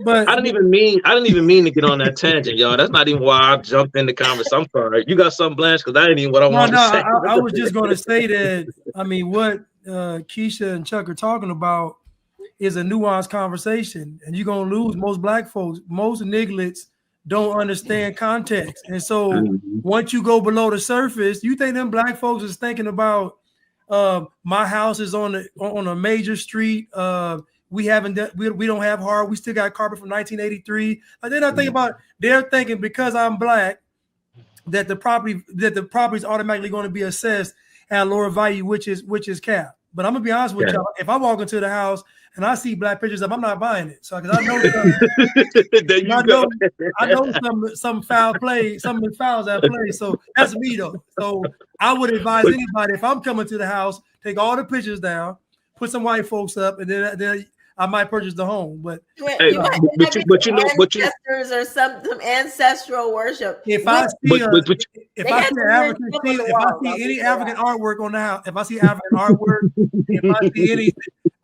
But I didn't even mean to get on that tangent, y'all. That's not even why I jumped in the conversation. I'm sorry. You got something, Blanche? Because that ain't even what I wanted to say. I was just going to say that. I mean, what Kesha and Chuck are talking about is a nuanced conversation, and you're gonna lose most black folks. Most nigglets don't understand context, and so once you go below the surface, you think them black folks is thinking about my house is on a major street. We don't have hard. We still got carpet from 1983. Like they're not thinking about. They're thinking because I'm black that the property is automatically going to be assessed at a lower value, which is cap. But I'm gonna be honest with y'all. If I walk into the house and I see black pictures up, I'm not buying it. So because I know I know some foul play, some fouls at play. So that's me though. So I would advise anybody, if I'm coming to the house, take all the pictures down, put some white folks up, and then I might purchase the home. But hey, but you know ancestors or some ancestral worship. If I see any African artwork on the house, if I see African artwork, if I see anything,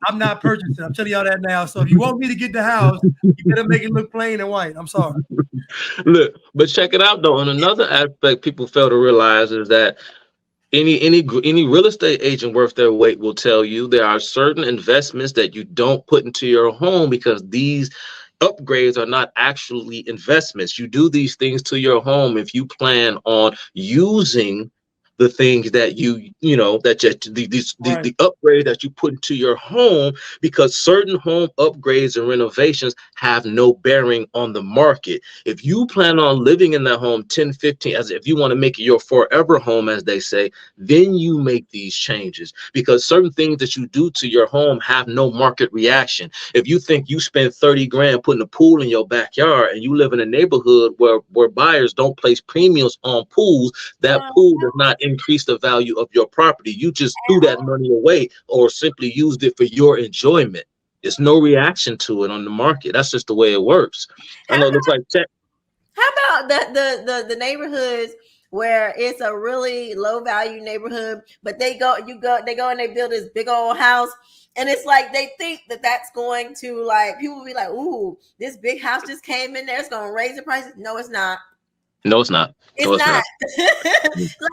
I'm not purchasing. I'm telling y'all that now. So if you want me to get the house, you better make it look plain and white. I'm sorry. Look, but check it out though. And another aspect people fail to realize is that any real estate agent worth their weight will tell you there are certain investments that you don't put into your home because these upgrades are not actually investments. You do these things to your home if you plan on using the things that the upgrades that you put into your home, because certain home upgrades and renovations have no bearing on the market. If you plan on living in that home 10, 15, as if you want to make it your forever home, as they say, then you make these changes, because certain things that you do to your home have no market reaction. If you think you spend 30 grand putting a pool in your backyard and you live in a neighborhood where buyers don't place premiums on pools, that pool does not increase the value of your property. You just threw that money away or simply used it for your enjoyment. There's no reaction to it on the market. That's just the way it works. I know it looks like that. How about the neighborhoods where it's a really low value neighborhood, but they go and they build this big old house, and it's like they think that that's going to, like, people will be like, ooh, this big house just came in there, it's going to raise the prices. No, it's not. No, it's not. It's not.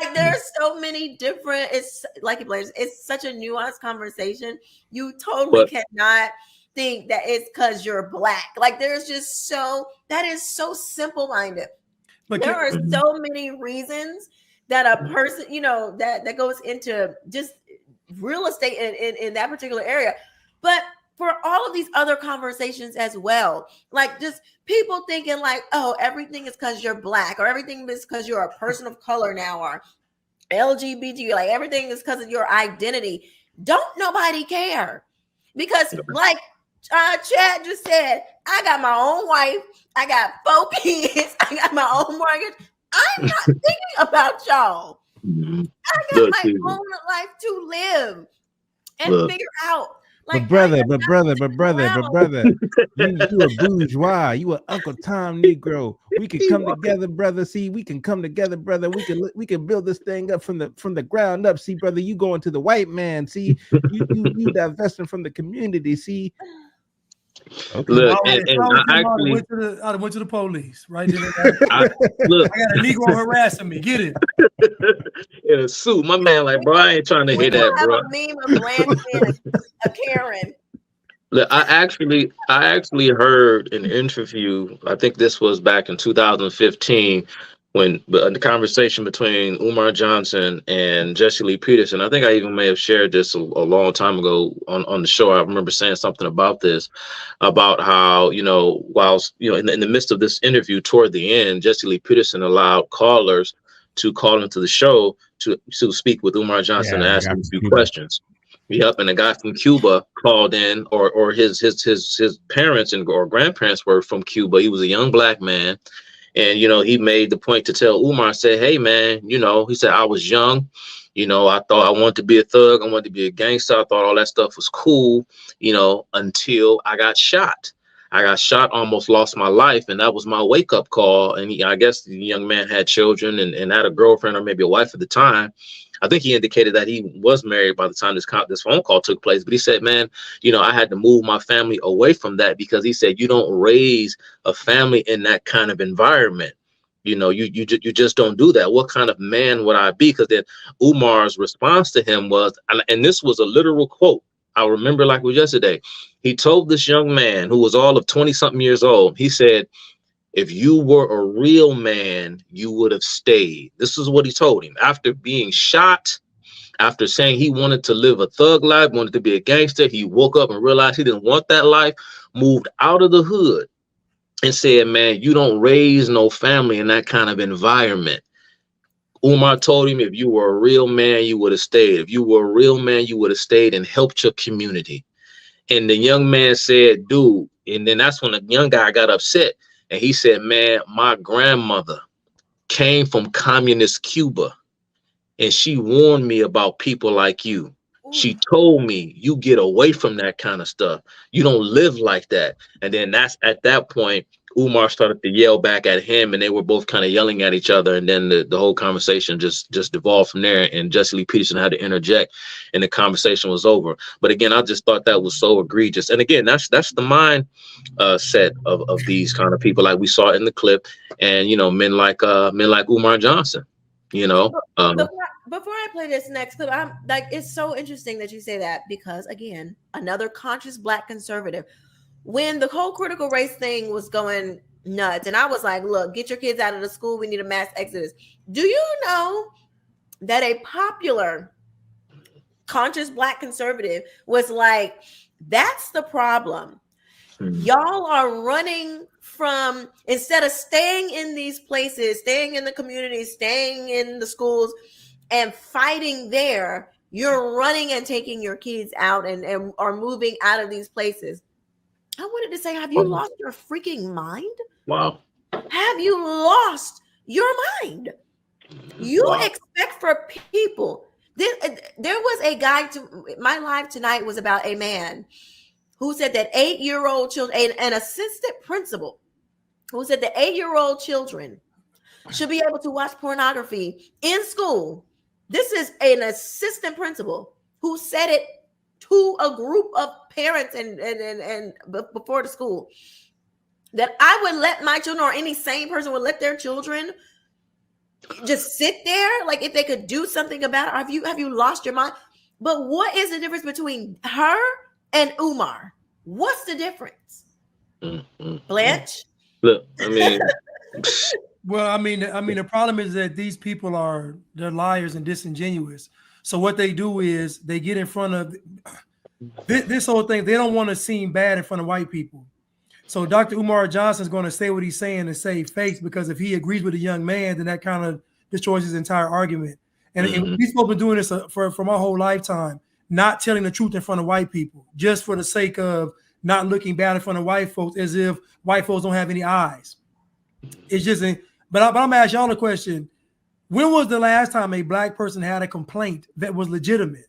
Like, there's so many different, it's like it's such a nuanced conversation. You totally cannot think that it's because you're black. Like, there's just that is so simple-minded. There are so many reasons that a person, that goes into just real estate in that particular area. But for all of these other conversations as well, like just people thinking like, oh, everything is because you're black, or everything is because you're a person of color now, or LGBT, like everything is because of your identity. Don't nobody care, because like Chad just said, I got my own wife, I got 4 kids, I got my own mortgage. I'm not thinking about y'all. I got my own life to live and figure out. Like, but brother, you a bourgeois, you an Uncle Tom Negro. We can come together, brother. See, we can come together, brother. We can build this thing up from the ground up. See, brother, you going to the white man. See, you divesting from the community. See. Okay. Look, I went to the police right there. I got a Negro harassing me. Get it in a suit, my man. Like, bro, I ain't trying to hear that, bro. A meme of Blanche and a Karen. Look, I actually heard an interview. I think this was back in 2015, when the conversation between Umar Johnson and Jesse Lee Peterson, I think I even may have shared this a long time ago on the show. I remember saying something about this, about how, whilst, in the midst of this interview toward the end, Jesse Lee Peterson allowed callers to call into the show to speak with Umar Johnson and ask him a few questions. Yep, and a guy from Cuba called in, or his parents or grandparents were from Cuba. He was a young black man. And, he made the point to tell Umar, say, hey, man, he said, I was young. I thought I wanted to be a thug. I wanted to be a gangster. I thought all that stuff was cool, until I got shot. I got shot, almost lost my life. And that was my wake up call. And I guess the young man had children and had a girlfriend or maybe a wife at the time. I think he indicated that he was married by the time this phone call took place. But he said, man, I had to move my family away from that, because he said, you don't raise a family in that kind of environment. You just don't do that. What kind of man would I be? Because then Umar's response to him was, and this was a literal quote, I remember like it was yesterday. He told this young man who was all of 20-something years old, he said, if you were a real man, you would have stayed. This is what he told him. After being shot, after saying he wanted to live a thug life, wanted to be a gangster, he woke up and realized he didn't want that life, moved out of the hood and said, man, you don't raise no family in that kind of environment. Umar told him, if you were a real man, you would have stayed. If you were a real man, you would have stayed and helped your community. And the young man said, dude, and then that's when the young guy got upset. And he said, man, my grandmother came from communist Cuba, and she warned me about people like you. She told me, you get away from that kind of stuff. You don't live like that. And then that's at that point, Umar started to yell back at him, and they were both kind of yelling at each other. And then the whole conversation just devolved from there. And Jesse Lee Peterson had to interject, and the conversation was over. But again, I just thought that was so egregious. And again, that's the mind set of these kind of people, like we saw in the clip, and men like Umar Johnson. Before I play this next clip, I'm like, it's so interesting that you say that, because again, another conscious Black conservative. When the whole critical race thing was going nuts, and I was like, look, get your kids out of the school. We need a mass exodus. Do you know that a popular conscious Black conservative was like, that's the problem. Y'all are running from, instead of staying in these places, staying in the communities, staying in the schools and fighting there, you're running and taking your kids out and are moving out of these places. I wanted to say, have you lost your freaking mind? Wow. Have you lost your mind? You expect for people. There was a guy my live tonight was about a man who said that 8-year-old children, an assistant principal who said that 8-year-old children should be able to watch pornography in school. This is an assistant principal who said it to a group of parents and before the school, that I would let my children, or any sane person would let their children just sit there, like if they could do something about it. Have you lost your mind? But what is the difference between her and Umar? What's the difference? Blanche? Look, I mean, well, I mean, the problem is that these people they're liars and disingenuous. So what they do is they get in front of this whole thing. They don't want to seem bad in front of white people. So Dr. Umar Johnson is going to say what he's saying and save face, because if he agrees with a young man, then that kind of destroys his entire argument. And these people have been doing this for my whole lifetime, not telling the truth in front of white people, just for the sake of not looking bad in front of white folks, as if white folks don't have any eyes. It's just, but I'm gonna ask y'all a question. When was the last time a Black person had a complaint that was legitimate?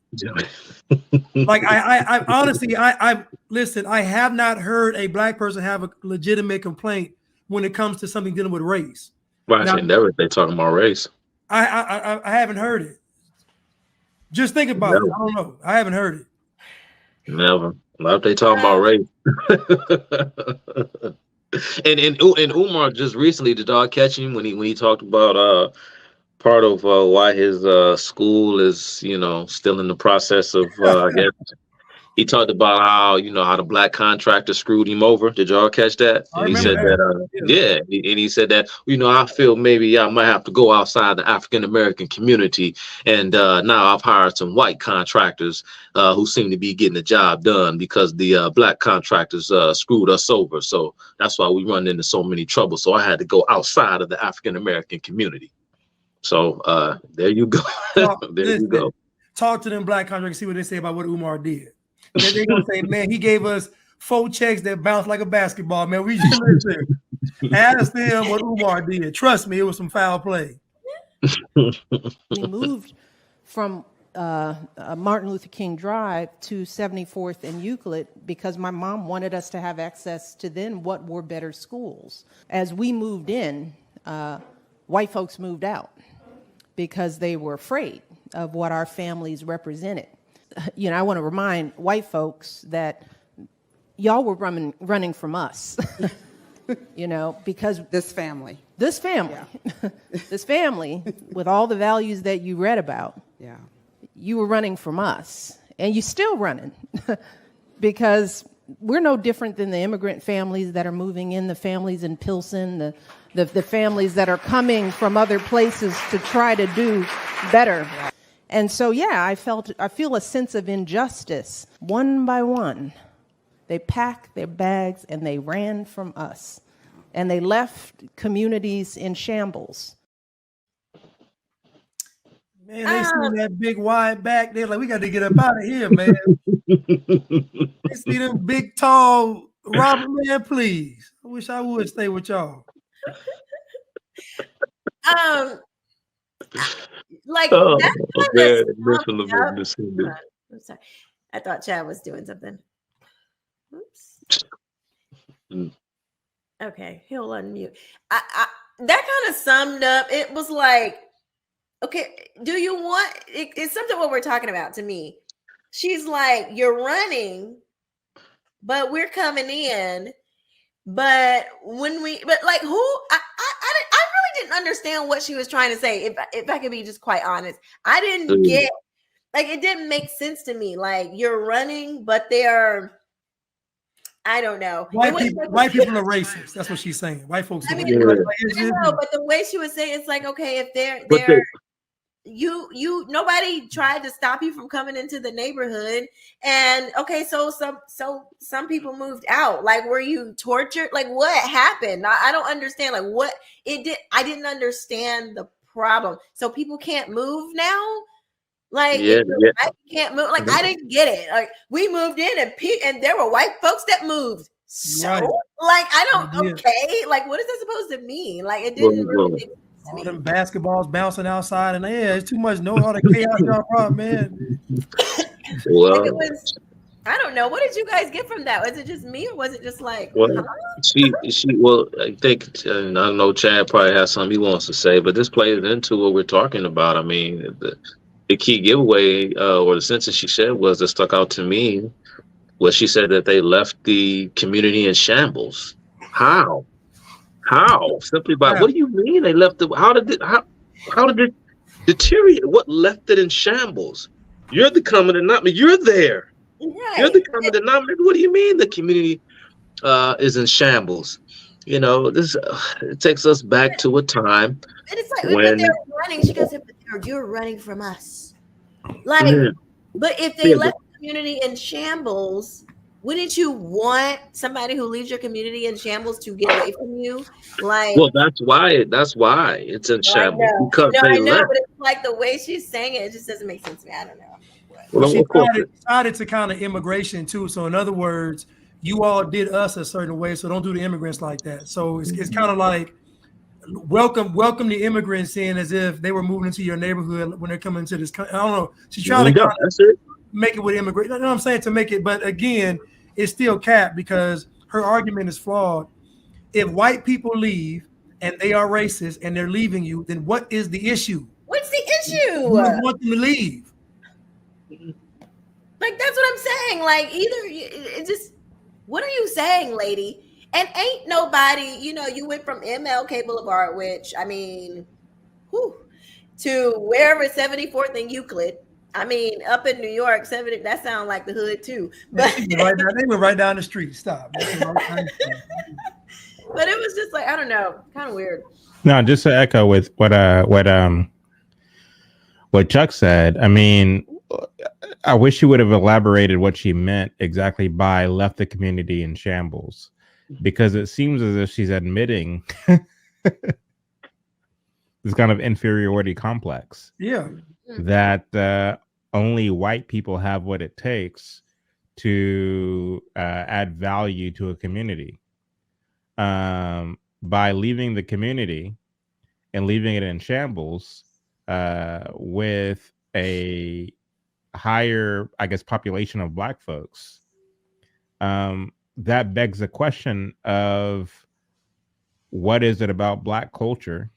Like I honestly, listen, I have not heard a Black person have a legitimate complaint when it comes to something dealing with race. Right, now, never they talking about race. I haven't heard it. Just think about it. I don't know. I haven't heard it. Never. Not if they talking about race. and Umar just recently, did y'all catch him when he talked about part of why his school is, still in the process of I guess He talked about how how the black contractor screwed him over. Did y'all catch that? I And he remember said that, and he said that I feel maybe I might have to go outside the African American community, and now I've hired some white contractors who seem to be getting the job done because the black contractors screwed us over. So that's why we run into so many trouble. So I had to go outside of the African American community. So there you go. You go. Talk to them black contractors, see what they say about what Umar did. They're gonna say, man, he gave us 4 checks that bounced like a basketball. Man, we just listen. Ask them what Umar did. Trust me, it was some foul play. We moved from Martin Luther King Drive to 74th and Euclid because my mom wanted us to have access to then what were better schools. As we moved in, white folks moved out because they were afraid of what our families represented. I want to remind white folks that y'all were running from us, because this family, yeah. This family with all the values that you read about, you were running from us, and you're still running because we're no different than the immigrant families that are moving in, the families in Pilsen, the families that are coming from other places to try to do better. And so, I feel a sense of injustice. One by one, they packed their bags and they ran from us. And they left communities in shambles. Man, they see that big wide back. They're like, we got to get up out of here, man. They see them big, tall Robert, man, please. I wish I would stay with y'all. Like Oh, that's man, I'm sorry. I thought Chad was doing something. Oops. Okay, he'll unmute. That kind of summed up. It was like, okay, do you want it's something what we're talking about to me. She's like, you're running, but we're coming in. But like who I really didn't understand what she was trying to say. If I could be just quite honest, I didn't get, like, it didn't make sense to me. Like, you're running, but they're, I don't know. White people are racist. That's what she's saying. White folks. I mean, I know, but the way she was saying, it's like, okay, if they're nobody tried to stop you from coming into the neighborhood, and okay, so some people moved out. Like, were you tortured? Like, what happened? I don't understand. Like, what it did. I didn't understand the problem. So people can't move now. Like, I can't move. Like, I didn't get it. Like, we moved in and there were white folks that moved. So, like, I don't. Okay, like, what is that supposed to mean? Like, it didn't really. All them basketballs bouncing outside, and it's too much. Know all the chaos, y'all problem, man. Well, like, it was. I don't know. What did you guys get from that? Was it just me, or was it just like? Well, Well, I think I know Chad probably has something he wants to say, but this plays into what we're talking about. I mean, the key giveaway or the sentence she said was that stuck out to me was she said that they left the community in shambles. How? Simply by what do you mean they left the? How did it deteriorate? What left it in shambles? You're the common denominator. You're there. Right. You're the common denominator. What do you mean the community is in shambles? This it takes us back to a time. And it's like when they're running, she goes, "You're running from us." Like, but if they left the community in shambles, wouldn't you want somebody who leaves your community in shambles to get away from you? Like, well, that's why it's in shambles. Because I know, but it's like the way she's saying it just doesn't make sense to me. I don't know. Well, she tied it to kind of immigration too. So in other words, you all did us a certain way, so don't do the immigrants like that. So it's kind of like welcome the immigrants in as if they were moving into your neighborhood when they're coming to this country. I don't know. She's trying to make it with immigrants. You know what I'm saying? To make it, but again, it's still capped because her argument is flawed. If white people leave and they are racist and they're leaving you, then what is the issue? What's the issue? You want them to leave. Like, that's what I'm saying. Like, it's just, what are you saying, lady? And ain't nobody, you went from MLK Boulevard, which, I mean, to wherever 74th and Euclid, I mean, up in New York, 70, that sounds like the hood too. But They went right down the street. Stop. They went right down the street. but it was just like, I don't know, kind of weird. No, just to echo with what Chuck said. I mean, I wish she would have elaborated what she meant exactly by left the community in shambles, because it seems as if she's admitting this kind of inferiority complex. Yeah. That only white people have what it takes to add value to a community. By leaving the community and leaving it in shambles with a higher, I guess, population of Black folks, that begs the question of what is it about Black culture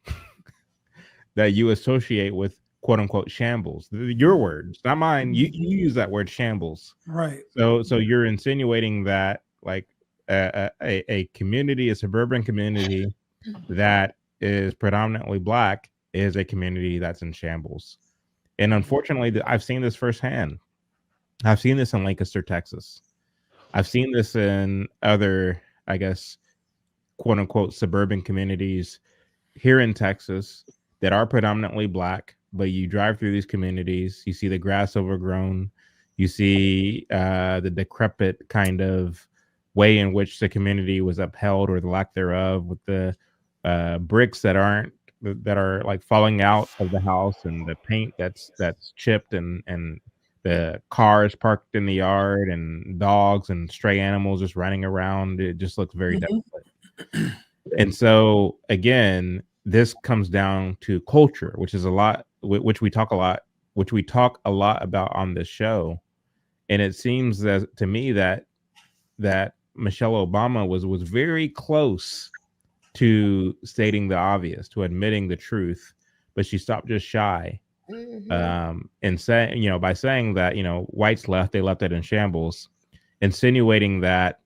that you associate with quote unquote shambles? Your words, not mine. You use that word shambles. Right. So you're insinuating that like a community, a suburban community that is predominantly Black is a community that's in shambles. And unfortunately, I've seen this firsthand. I've seen this in Lancaster, Texas. I've seen this in other, I guess, quote unquote, suburban communities here in Texas that are predominantly Black. But you drive through these communities, you see the grass overgrown, you see the decrepit kind of way in which the community was upheld, or the lack thereof, with the bricks that are like falling out of the house, and the paint that's chipped, and the cars parked in the yard, and dogs and stray animals just running around. It just looks very desolate. And so again, this comes down to culture, which is a lot, which we talk a lot about on this show. And it seems that to me that Michelle Obama was very close to stating the obvious, to admitting the truth, but she stopped just shy. And saying, by saying that, whites left, they left it in shambles, insinuating that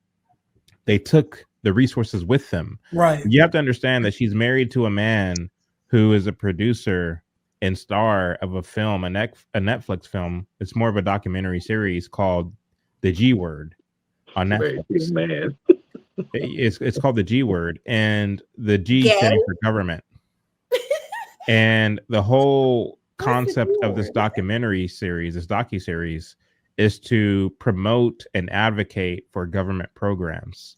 they took the resources with them. Right. You have to understand that she's married to a man who is a producer and star of a film, a Netflix film. It's more of a documentary series called The G Word on Netflix. Man. It's called The G Word, and the G standing for government. And the whole concept of this documentary series, this docuseries, is to promote and advocate for government programs.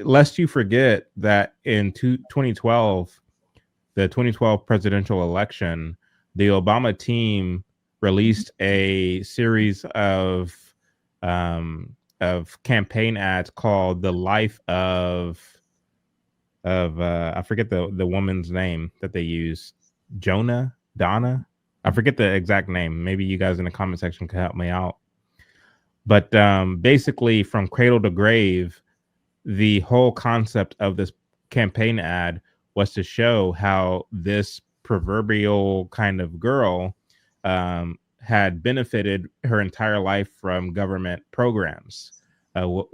Lest you forget that in 2012, the 2012 presidential election, the Obama team released a series of campaign ads called "The Life of I forget the woman's name that they use, Donna. I forget the exact name. Maybe you guys in the comment section can help me out. But basically, from cradle to grave, the whole concept of this campaign ad was to show how this proverbial kind of girl had benefited her entire life from government programs,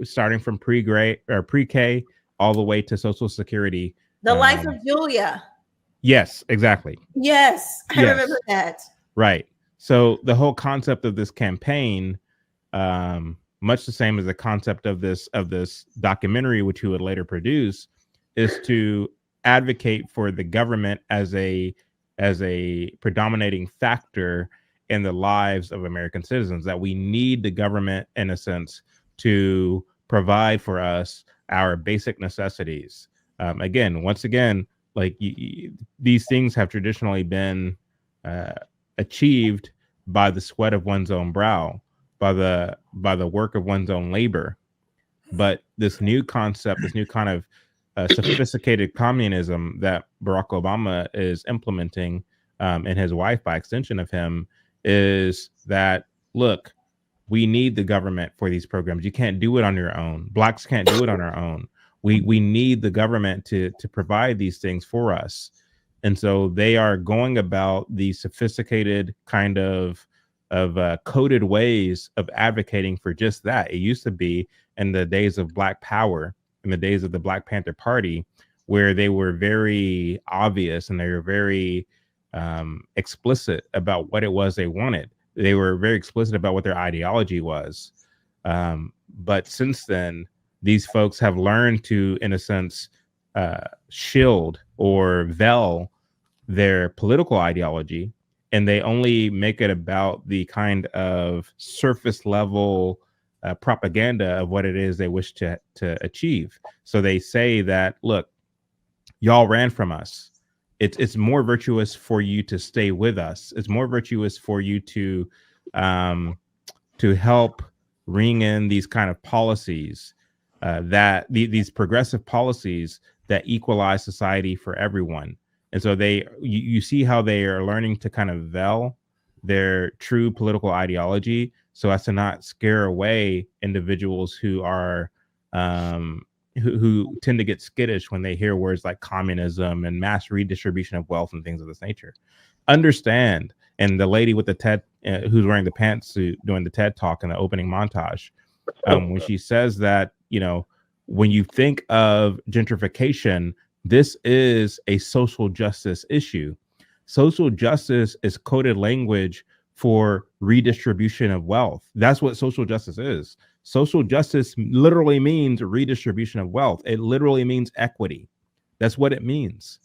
starting from pre-K all the way to Social Security. The Life of Julia. Yes, exactly. Yes, I remember that. Right. So the whole concept of this campaign, much the same as the concept of this documentary, which he would later produce, is to advocate for the government as a predominating factor in the lives of American citizens, that we need the government, in a sense, to provide for us our basic necessities. Once again, like these things have traditionally been achieved by the sweat of one's own brow, by the work of one's own labor. But this new concept, this new kind of sophisticated communism that Barack Obama is implementing, and his wife, by extension of him, is that, look, we need the government for these programs. You can't do it on your own. Blacks can't do it on our own. We need the government to provide these things for us. And so they are going about the sophisticated kind of coded ways of advocating for just that. It used to be in the days of Black Power, in the days of the Black Panther Party, where they were very obvious and they were very explicit about what it was they wanted. They were very explicit about what their ideology was. But since then, these folks have learned to, in a sense, shield or veil their political ideology, and they only make it about the kind of surface level propaganda of what it is they wish to achieve. So they say that, look, y'all ran from us. It's more virtuous for you to stay with us. It's more virtuous for you to help ring in these kind of policies, these progressive policies that equalize society for everyone. And so you see how they are learning to kind of veil their true political ideology so as to not scare away individuals who are who tend to get skittish when they hear words like communism and mass redistribution of wealth and things of this nature. Understand, and the lady with the TED, who's wearing the pantsuit doing the TED talk in the opening montage, when she says that, you know, when you think of gentrification, this is a social justice issue. Social justice is coded language for redistribution of wealth. That's what social justice is. Social justice literally means redistribution of wealth. It literally means equity. That's what it means,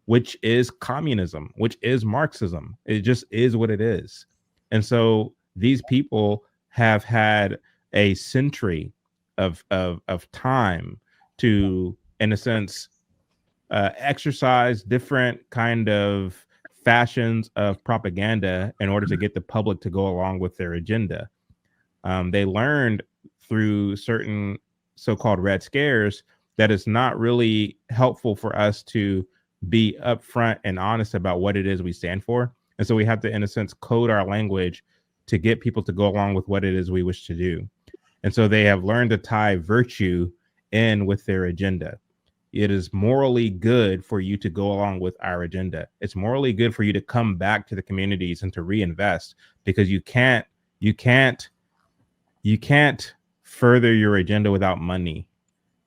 which is communism, which is Marxism. It just is what it is. And so these people have had a century of time to, in a sense, exercise different kind of fashions of propaganda in order to get the public to go along with their agenda. They learned through certain so-called red scares that it's not really helpful for us to be upfront and honest about what it is we stand for. And so we have to, in a sense, code our language to get people to go along with what it is we wish to do. And so they have learned to tie virtue in with their agenda. It is morally good for you to go along with our agenda. It's morally good for you to come back to the communities and to reinvest, because you can't further your agenda without money.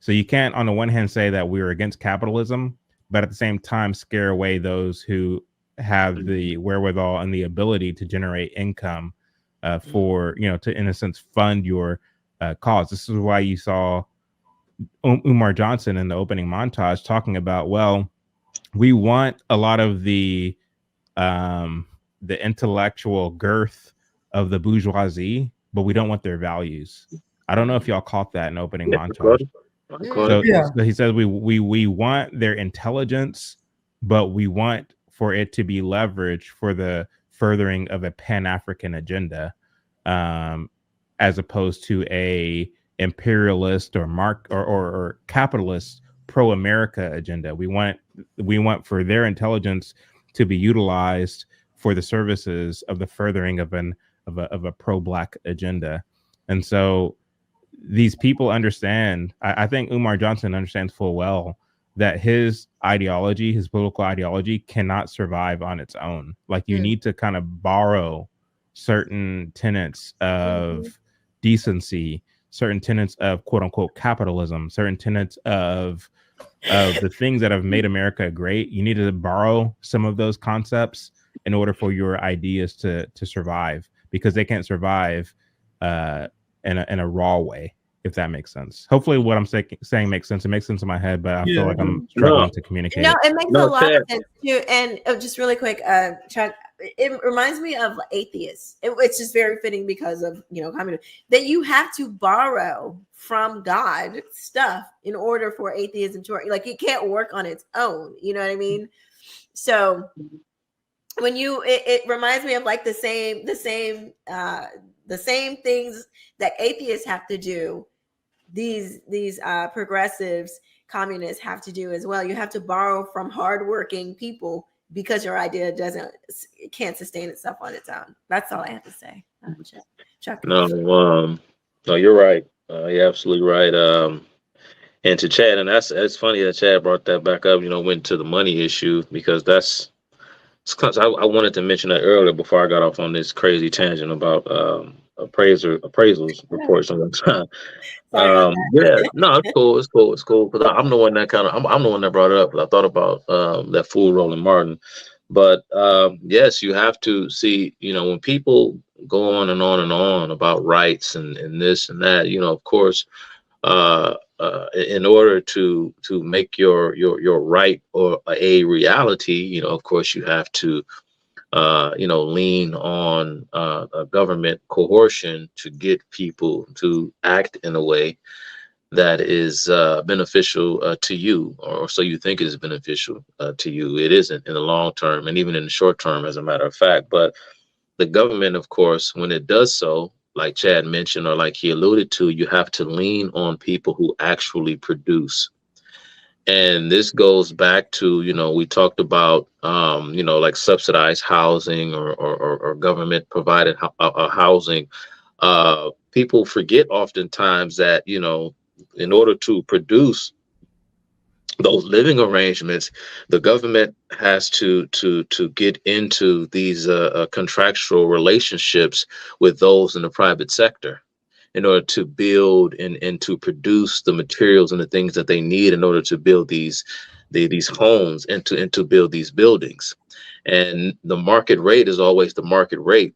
So you can't, on the one hand, say that we're against capitalism, but at the same time scare away those who have the wherewithal and the ability to generate income for, you know, to, in a sense, fund your cause. This is why you saw Umar Johnson in the opening montage talking about, well, we want a lot of the intellectual girth of the bourgeoisie, but we don't want their values. I don't know if y'all caught that in opening montage. So he says we want their intelligence, but we want for it to be leveraged for the furthering of a Pan-African agenda, as opposed to a imperialist or capitalist pro-America agenda. We want for their intelligence to be utilized for the services of the furthering of a pro-Black agenda. And so these people understand, I think Umar Johnson understands full well that his ideology, his political ideology, cannot survive on its own. Like, you need to kind of borrow certain tenets of decency, certain tenets of quote unquote capitalism, certain tenets of the things that have made America great. You need to borrow some of those concepts in order for your ideas to survive, because they can't survive in a raw way, if that makes sense. Hopefully what I'm saying makes sense. It makes sense in my head, but I feel like I'm struggling to communicate. No, it makes a lot of sense too. And just really quick, Chuck, it reminds me of atheists. It's just very fitting because of, you know, communism, that you have to borrow from God stuff in order for atheism to work. Like, it can't work on its own. You know what I mean? So when it reminds me of like the same things that atheists have to do, these progressives, communists have to do as well. You have to borrow from hardworking people because your idea can't sustain itself on its own. That's all I have to say. Chuck. No, you're right. You're absolutely right. And to Chad, and it's funny that Chad brought that back up, you know, went to the money issue, because I wanted to mention that earlier before I got off on this crazy tangent about appraisals reports on the time. Yeah, no, it's cool. Because I'm the one that I'm the one that brought it up. But I thought about that fool Roland Martin. But yes, you have to see, when people go on and on and on about rights and this and that, of course, in order to make your right or a reality, of course, you have to lean on a government coercion to get people to act in a way that is beneficial to you, or so you think it is beneficial to you. It isn't in the long term, and even in the short term, as a matter of fact. But the government, of course, when it does so, like Chad mentioned, or like he alluded to, you have to lean on people who actually produce. And this goes back to, we talked about, like subsidized housing or government provided housing. People forget oftentimes that, in order to produce those living arrangements, the government has to get into these contractual relationships with those in the private sector in order to build and to produce the materials and the things that they need in order to build these homes and to build these buildings. And the market rate is always the market rate.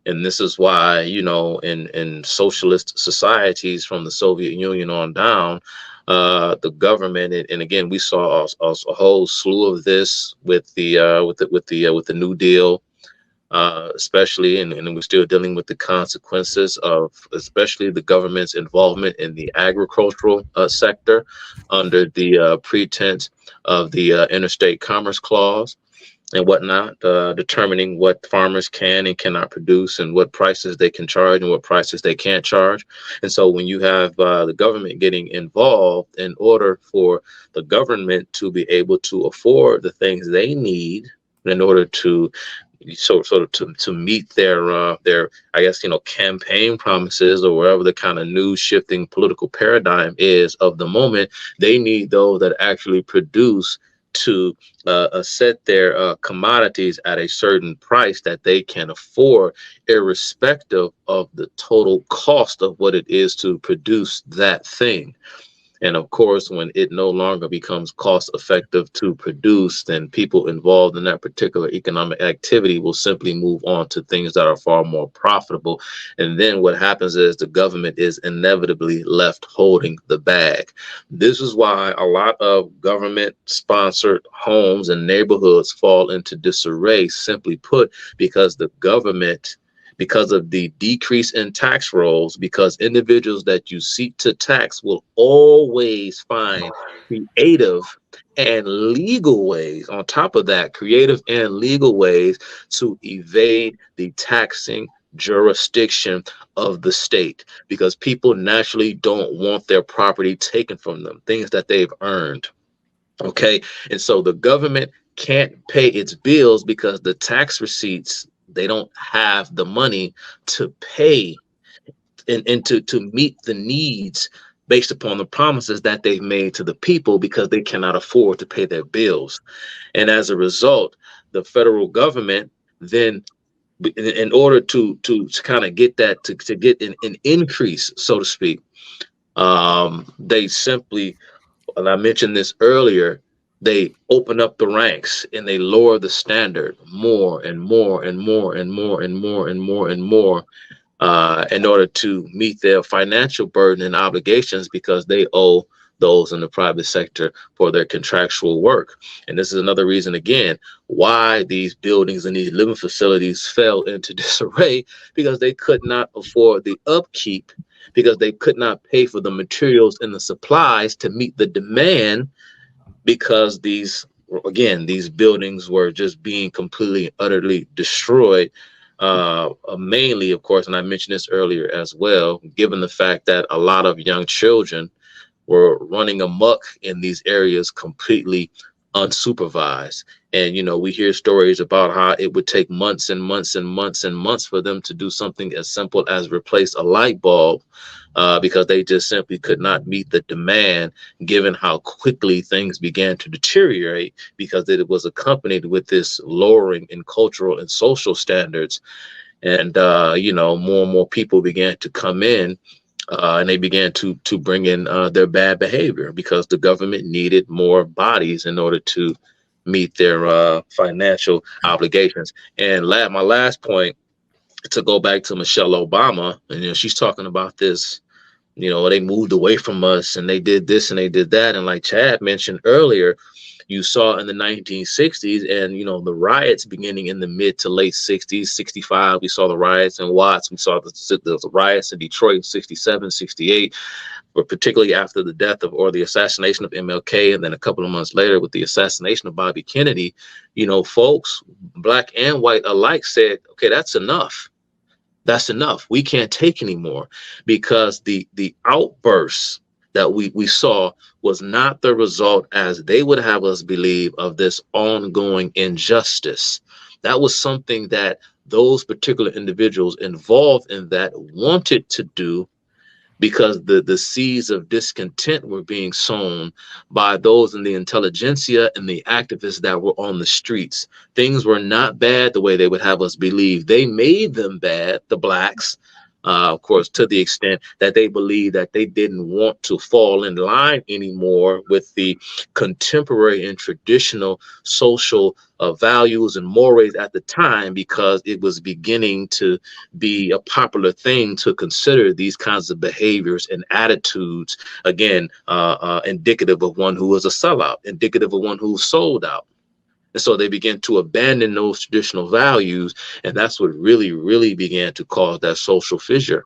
And this is why, in socialist societies from the Soviet Union on down, the government, and again, we saw a whole slew of this with the New Deal, especially, and we're still dealing with the consequences of, especially the government's involvement in the agricultural sector under the pretense of the Interstate Commerce Clause and whatnot, determining what farmers can and cannot produce and what prices they can charge and what prices they can't charge. And so when you have the government getting involved in order for the government to be able to afford the things they need in order to to meet their I guess, campaign promises or whatever the kind of new shifting political paradigm is of the moment, they need those that actually produce to set their commodities at a certain price that they can afford, irrespective of the total cost of what it is to produce that thing. And of course, when it no longer becomes cost effective to produce, then people involved in that particular economic activity will simply move on to things that are far more profitable. And then what happens is the government is inevitably left holding the bag. This is why a lot of government sponsored homes and neighborhoods fall into disarray, simply put, because the government, because of the decrease in tax rolls, because individuals that you seek to tax will always find creative and legal ways, on top of that, creative and legal ways to evade the taxing jurisdiction of the state, because people naturally don't want their property taken from them, things that they've earned. Okay, and so the government can't pay its bills because the tax receipts, they don't have the money to pay and to meet the needs based upon the promises that they've made to the people, because they cannot afford to pay their bills. And as a result, the federal government then, in order to kind of get that, to get an increase, so to speak, they simply, and I mentioned this earlier, they open up the ranks and they lower the standard more and more and more and more and more and more and more in order to meet their financial burden and obligations, because they owe those in the private sector for their contractual work. And this is another reason, again, why these buildings and these living facilities fell into disarray, because they could not afford the upkeep, because they could not pay for the materials and the supplies to meet the demand, because these buildings were just being completely, utterly destroyed. Mainly, of course, and I mentioned this earlier as well, given the fact that a lot of young children were running amok in these areas completely unsupervised. And, we hear stories about how it would take months and months and months and months for them to do something as simple as replace a light bulb, because they just simply could not meet the demand, given how quickly things began to deteriorate, because it was accompanied with this lowering in cultural and social standards. And, more and more people began to come in, and they began to bring in their bad behavior, because the government needed more bodies in order to meet their financial obligations. And my last point, to go back to Michelle Obama, and she's talking about this, they moved away from us and they did this and they did that. And like Chad mentioned earlier, you saw in the 1960s and, the riots beginning in the mid to late 60s, 65, we saw the riots in Watts. We saw the riots in Detroit in 67, 68, but particularly after the death or the assassination of MLK. And then a couple of months later with the assassination of Bobby Kennedy, folks, black and white alike said, okay, that's enough. That's enough. We can't take anymore, because the outbursts that we saw was not the result, as they would have us believe, of this ongoing injustice. That was something that those particular individuals involved in that wanted to do, because the seeds of discontent were being sown by those in the intelligentsia and the activists that were on the streets. Things were not bad the way they would have us believe. They made them bad, the blacks, of course, to the extent that they believed that they didn't want to fall in line anymore with the contemporary and traditional social values and mores at the time, because it was beginning to be a popular thing to consider these kinds of behaviors and attitudes, again, indicative of one who was a sellout, indicative of one who sold out. And so they began to abandon those traditional values. And that's what really, really began to cause that social fissure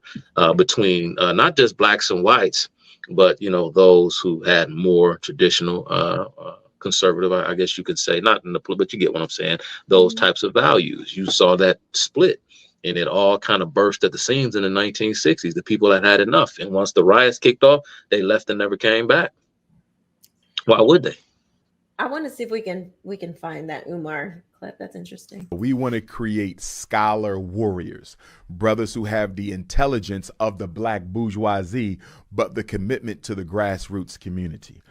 between not just blacks and whites, but, those who had more traditional conservative, I guess you could say, not in the, but you get what I'm saying, those types of values. You saw that split, and it all kind of burst at the seams in the 1960s. The people that had enough. And once the riots kicked off, they left and never came back. Why would they? I want to see if we can find that Umar clip. That's interesting. We want to create scholar warriors, brothers who have the intelligence of the black bourgeoisie, but the commitment to the grassroots community,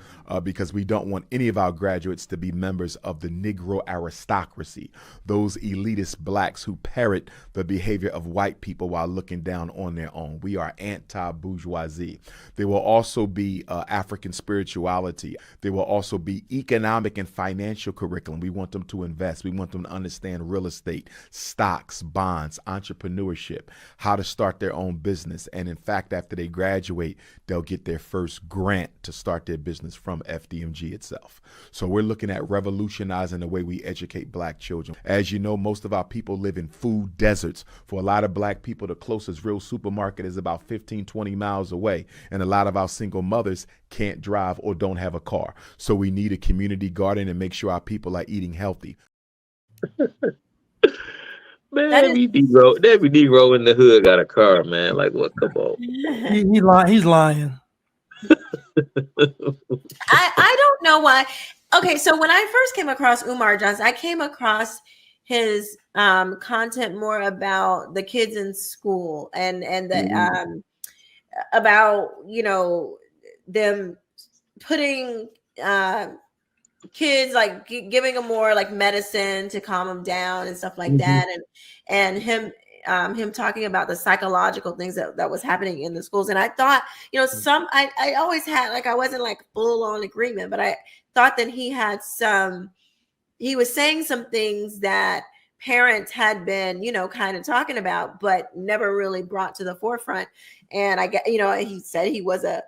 because we don't want any of our graduates to be members of the Negro aristocracy, those elitist blacks who parrot the behavior of white people while looking down on their own. We are anti-bourgeoisie. There will also be African spirituality. There will also be economic and financial curriculum. We want them to invest. We want them to understand real estate, stocks, bonds, entrepreneurship, how to start their own business. And in fact, after they graduate, they'll get their first grant to start their business from FDMG itself. So we're looking at revolutionizing the way we educate black children. As you know, most of our people live in food deserts. For a lot of black people, the closest real supermarket is about 15, 20 miles away. And a lot of our single mothers can't drive or don't have a car. So we need a community garden and make sure our people are eating healthy. Man, every Negro in the hood got a car, man. Like, what? Come on. He's lying. I don't know why. Okay, so when I first came across Umar Johnson, I came across his content more about the kids in school and the about them putting kids, like giving them more like medicine to calm them down and stuff like that, and him talking about the psychological things that was happening in the schools. And I thought, I always had, like, I wasn't like full on agreement, but I thought that he was saying some things that parents had been, kind of talking about, but never really brought to the forefront. And I get, he said he was a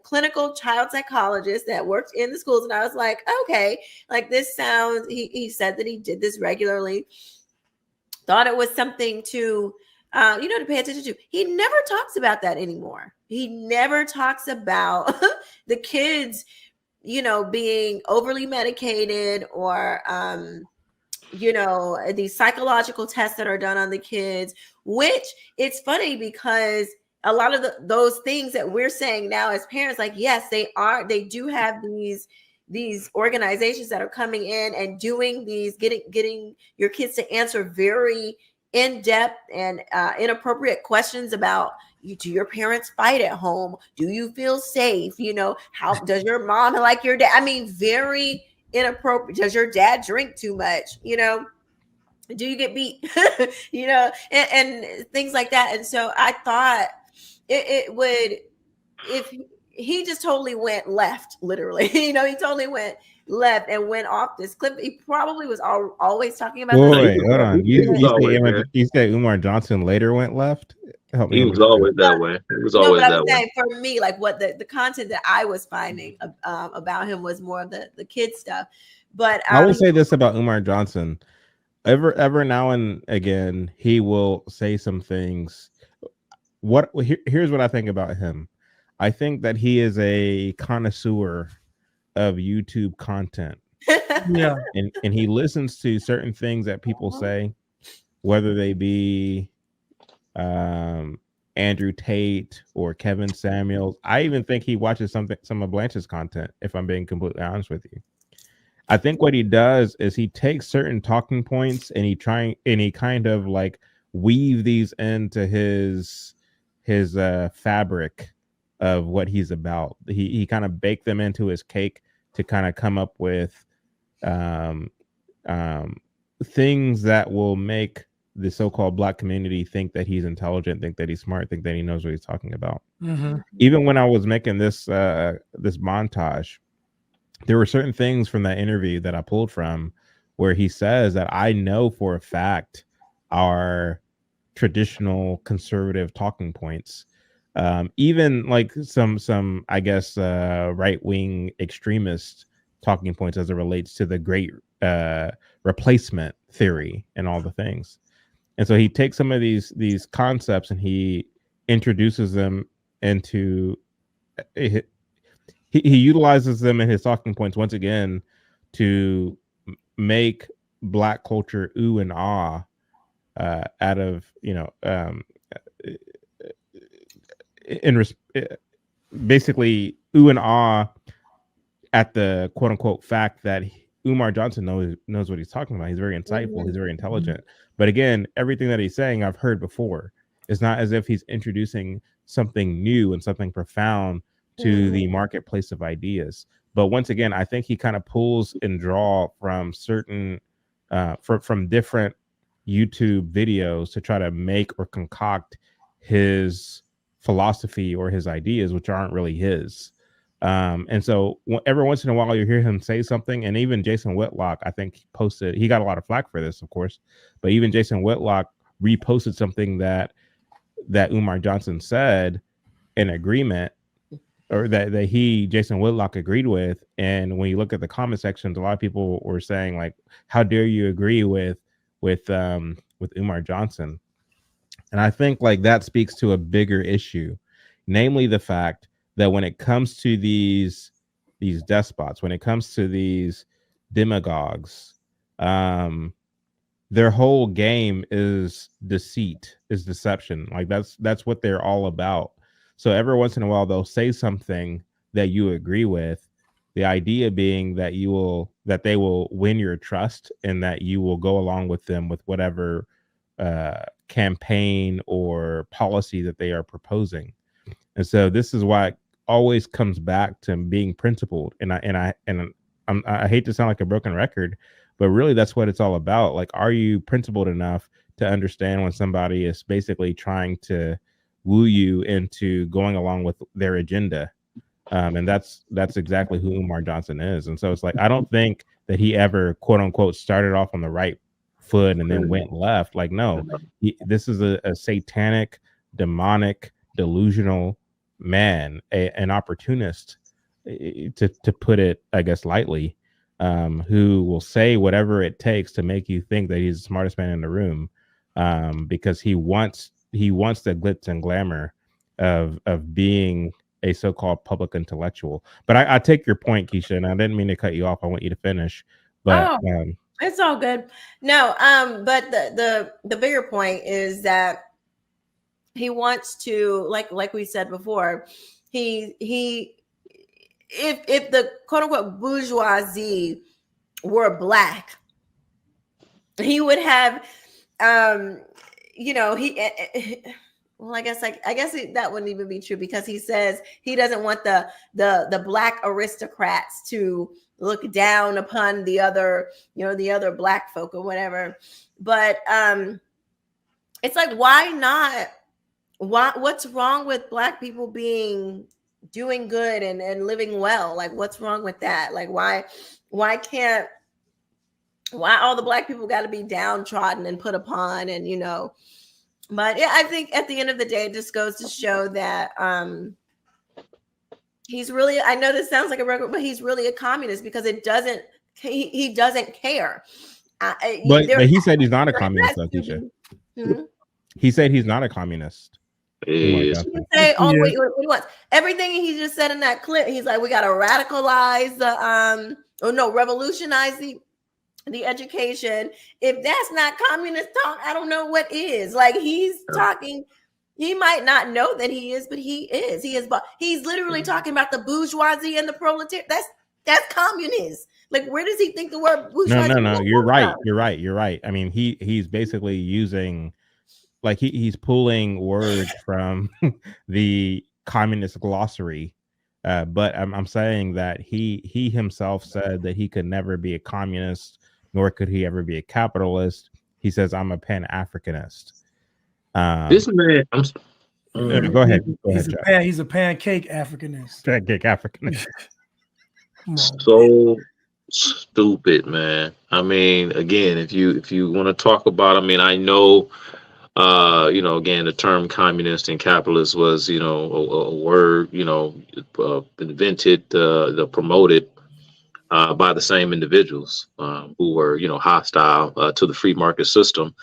clinical child psychologist that worked in the schools. And I was like, okay, like this sounds, he said that he did this regularly, thought it was something to, to pay attention to. He never talks about that anymore. He never talks about the kids, being overly medicated or, these psychological tests that are done on the kids, which it's funny because a lot of those things that we're saying now as parents, like, yes, they do have these organizations that are coming in and doing these, getting your kids to answer very in-depth and inappropriate questions about, do your parents fight at home? Do you feel safe? How does your mom like your dad? I mean, very inappropriate. Does your dad drink too much? Do you get beat? and things like that. And so I thought it would, he just totally went left, literally. He totally went left and went off this cliff. He probably was always talking about this. Wait, hold on. You say Umar Johnson later went left? Help me. He was always that way. He was No, always but that I'm way. saying for me, like what the content that I was finding about him was more of the kid stuff. But I will say this about Umar Johnson. Ever now and again, he will say some things. Here's what I think about him. I think that he is a connoisseur of YouTube content. Yeah. And he listens to certain things that people say, whether they be Andrew Tate or Kevin Samuels. I even think he watches some of Blanche's content, if I'm being completely honest with you. I think what he does is he takes certain talking points and he kind of like weave these into his fabric of what he's about. He kind of baked them into his cake to kind of come up with things that will make the so-called Black community think that he's intelligent, think that he's smart, think that he knows what he's talking about. Mm-hmm. Even when I was making this montage, there were certain things from that interview that I pulled from where he says that I know for a fact are traditional conservative talking points. Even like some I guess right-wing extremist talking points as it relates to the great replacement theory and all the things. And so he takes some of these concepts and he introduces them into he utilizes them in his talking points once again to make Black culture ooh and ah out of basically ooh and ah at the quote unquote fact that Umar Johnson knows what he's talking about. He's very insightful. He's very intelligent. But again, everything that he's saying, I've heard before. It's not as if he's introducing something new and something profound to the marketplace of ideas. But once again, I think he kind of pulls and draw from certain from different YouTube videos to try to make or concoct his philosophy or his ideas, which aren't really his. And so every once in a while you hear him say something, and even Jason Whitlock, I think, posted, he got a lot of flack for this, of course, but even Jason Whitlock reposted something that Umar Johnson said in agreement, or that Jason Whitlock agreed with. And when you look at the comment sections, a lot of people were saying like, how dare you agree with Umar Johnson? And I think like that speaks to a bigger issue, namely the fact that when it comes to these despots, when it comes to these demagogues, their whole game is deceit, is deception. Like that's what they're all about. So every once in a while they'll say something that you agree with, the idea being that they will win your trust and that you will go along with them with whatever campaign or policy that they are proposing. And so this is why it always comes back to being principled. And I hate to sound like a broken record, but really that's what it's all about. Like, are you principled enough to understand when somebody is basically trying to woo you into going along with their agenda? And that's exactly who Umar Johnson is. And so it's like, I don't think that he ever quote unquote started off on the right foot and then went left. Like, no, this is a satanic, demonic, delusional man, an opportunist, to put it, I guess, lightly, who will say whatever it takes to make you think that he's the smartest man in the room, because he wants the glitz and glamour of being a so-called public intellectual. But I take your point, Kesha, and I didn't mean to cut you off. I want you to finish. But it's all good. No, but the bigger point is that he wants to, like we said before, if the quote unquote bourgeoisie were Black, he would have well, I guess that wouldn't even be true, because he says he doesn't want the Black aristocrats to look down upon the other Black folk or whatever. But it's like, why not? What's wrong with Black people being doing good and living well. Like, what's wrong with that? Like, why all the black people got to be downtrodden and put upon, and but yeah, I think at the end of the day, it just goes to show that he's really, I know this sounds like a record, but he's really a communist, because he doesn't care. But he said he's not a communist, though, Keisha. He said he's not a communist. He can say, what he wants. Everything he just said in that clip, he's like, we got to radicalize revolutionize the education. If that's not communist talk, I don't know what is. Like, he's talking. He might not know that he is, but he is. He's literally talking about the bourgeoisie and the proletariat. That's communist. Like, where does he think the word bourgeoisie? No. You're right. I mean, he's basically using, like, he's pulling words from the communist glossary. But I'm saying that he himself said that he could never be a communist, nor could he ever be a capitalist. He says, I'm a Pan-Africanist. This man, go ahead. He's a pancake Africanist. Pancake Africanist. So stupid, man. I mean, again, if you want to talk about, I mean, I know, again, the term communist and capitalist was, a word, invented, promoted by the same individuals who were, hostile to the free market system.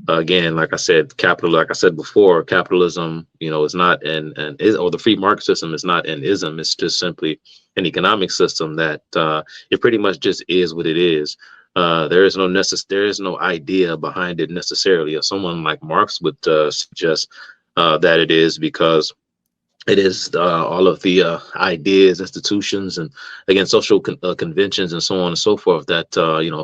Again, like I said, like I said before, capitalism, is not or the free market system is not an ism. It's just simply an economic system that it pretty much just is what it is. There is no idea behind it necessarily. Or someone like Marx would suggest that it is, because it is all of the ideas, institutions, and again, social conventions and so on and so forth that,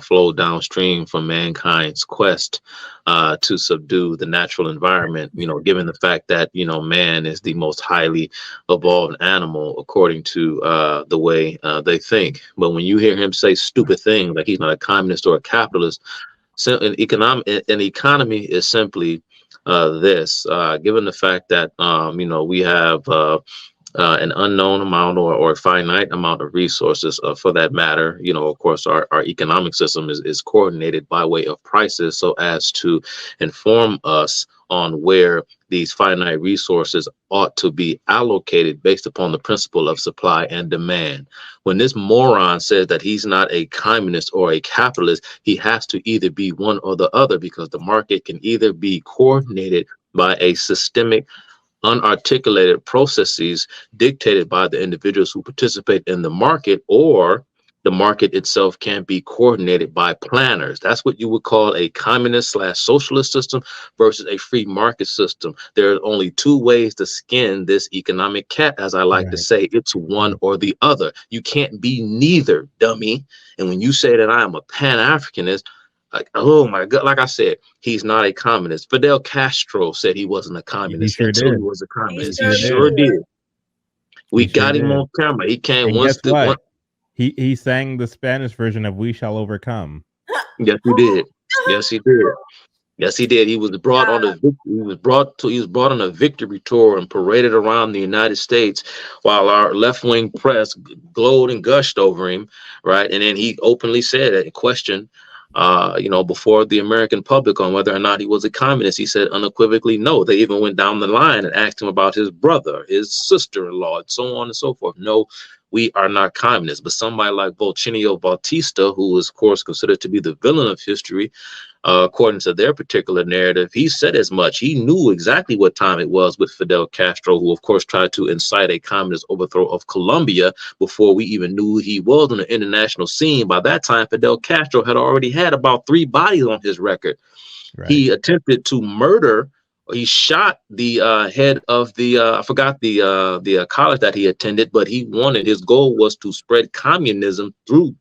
flow downstream from mankind's quest to subdue the natural environment, given the fact that, man is the most highly evolved animal according to the way they think. But when you hear him say stupid things like he's not a communist or a capitalist, an economy is simply this, given the fact that, we have an unknown amount or a finite amount of resources, for that matter, of course, our economic system is coordinated by way of prices so as to inform us on where these finite resources ought to be allocated based upon the principle of supply and demand. When this moron says that he's not a communist or a capitalist, he has to either be one or the other, because the market can either be coordinated by a systemic, unarticulated processes dictated by the individuals who participate in the market, or the market itself can be coordinated by planners. That's what you would call a communist/socialist system versus a free market system. There are only two ways to skin this economic cat, as I like to say. It's one or the other. You can't be neither, dummy. And when you say that I am a Pan-Africanist, like, oh my God, like I said, he's not a communist. Fidel Castro said he wasn't a communist until he was a communist. He sure did. We got him on camera. He came once. He sang the Spanish version of "We Shall Overcome." Yes, he did. Yes, he did. Yes, he did. He was brought on a victory tour and paraded around the United States while our left-wing press glowed and gushed over him, right? And then he openly said a question, before the American public on whether or not he was a communist. He said unequivocally no. They even went down the line and asked him about his brother, his sister-in-law, and so on and so forth. No, we are not communists. But somebody like Volcinio Bautista, who is, of course, considered to be the villain of history, according to their particular narrative, he said as much. He knew exactly what time it was with Fidel Castro, who, of course, tried to incite a communist overthrow of Colombia before we even knew who he was on the international scene. By that time, Fidel Castro had already had about 3 bodies on his record. Right. He attempted to murder. He shot the head of the I forgot the college that he attended, but his goal was to spread communism through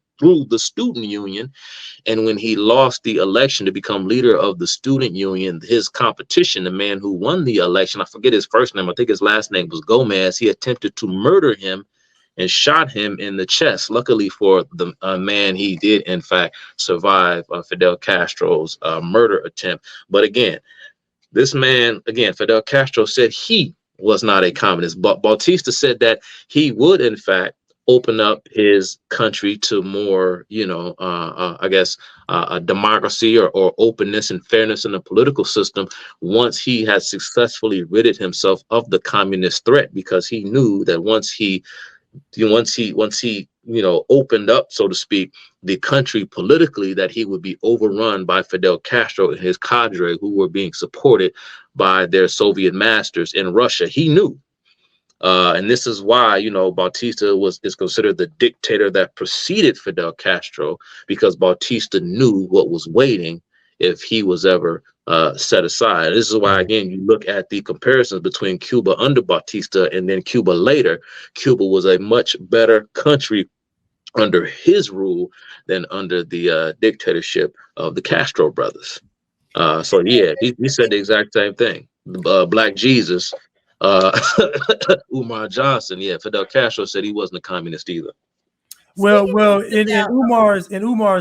the student union. And when he lost the election to become leader of the student union, his competition, the man who won the election, I forget his first name, I think his last name was Gomez, he attempted to murder him and shot him in the chest. Luckily for the man, he did in fact survive Fidel Castro's murder attempt. But again, this man, Fidel Castro said he was not a communist. But Bautista said that he would, in fact, open up his country to more, I guess, a democracy or openness and fairness in the political system once he had successfully ridded himself of the communist threat, because he knew that once he opened up, so to speak, the country politically, that he would be overrun by Fidel Castro and his cadre, who were being supported by their Soviet masters in Russia. He knew. And this is why, Bautista is considered the dictator that preceded Fidel Castro, because Bautista knew what was waiting if he was ever set aside. This is why, again, you look at the comparisons between Cuba under Bautista and then Cuba later. Cuba was a much better country under his rule than under the dictatorship of the Castro brothers. So yeah, he said the exact same thing. Black Jesus. Umar Johnson, Fidel Castro said he wasn't a communist either. Well, in Umar's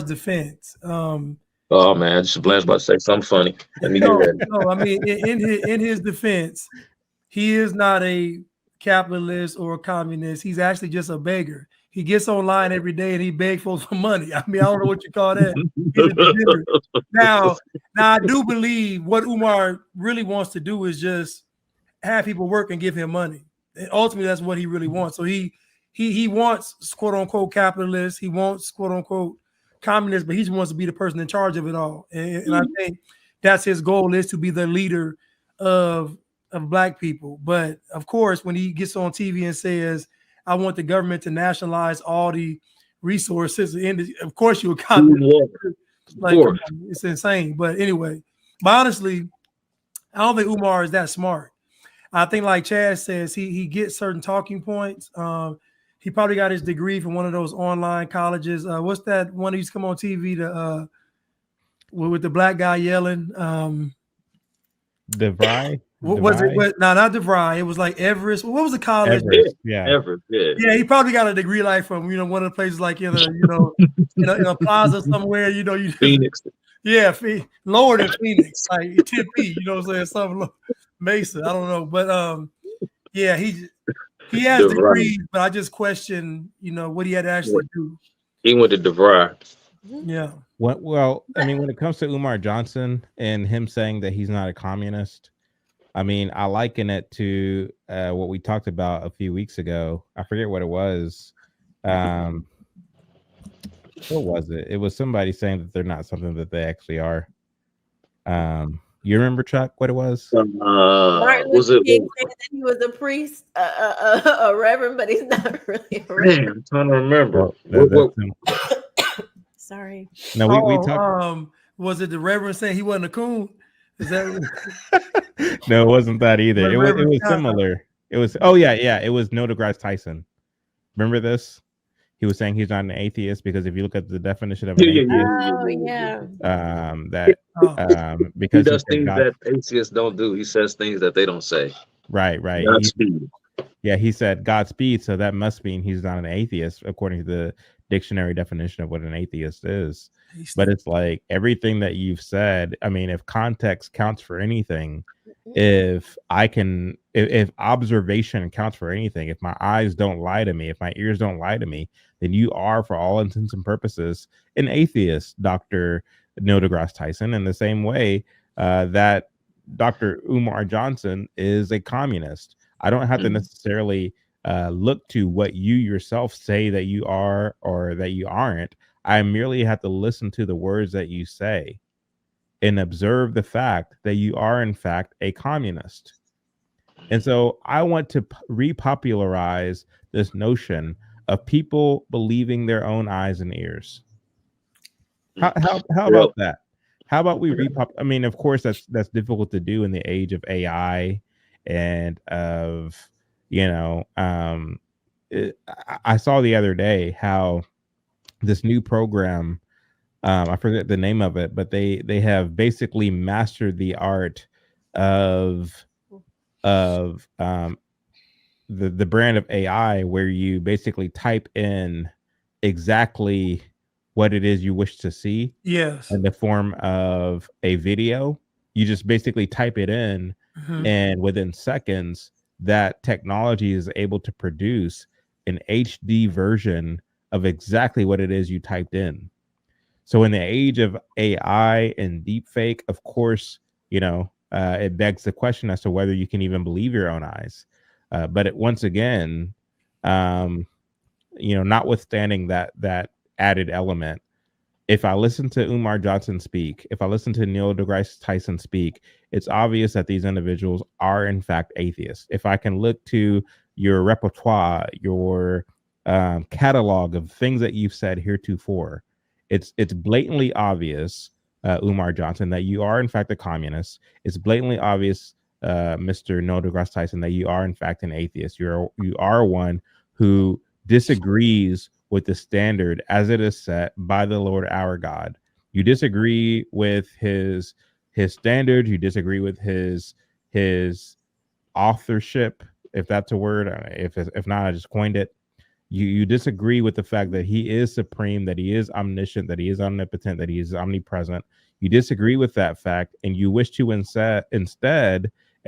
defense, oh man, Blanche about to say something funny. Let me get ready. No, I mean, in his defense, he is not a capitalist or a communist. He's actually just a beggar. He gets online every day and he begs folks for money. I mean, I don't know what you call that. He's a degenerate. Now, I do believe what Umar really wants to do is just have people work and give him money. And ultimately, that's what he really wants. So he wants quote unquote capitalists. He wants quote unquote communists, but he just wants to be the person in charge of it all. And I think that's his goal, is to be the leader of Black people. But of course, when he gets on TV and says, "I want the government to nationalize all the resources," and of course you're a communist. Like, it's insane. But anyway, but honestly, I don't think Umar is that smart. I think, like Chad says, he gets certain talking points. He probably got his degree from one of those online colleges. What's that one that used to come on TV with the black guy yelling? DeVry? What was it? No, not DeVry. It was like Everest. What was the college? Everest, yeah. Everest, yeah. Yeah, he probably got a degree like from one of the places like in a plaza somewhere. Phoenix. Yeah, lower than Phoenix, like Tempe. You know what I'm saying? Something Mesa. I don't know, but yeah, he has degrees, but I just question, what he had to actually do. He went to DeVry. Yeah. Well, I mean, when it comes to Umar Johnson and him saying that he's not a communist, I mean, I liken it to what we talked about a few weeks ago. I forget what it was. What was it? It was somebody saying that they're not something that they actually are. You remember, Chuck, what it was? Martin Luther King said that he was a priest, a reverend, but he's not really a reverend. Man, I'm trying to remember. Sorry. No, we talked. Was it the reverend saying he wasn't a coon? Is that? No, it wasn't that either. It was similar. It was. Oh yeah. It was Neil deGrasse Tyson. Remember this? He was saying he's not an atheist because if you look at the definition of an atheist, because he does things that atheists don't do. He says things that they don't say. Right. Godspeed. He said Godspeed, so that must mean he's not an atheist according to the dictionary definition of what an atheist is. But it's like everything that you've said. I mean, if context counts for anything, if observation counts for anything, if my eyes don't lie to me, if my ears don't lie to me, then you are, for all intents and purposes, an atheist, Dr. Neil deGrasse Tyson, in the same way that Dr. Umar Johnson is a communist. I don't have to necessarily look to what you yourself say that you are or that you aren't. I merely have to listen to the words that you say and observe the fact that you are, in fact, a communist. And so I want to repopularize this notion of people believing their own eyes and ears. How about that? How about we I mean, of course, that's difficult to do in the age of AI and of, I saw the other day how this new program, I forget the name of it, but they have basically mastered the art of the brand of AI, where you basically type in exactly what it is you wish to see. Yes. In the form of a video. You just basically type it in, and within seconds, that technology is able to produce an HD version of exactly what it is you typed in. So in the age of AI and deepfake, of course, it begs the question as to whether you can even believe your own eyes. But once again, notwithstanding that added element, if I listen to Umar Johnson speak, if I listen to Neil deGrasse Tyson speak, it's obvious that these individuals are in fact atheists. If I can look to your repertoire, your catalog of things that you've said heretofore, it's blatantly obvious, Umar Johnson, that you are in fact a communist. It's blatantly obvious, Mr. Neil deGrasse Tyson, that you are in fact an atheist. You are one who disagrees with the standard as it is set by the Lord our God. You disagree with his standards. You disagree with his authorship, if that's a word. If not, I just coined it. You disagree with the fact that he is supreme, that he is omniscient, that he is omnipotent, that he is omnipresent. You disagree with that fact, and you wish to instead, in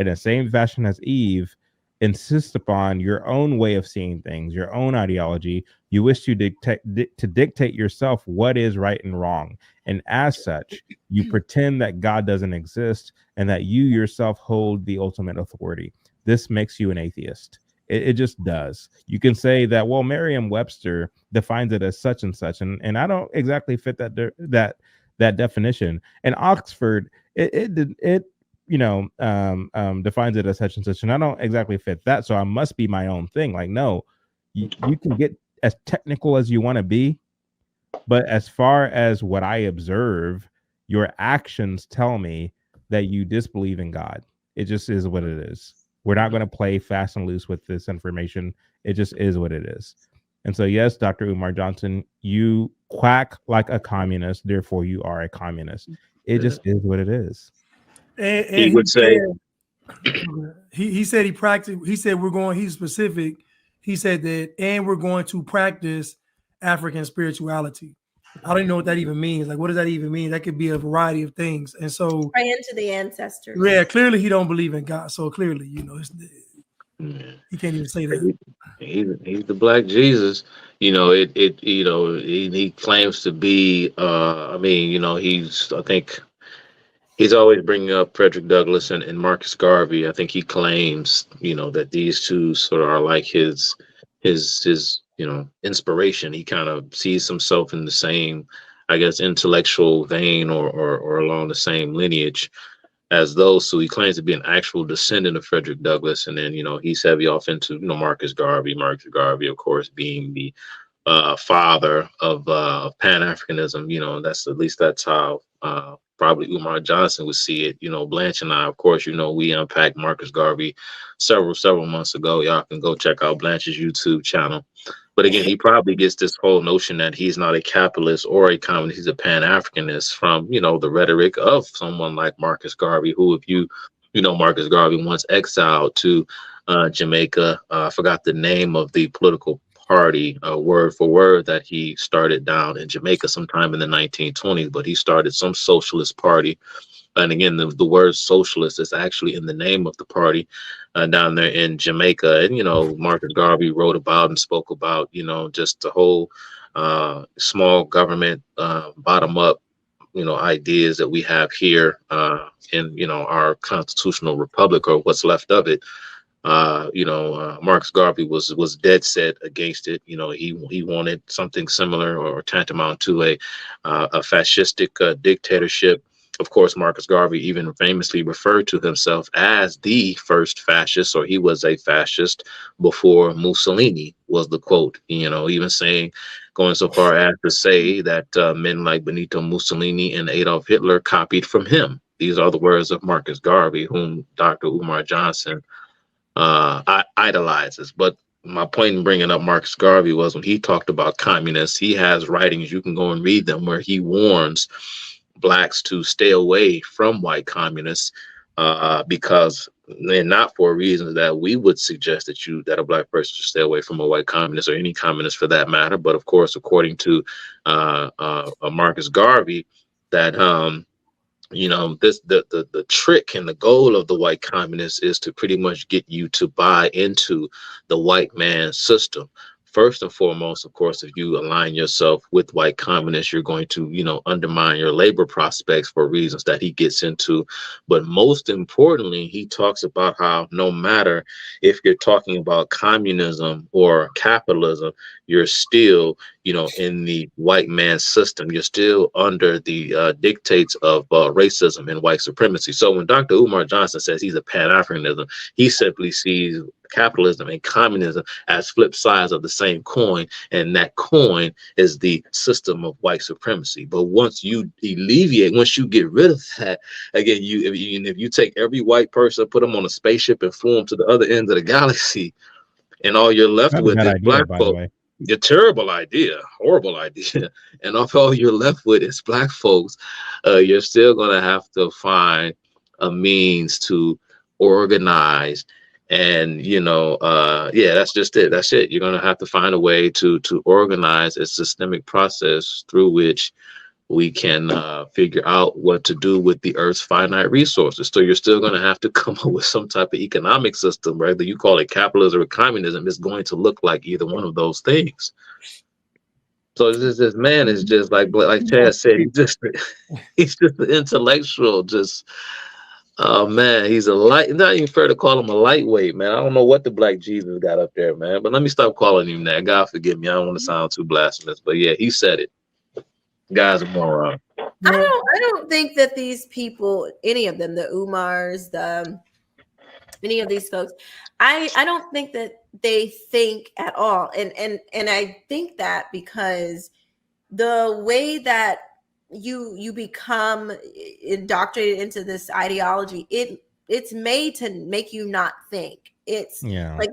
the same fashion as Eve, insist upon your own way of seeing things, your own ideology. You wish to dictate yourself what is right and wrong. And as such, you pretend that God doesn't exist and that you yourself hold the ultimate authority. This makes you an atheist. It just does. You can say that, well, Merriam-Webster defines it as such and such, and I don't exactly fit that definition. And Oxford, it defines it as such and such, and I don't exactly fit that, so I must be my own thing. Like, no, you can get as technical as you want to be, but as far as what I observe, your actions tell me that you disbelieve in God. It just is what it is. We're not going to play fast and loose with this information. It just is what it is. And so, yes, Dr. Umar Johnson, you quack like a communist, therefore you are a communist. It just is what it is. And he would say he said he practiced. He said he's specific. He said that, and we're going to practice African spirituality. I don't even know what that even means. Like, what does that even mean? That could be a variety of things. And so, praying to the ancestors. Yeah, clearly he don't believe in God. So clearly, he can't even say that. He's the Black Jesus. He claims to be. I think he's always bringing up Frederick Douglass and Marcus Garvey. I think he claims, that these two sort of are like his inspiration. He kind of sees himself in the same, I guess, intellectual vein or along the same lineage as those. So he claims to be an actual descendant of Frederick Douglass. And then, he's heavy off into, Marcus Garvey, of course, being the father of Pan-Africanism. That's how probably Umar Johnson would see it. Blanche and I, of course, we unpacked Marcus Garvey several months ago. Y'all can go check out Blanche's YouTube channel. But again, he probably gets this whole notion that he's not a capitalist or a communist, he's a Pan-Africanist from, the rhetoric of someone like Marcus Garvey, who, if Marcus Garvey once exiled to Jamaica. I forgot the name of the political party, word for word, that he started down in Jamaica sometime in the 1920s, but he started some socialist party. And again, the word socialist is actually in the name of the party down there in Jamaica. And, Marcus Garvey wrote about and spoke about, just the whole small government, bottom up, ideas that we have here in, our constitutional republic, or what's left of it. Marcus Garvey was dead set against it. He wanted something similar or tantamount to a fascistic dictatorship. Of course, Marcus Garvey even famously referred to himself as the first fascist, or he was a fascist before Mussolini, was the quote. Even going so far as to say that men like Benito Mussolini and Adolf Hitler copied from him. These are the words of Marcus Garvey, whom Dr. Umar Johnson idolizes. But my point in bringing up Marcus Garvey was when he talked about communists, he has writings, you can go and read them, where he warns Blacks to stay away from white communists because, and not for reasons that we would suggest that a Black person should stay away from a white communist, or any communist for that matter. But of course, according to Marcus Garvey, that you know, this the trick and the goal of the white communist is to pretty much get you to buy into the white man's system. First and foremost, of course, if you align yourself with white communists, you're going to, you know, undermine your labor prospects for reasons that he gets into. But most importantly, he talks about how no matter if you're talking about communism or capitalism, you're still, you know, in the white man's system. You're still under the dictates of racism and white supremacy. So when Dr. Umar Johnson says he's a Pan-Africanism, he simply sees capitalism and communism as flip sides of the same coin, and that coin is the system of white supremacy. But once you once you get rid of that, again, if you take every white person, put them on a spaceship and flew them to the other end of the galaxy, and all you're left with is black folk. A terrible idea, horrible idea. And all you're left with is black folks. You're still going to have to find a means to organize. And, you know, yeah, that's just it. That's it. You're going to have to find a way to organize a systemic process through which we can figure out what to do with the Earth's finite resources. So you're still going to have to come up with some type of economic system, whether you call it capitalism or communism. It's going to look like either one of those things. So this man is just like Chad said, he's just an intellectual, just, oh man, he's not even fair to call him a lightweight, man. I don't know what the black Jesus got up there, man, but let me stop calling him that. God forgive me. I don't want to sound too blasphemous, but yeah, he said it. Guys are moron. I don't think that these people, any of them, the Umars, any of these folks, I don't think that they think at all. And I think that because the way that you become indoctrinated into this ideology, it's made to make you not think. It's like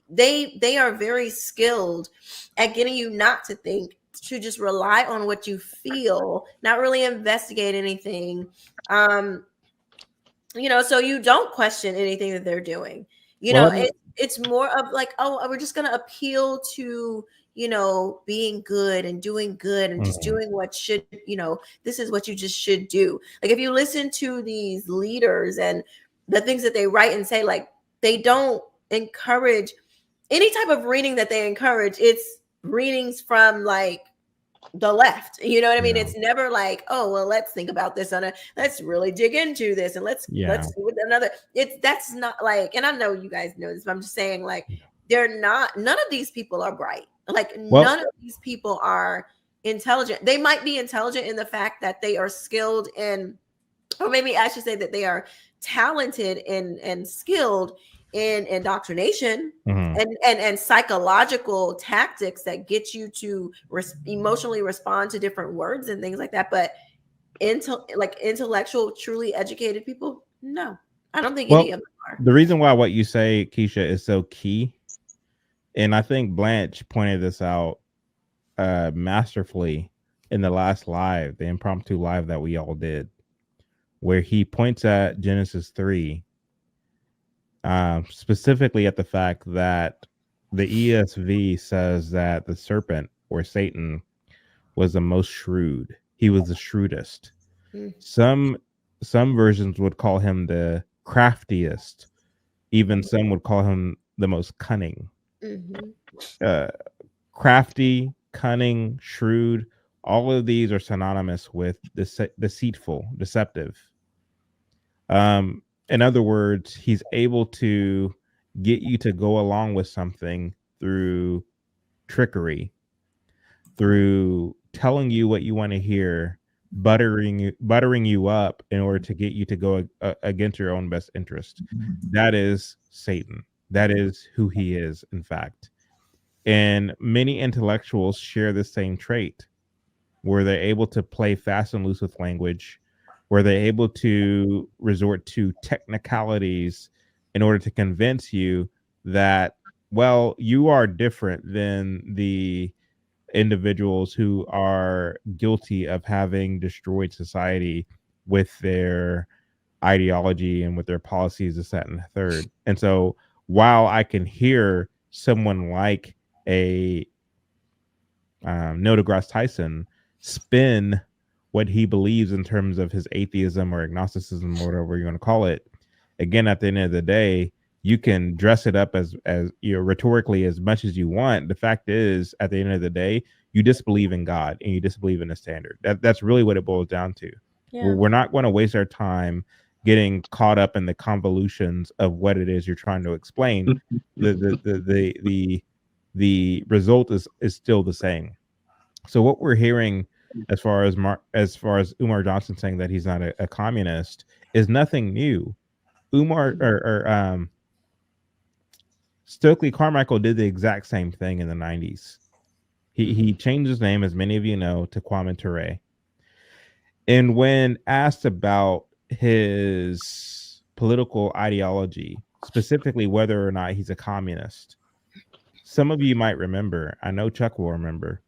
they are very skilled at getting you not to think, to just rely on what you feel, not really investigate anything. You know, so you don't question anything that they're doing. You know, it's more of like, oh, we're just going to appeal to, you know, being good and doing good and just doing what should, you know, this is what you just should do. Like if you listen to these leaders and the things that they write and say, like they don't encourage any type of reading that they encourage. It's readings from like the left, you know what I mean? It's never like, oh well, let's think about this let's really dig into this and let's do with another. That's not like, and I know you guys know this, but I'm just saying, like, none of these people are bright. Like none of these people are intelligent. They might be intelligent in the fact that they are skilled in, or maybe I should say that they are talented and skilled in indoctrination and psychological tactics that get you to emotionally respond to different words and things like that. But intellectual, truly educated people, no, I don't think any of them are. The reason why what you say, Kesha, is so key, and I think Blanche pointed this out masterfully in the last live, the impromptu live that we all did, where he points at Genesis 3, specifically at the fact that the ESV says that the serpent, or Satan, was the most shrewd. He was the shrewdest. Some versions would call him the craftiest. Even some would call him the most cunning. Crafty, cunning, shrewd, all of these are synonymous with deceitful, deceptive. In other words, he's able to get you to go along with something through trickery, through telling you what you want to hear, buttering you up in order to get you to go against your own best interest. That is Satan. That is who he is, in fact. And many intellectuals share the same trait, where they're able to play fast and loose with language, where they're able to resort to technicalities in order to convince you that, well, you are different than the individuals who are guilty of having destroyed society with their ideology and with their policies, this, that, and the third. And so while I can hear someone like a Neil deGrasse Tyson spin what he believes in terms of his atheism or agnosticism or whatever you want to call it, again, at the end of the day, you can dress it up as you know, rhetorically as much as you want. The fact is, at the end of the day, you disbelieve in God and you disbelieve in the standard. That's really what it boils down to. Yeah. We're not going to waste our time getting caught up in the convolutions of what it is you're trying to explain. The result is still the same. So what we're hearing as far as Umar Johnson saying that he's not a communist is nothing new. Umar or Stokely Carmichael did the exact same thing in the 90s. He changed his name, as many of you know, to Kwame Ture. And when asked about his political ideology, specifically whether or not he's a communist, some of you might remember, I know Chuck will remember,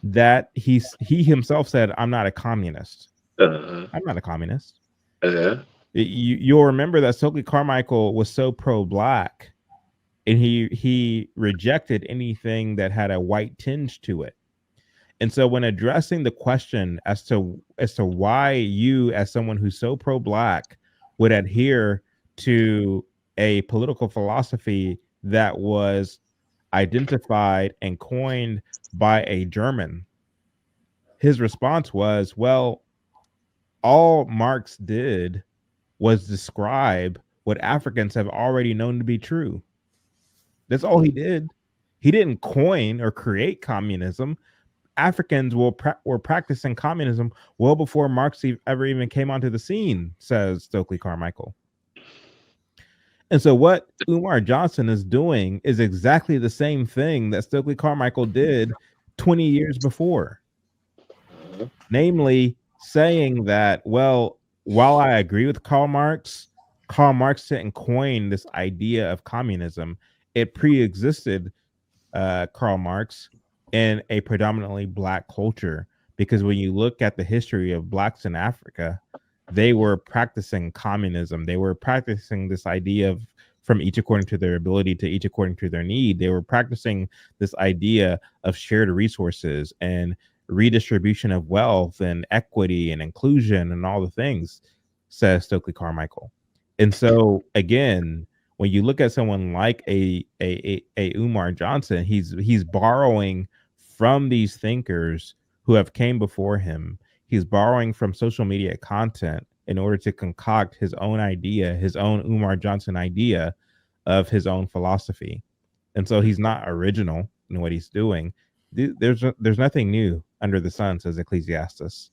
that he himself said, "I'm not a communist. I'm not a communist." You'll remember that Stokely Carmichael was so pro-black, and he rejected anything that had a white tinge to it. And so when addressing the question as to why you, as someone who's so pro-black, would adhere to a political philosophy that was identified and coined by a German, his response was, well, all Marx did was describe what Africans have already known to be true. That's all he did. He didn't coin or create communism. Africans were practicing communism well before Marx ever even came onto the scene, says Stokely Carmichael. And so what Umar Johnson is doing is exactly the same thing that Stokely Carmichael did 20 years before. Namely, saying that, well, while I agree with Karl Marx didn't coin this idea of communism. It pre-existed Karl Marx in a predominantly black culture, because when you look at the history of blacks in Africa, they were practicing communism. They were practicing this idea of from each according to their ability to each according to their need. They were practicing this idea of shared resources and redistribution of wealth and equity and inclusion and all the things, says Stokely Carmichael. And so again, when you look at someone like a Umar Johnson, he's borrowing from these thinkers who have came before him. He's borrowing from social media content in order to concoct his own idea, his own Umar Johnson idea of his own philosophy. And so he's not original in what he's doing. There's nothing new under the sun, says Ecclesiastes.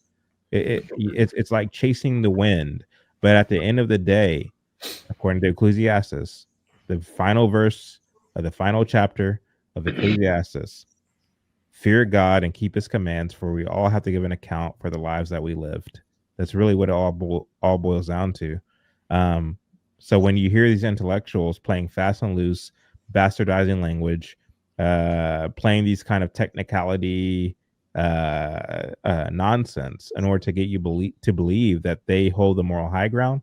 It's like chasing the wind. But at the end of the day, according to Ecclesiastes, the final verse of the final chapter of Ecclesiastes, fear God and keep his commands, for we all have to give an account for the lives that we lived. That's really what it all boils down to. So when you hear these intellectuals playing fast and loose, bastardizing language, playing these kind of technicality nonsense in order to get you believe that they hold the moral high ground,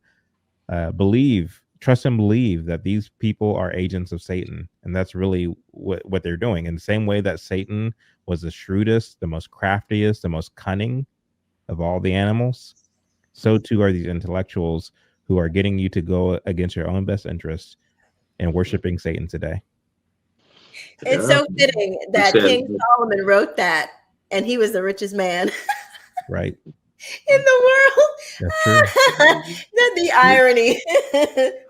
trust and believe that these people are agents of Satan. And that's really what they're doing. In the same way that Satan was the shrewdest, the most craftiest, the most cunning of all the animals, so too are these intellectuals who are getting you to go against your own best interests and worshiping Satan today. It's so fitting that King Solomon wrote that, and he was the richest man right in the world. That's true. The irony.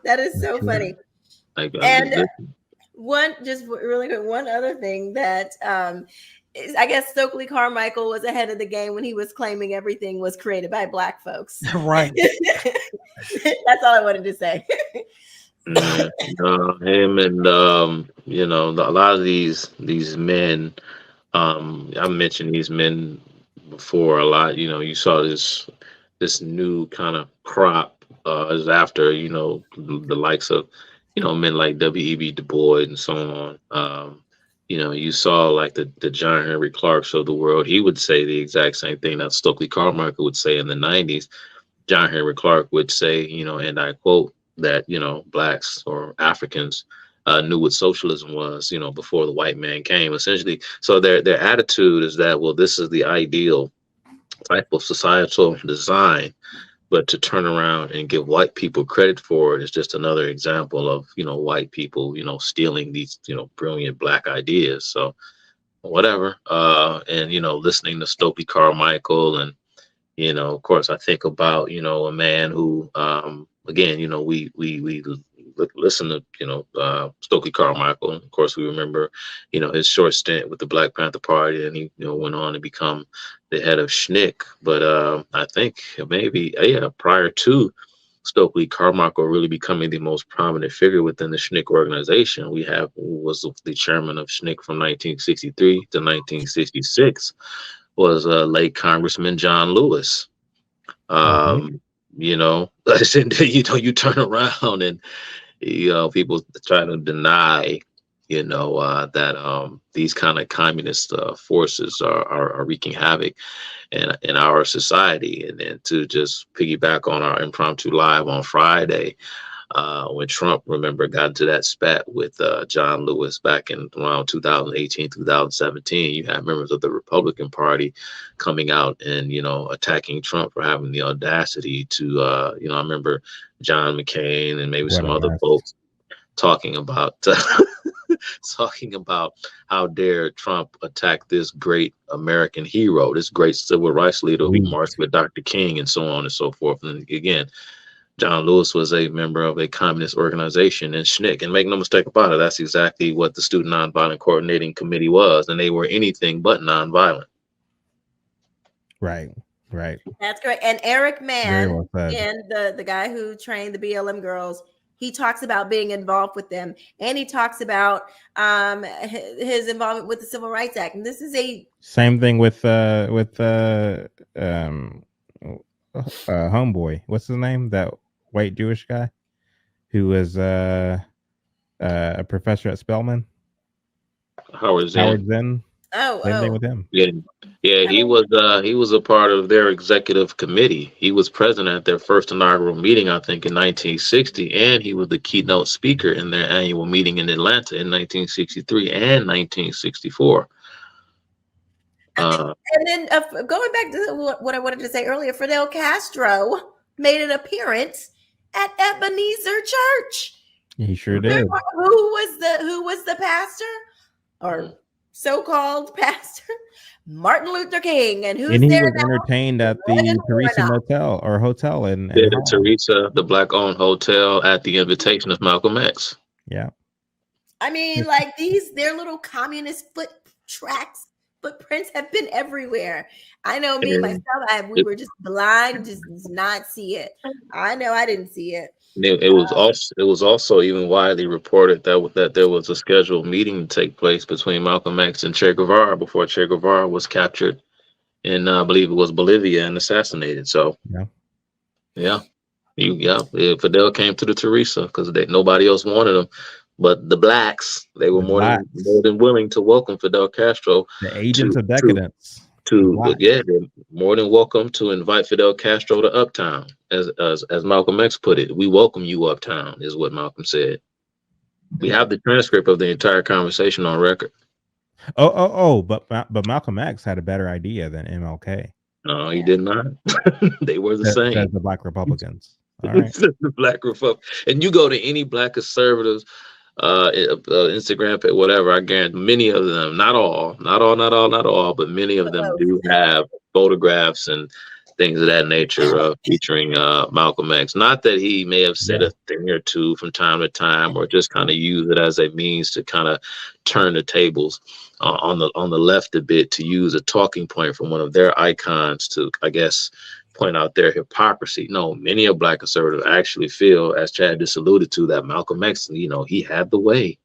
That is so funny. And just really quick, one other thing that I guess Stokely Carmichael was ahead of the game when he was claiming everything was created by black folks. Right. That's all I wanted to say. Him and a lot of these men, I mentioned these men before a lot. You saw this new kind of crop is after the likes of men like W.E.B. Du Bois and so on. You saw like the John Henry Clarks of the world. He would say the exact same thing that Stokely Carmichael would say in the 90s. John Henry Clark would say, and I quote, that blacks or Africans knew what socialism was, before the white man came, essentially. So their attitude is that, well, this is the ideal type of societal design. But to turn around and give white people credit for it is just another example of, white people, stealing these, brilliant black ideas. So whatever. And, listening to Stokely Carmichael and, of course, I think about, a man who, again, we listen to, Stokely Carmichael. And of course, we remember, his short stint with the Black Panther Party, and he, went on to become the head of SNCC. But I think maybe, prior to Stokely Carmichael really becoming the most prominent figure within the SNCC organization, was the chairman of SNCC from 1963 to 1966. Was late Congressman John Lewis. You turn around and people try to deny that these kind of communist forces are wreaking havoc in our society. And then to just piggyback on our impromptu live on Friday, when Trump, remember, got into that spat with John Lewis back in around 2018, 2017, you had members of the Republican Party coming out and, attacking Trump for having the audacity to, I remember John McCain and maybe some other folks talking about how dare Trump attack this great American hero, this great civil rights leader who marched with Dr. King and so on and so forth. And again, John Lewis was a member of a communist organization in SNCC, and make no mistake about it, that's exactly what the Student Nonviolent Coordinating Committee was, and they were anything but nonviolent. Right. That's great. And Eric Mann, Well and the guy who trained the BLM girls, he talks about being involved with them, and he talks about his involvement with the Civil Rights Act. And this is a same thing with homeboy. What's his name? That white Jewish guy who was a professor at Spelman. Howard Zinn. Same thing with him. Yeah. He was a part of their executive committee. He was president at their first inaugural meeting, I think, in 1960, and he was the keynote speaker in their annual meeting in Atlanta in 1963 and 1964. And then going back to what I wanted to say earlier, Fidel Castro made an appearance at Ebenezer Church. He sure did. Who was the pastor, or so-called pastor? Martin Luther King. And he there was now? entertained at the Teresa hotel in Teresa, the black-owned hotel, at the invitation of Malcolm X. Yeah. I mean, their little communist footprints have been everywhere. I know me myself, we were just blind, just not see it. I know I didn't see it. It was also even widely reported that there was a scheduled meeting to take place between Malcolm X and Che Guevara before Che Guevara was captured in, I believe it was Bolivia, and assassinated. So Fidel came to the Teresa because nobody else wanted him. But the blacks, they were more than willing to welcome Fidel Castro. The agents of decadence. They're more than welcome to invite Fidel Castro to Uptown, as Malcolm X put it. We welcome you Uptown, is what Malcolm said. We have the transcript of the entire conversation on record. But Malcolm X had a better idea than MLK. No, he did not. They were the same. As the Black Republicans. All right. The Black Republic, and you go to any Black conservatives Instagram page, whatever, I guarantee many of them, not all, but many of them do have photographs and things of that nature featuring Malcolm X. Not that he may have said a thing or two from time to time, or just kind of use it as a means to kind of turn the tables on the left a bit, to use a talking point from one of their icons to, I guess, point out their hypocrisy. No, many of Black conservatives actually feel, as Chad just alluded to, that Malcolm X, he had the way.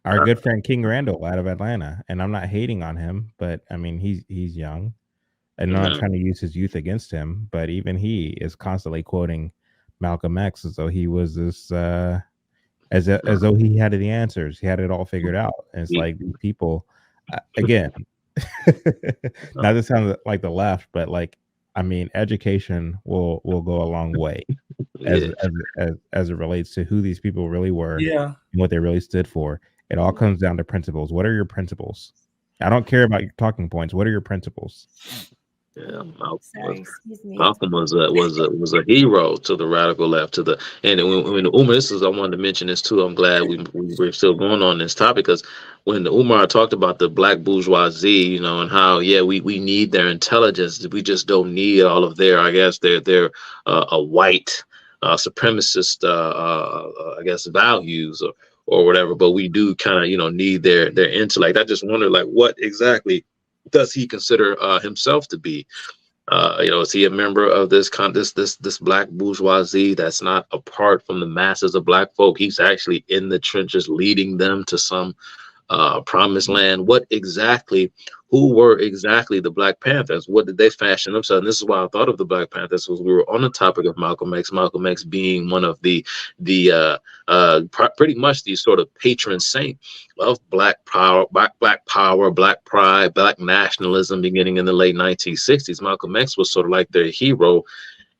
Our good friend King Randall out of Atlanta, and I'm not hating on him, but I mean, he's young, and I'm not trying to use his youth against him, but even he is constantly quoting Malcolm X as though he was this, as though he had the answers, he had it all figured out. And it's like these people, again, not to sound like the left, but like, I mean, education will go a long way as it relates to who these people really were, and what they really stood for. It all comes down to principles. What are your principles? I don't care about your talking points. What are your principles? Yeah, Sorry, excuse me. Malcolm was a hero to the radical left. And when Umar, I wanted to mention this too. I'm glad we're still going on this topic, because when Umar talked about the black bourgeoisie, and how we need their intelligence, we just don't need all of their, I guess, their a white supremacist I guess values or whatever, but we do kind of need their intellect. I just wonder, like, what exactly does he consider himself to be? Is he a member of this black bourgeoisie that's not apart from the masses of black folk? He's actually in the trenches, leading them to some promised land. Who were exactly the Black Panthers? What did they fashion themselves? And this is why I thought of the Black Panthers, was we were on the topic of Malcolm X. Malcolm X being one of the pretty much the sort of patron saint of black power, black pride, black nationalism, beginning in the late 1960s. Malcolm X was sort of like their hero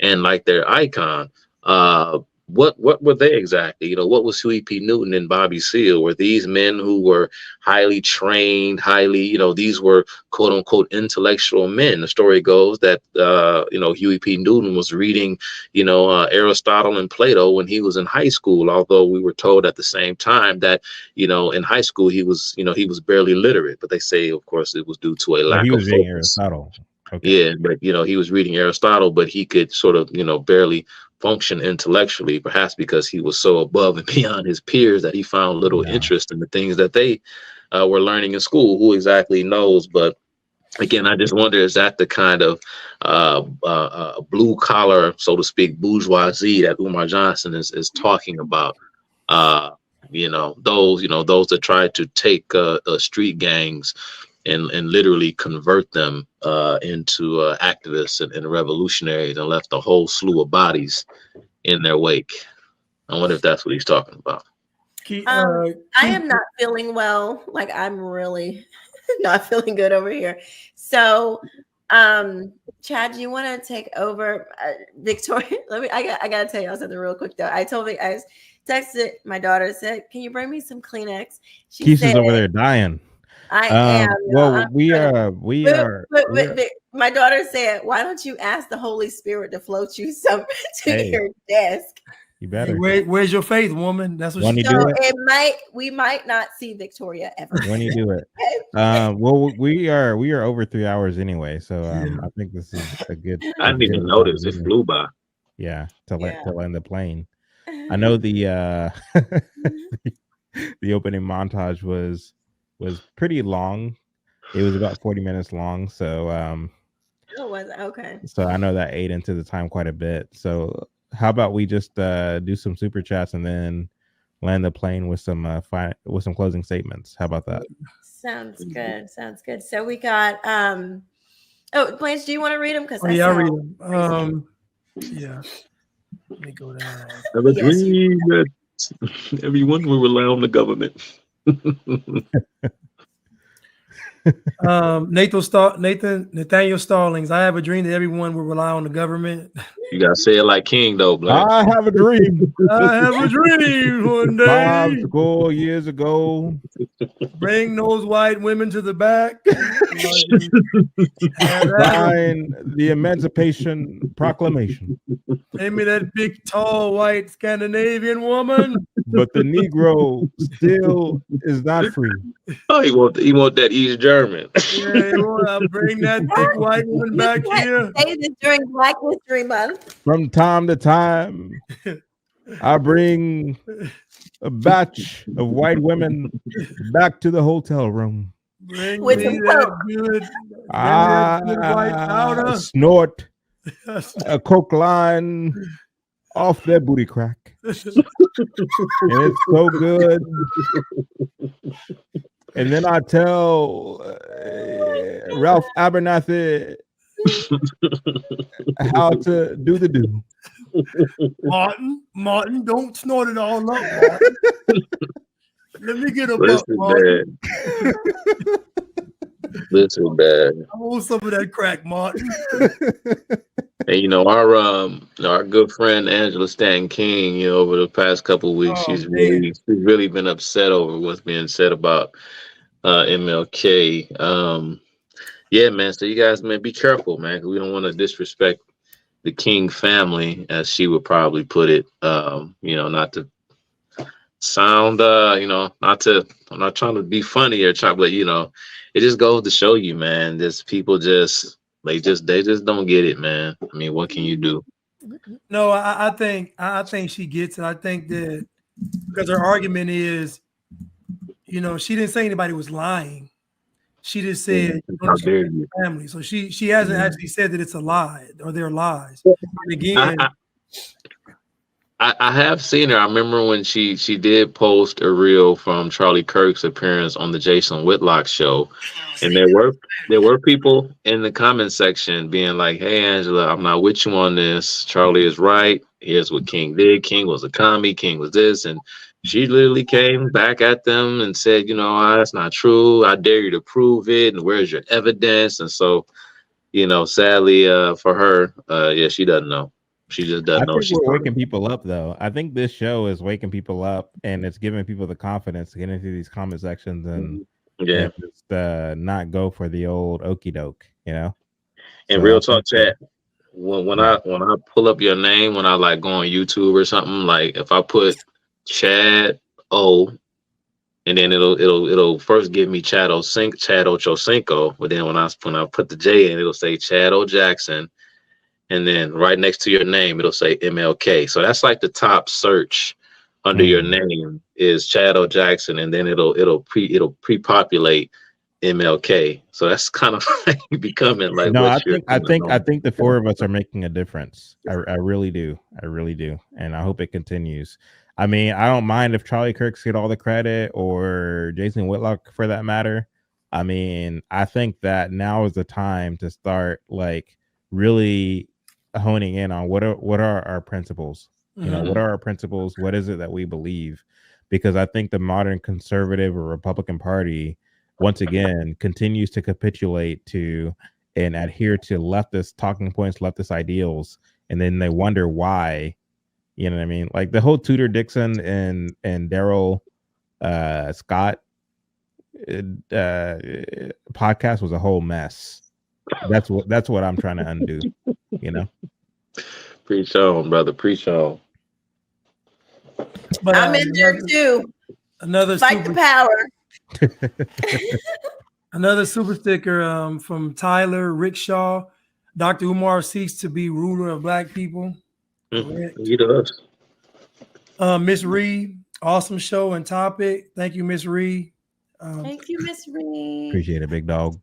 and like their icon. What were they exactly? What was Huey P. Newton and Bobby Seale? Were these men who were highly trained, these were quote unquote intellectual men? The story goes that Huey P. Newton was reading Aristotle and Plato when he was in high school, although we were told at the same time that in high school he was barely literate. But they say, of course, it was due to a lack he was of reading focus. Aristotle. Okay. Yeah, but he was reading Aristotle, but he could sort of barely function intellectually, perhaps because he was so above and beyond his peers that he found little interest in the things that they were learning in school. Who exactly knows? But again, I just wonder, is that the kind of blue collar, so to speak, bourgeoisie that Umar Johnson is talking about? Those that try to take street gangs and literally convert them into activists and revolutionaries, and left a whole slew of bodies in their wake. I wonder if that's what he's talking about. I am not feeling well. Like, I'm really not feeling good over here. So, Chad, do you want to take over? Victoria, I gotta tell y'all something real quick though. I texted my daughter, said, "Can you bring me some Kleenex?" She said, Keisha's over there dying. I am. Well, we are. My daughter said, "Why don't you ask the Holy Spirit to float you some to your desk?" You better. Where's your faith, woman? That's what she said. We might not see Victoria ever. When you do it. Well, we are over 3 hours anyway, so I think this is a good. I didn't even notice it flew by. Yeah, to land the plane. I know the the opening montage was pretty long. It was about 40 minutes long, so okay. So I know that ate into the time quite a bit. So how about we just do some super chats and then land the plane with some closing statements? How about that? Sounds good. So we got Blanche, do you want to read them? Because I'll read them. Yeah. Let me go down. Have a dream that everyone will rely on the government. Nathaniel Stallings. I have a dream that everyone will rely on the government. You gotta say it like King, though, Blanche. I have a dream. I have a dream one day. 5 years ago. Bring those white women to the back. Sign the Emancipation Proclamation. Give me that big, tall, white Scandinavian woman. But the Negro still is not free. Oh, he want that East German. Yeah, I'll bring that big white woman back here. Say this during Black History Month. From time to time, I bring a batch of white women back to the hotel room. Bring me that good white powder. Snort a coke line off their booty crack. And it's so good. And then I tell Ralph Abernathy how to do the do. Martin, don't snort it all up, Martin. Let me get a buck, Martin. Listen, bad. I want some of that crack, Martin. And our good friend Angela Stanton King, over the past couple of weeks, she's really been upset over what's being said about MLK. Yeah, man. So you guys, man, be careful, man. 'Cause we don't want to disrespect the King family, as she would probably put it. Not to sound, I'm not trying to be funny or try, but it just goes to show you, man. This people they just don't get it, man. I mean, what can you do? No, I think she gets it. I think that because her argument is, she didn't say anybody was lying. She just said How dare you? family. So she hasn't actually said that it's a lie or they're lies. And again, I have seen her. I remember when she did post a reel from Charlie Kirk's appearance on the Jason Whitlock show, and there were people in the comment section being like, "Hey, Angela, I'm not with you on this. Charlie is right. Here's what King did. King was a commie. King was this," and she literally came back at them and said, "That's not true. I dare you to prove it. And where's your evidence?" And so, sadly, for her, she doesn't know. She just doesn't know. I think we're waking people up, though. I think this show is waking people up, and it's giving people the confidence to get into these comment sections and just not go for the old okey doke, And So real talk, chat. When I pull up your name, when I like go on YouTube or something, like if I put Chad O, and then it'll first give me Chad Ochocinco, but then when I put the J in, it'll say Chad O Jackson. And then right next to your name, it'll say MLK. So that's like the top search under your name is Chad O Jackson, and then it'll pre-populate MLK. So that's kind of like becoming like. No, I think the four of us are making a difference. I really do. I really do, and I hope it continues. I mean, I don't mind if Charlie Kirk's get all the credit or Jason Whitlock for that matter. I mean, I think that now is the time to start like really honing in on what are our principles. What are our principles? What is it that we believe? Because I think the modern conservative or Republican Party once again continues to capitulate to and adhere to leftist talking points, leftist ideals, and then they wonder why. You know what I mean? Like the whole Tudor Dixon and Daryl Scott podcast was a whole mess. That's what I'm trying to undo. Preach on, brother. Preach on. But I'm in there too. Another fight the power. Another super sticker from Tyler Rickshaw. Dr. Umar seeks to be ruler of Black people. He does. Miss Reed, awesome show and topic. Thank you, Miss Reed. Thank you, Miss Reed. Appreciate it, big dog.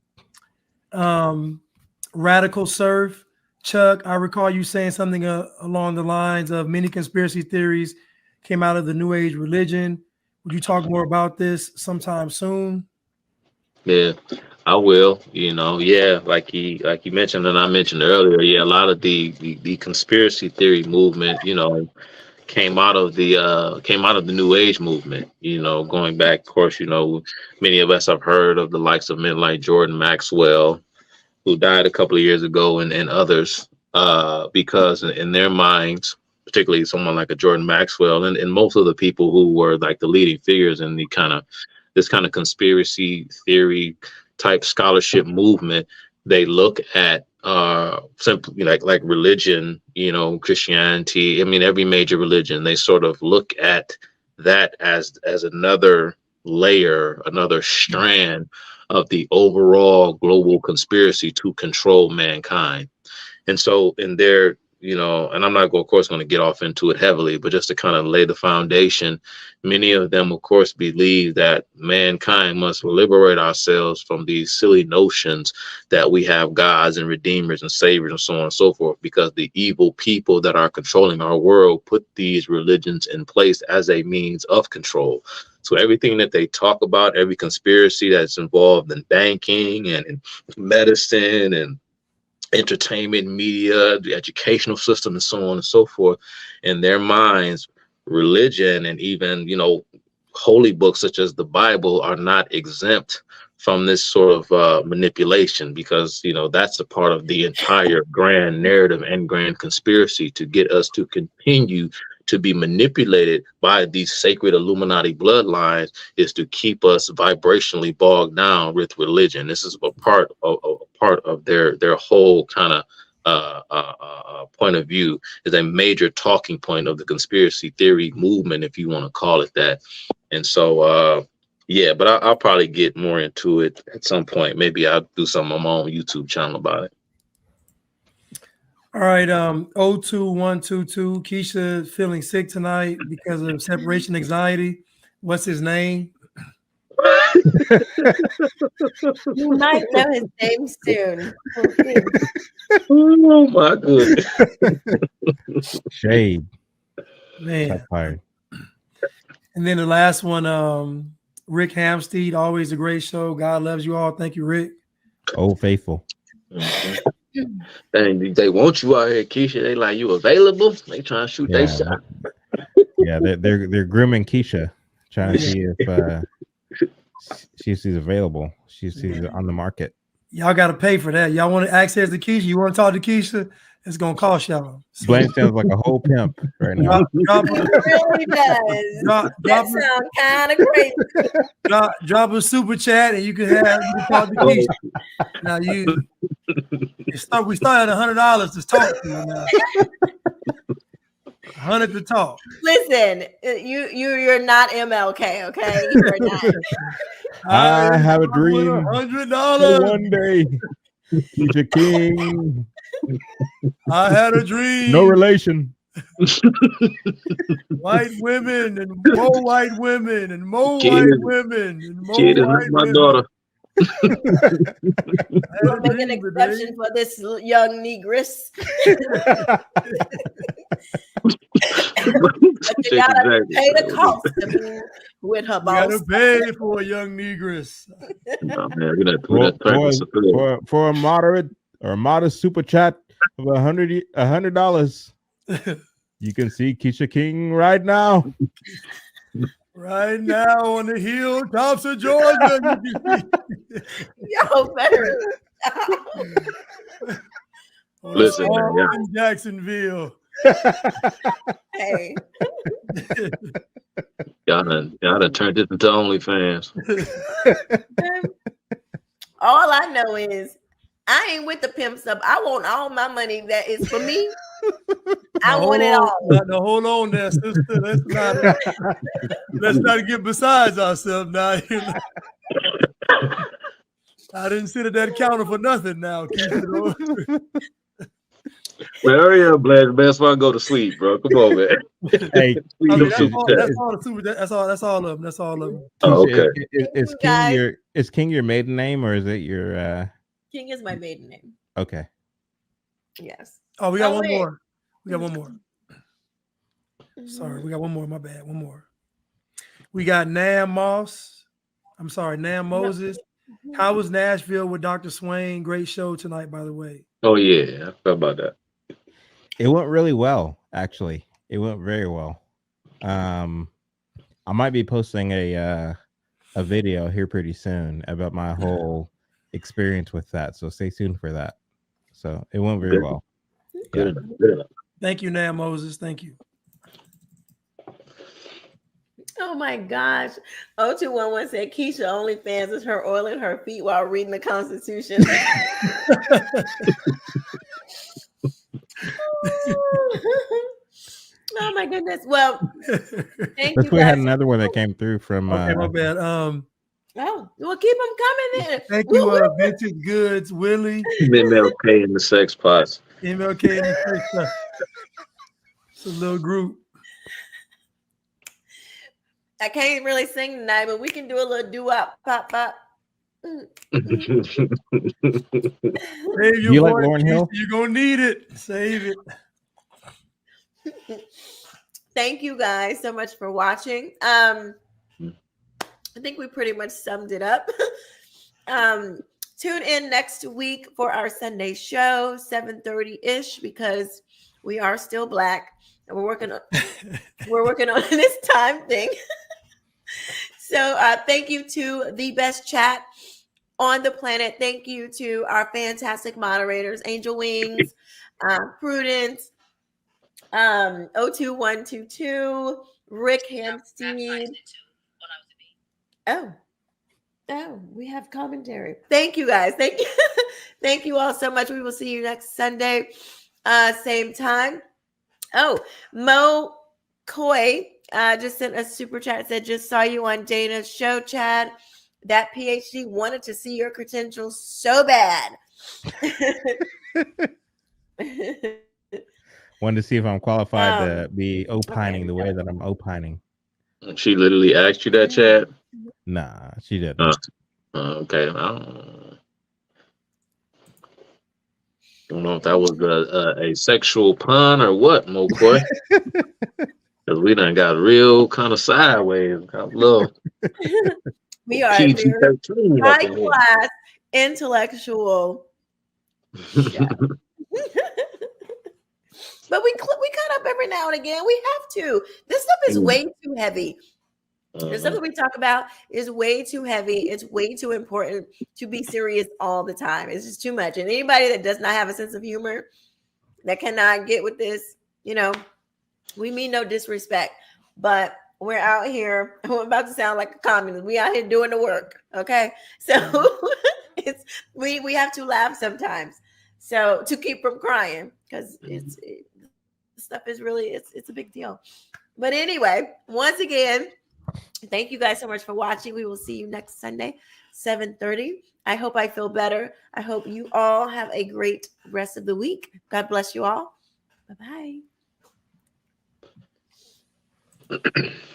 Radical Surf. Chuck, I recall you saying something along the lines of many conspiracy theories came out of the New Age religion. Would you talk more about this sometime soon? Yeah, I will. Like you mentioned and I mentioned earlier. Yeah, a lot of the conspiracy theory movement, came out of the New Age movement. Going back, of course, many of us have heard of the likes of men like Jordan Maxwell, who died a couple of years ago, and others, because in their minds, particularly someone like a Jordan Maxwell, and most of the people who were like the leading figures in this kind of conspiracy theory type scholarship movement, they look at simply like religion, Christianity. I mean, every major religion, they sort of look at that as another layer, another strand of the overall global conspiracy to control mankind. And so in their, and I'm not, of course, going to get off into it heavily, but just to kind of lay the foundation, many of them, of course, believe that mankind must liberate ourselves from these silly notions that we have gods and redeemers and saviors and so on and so forth, because the evil people that are controlling our world put these religions in place as a means of control. So everything that they talk about, every conspiracy that's involved in banking and in medicine and entertainment, media, the educational system, and so on and so forth, in their minds, religion and even, holy books such as the Bible are not exempt from this sort of manipulation, because, that's a part of the entire grand narrative and grand conspiracy to get us to continue to be manipulated by these sacred Illuminati bloodlines is to keep us vibrationally bogged down with religion. This is a part of their whole kind of point of view, is a major talking point of the conspiracy theory movement, if you want to call it that. And so, yeah, but I'll probably get more into it at some point. Maybe I'll do something on my own YouTube channel about it. All right, 02122. Kesha feeling sick tonight because of separation anxiety. What's his name? You might know his name soon. Oh my goodness. Shade. Man. Fired. And then the last one, Rick Hamstead, always a great show. God loves you all. Thank you, Rick. Old faithful. And they want you out here, Kesha. They like, you available? They trying to shoot their shot. Yeah, they're grooming Kesha, trying to see if she's available. She's on the market. Y'all got to pay for that. Y'all want to access to Kesha? You want to talk to Kesha? It's gonna cost y'all. Blaine sounds like a whole pimp right now. It really does. That sounds kind of crazy. Drop a super chat and you can talk to Kesha. Now we start at $100 to talk to you now. $100 to talk. Listen, you're not MLK, okay? You're not. I have a dream. $100 one day. Kesha King. I had a dream. No relation. White women and more white women and more white women and more white my women. daughter. We'll make an exception for this young negress. But you gotta pay the cost to be with her boss. You gotta pay for a young negress. Oh, man, for a moderate or a modest super chat of $100, you can see Kesha King right now. Right now on the hilltops of Georgia. Yo, better. Listen, man, in Jacksonville. Hey. Y'all done turned it into OnlyFans. All I know is I ain't with the pimp stuff. I want all my money that is for me. I want it all. Now, hold on there, sister. Let's not get besides ourselves now. I didn't sit at that counter for nothing now. Man, hurry up, Black. Best I go to sleep, bro. Come on, man. Hey, that's all of them. That's all of them. Oh, okay. Is King your maiden name or is it your King is my maiden name. Okay. Yes. Oh, we got one more. We got one more. Sorry, we got one more. My bad. One more. We got Nam Moses. How was Nashville with Dr. Swain? Great show tonight, by the way. Oh yeah, I thought about that. It went really well, actually. It went very well. I might be posting a video here pretty soon about my whole experience with that. So stay tuned for that. So it went very well. Good. Thank you, Nam Moses. Thank you. Oh my gosh. 0211 said Kesha OnlyFans is her oiling her feet while reading the Constitution. Oh my goodness. Well, thank you. We had another one that came through from okay, my bad. Oh, well, keep them coming in. Thank you, Vintage Goods, Willie. MLK in the sex pots. MLK in the sex pots. It's a little group. I can't really sing tonight, but we can do a little doo-wop, pop. Save your You like voice, Lauryn Hill? You're gonna need it. Save it. Thank you guys so much for watching. I think we pretty much summed it up. Tune in next week for our Sunday show, 7:30-ish, because we are still Black and we're working on this time thing. So thank you to the best chat on the planet. Thank you to our fantastic moderators, Angel Wings, Prudence, 02122, Rick Hamsteed. Oh, we have commentary. Thank you guys. Thank you. Thank you all so much. We will see you next Sunday, same time. Oh, Mo Coy just sent a super chat, said, just saw you on Dana's show, Chad. That PhD wanted to see your credentials so bad. Wanted to see if I'm qualified to be opining the way that I'm opining. She literally asked you that, Chad? Nah, she didn't. Okay. I don't know if that was a sexual pun or what, MoCoy. Because we done got real kind of sideways. I love We are very high class, intellectual. But we cut up every now and again. We have to. This stuff is way too heavy. The stuff that we talk about is way too heavy. It's way too important to be serious all the time. It's just too much. And anybody that does not have a sense of humor, that cannot get with this, we mean no disrespect, but we're out here. I'm about to sound like a communist. We out here doing the work. Okay. So we have to laugh sometimes. So to keep from crying, because stuff is really, it's a big deal. But anyway, once again, thank you guys so much for watching. We will see you next Sunday, 7:30. I hope I feel better. I hope you all have a great rest of the week. God bless you all. Bye-bye.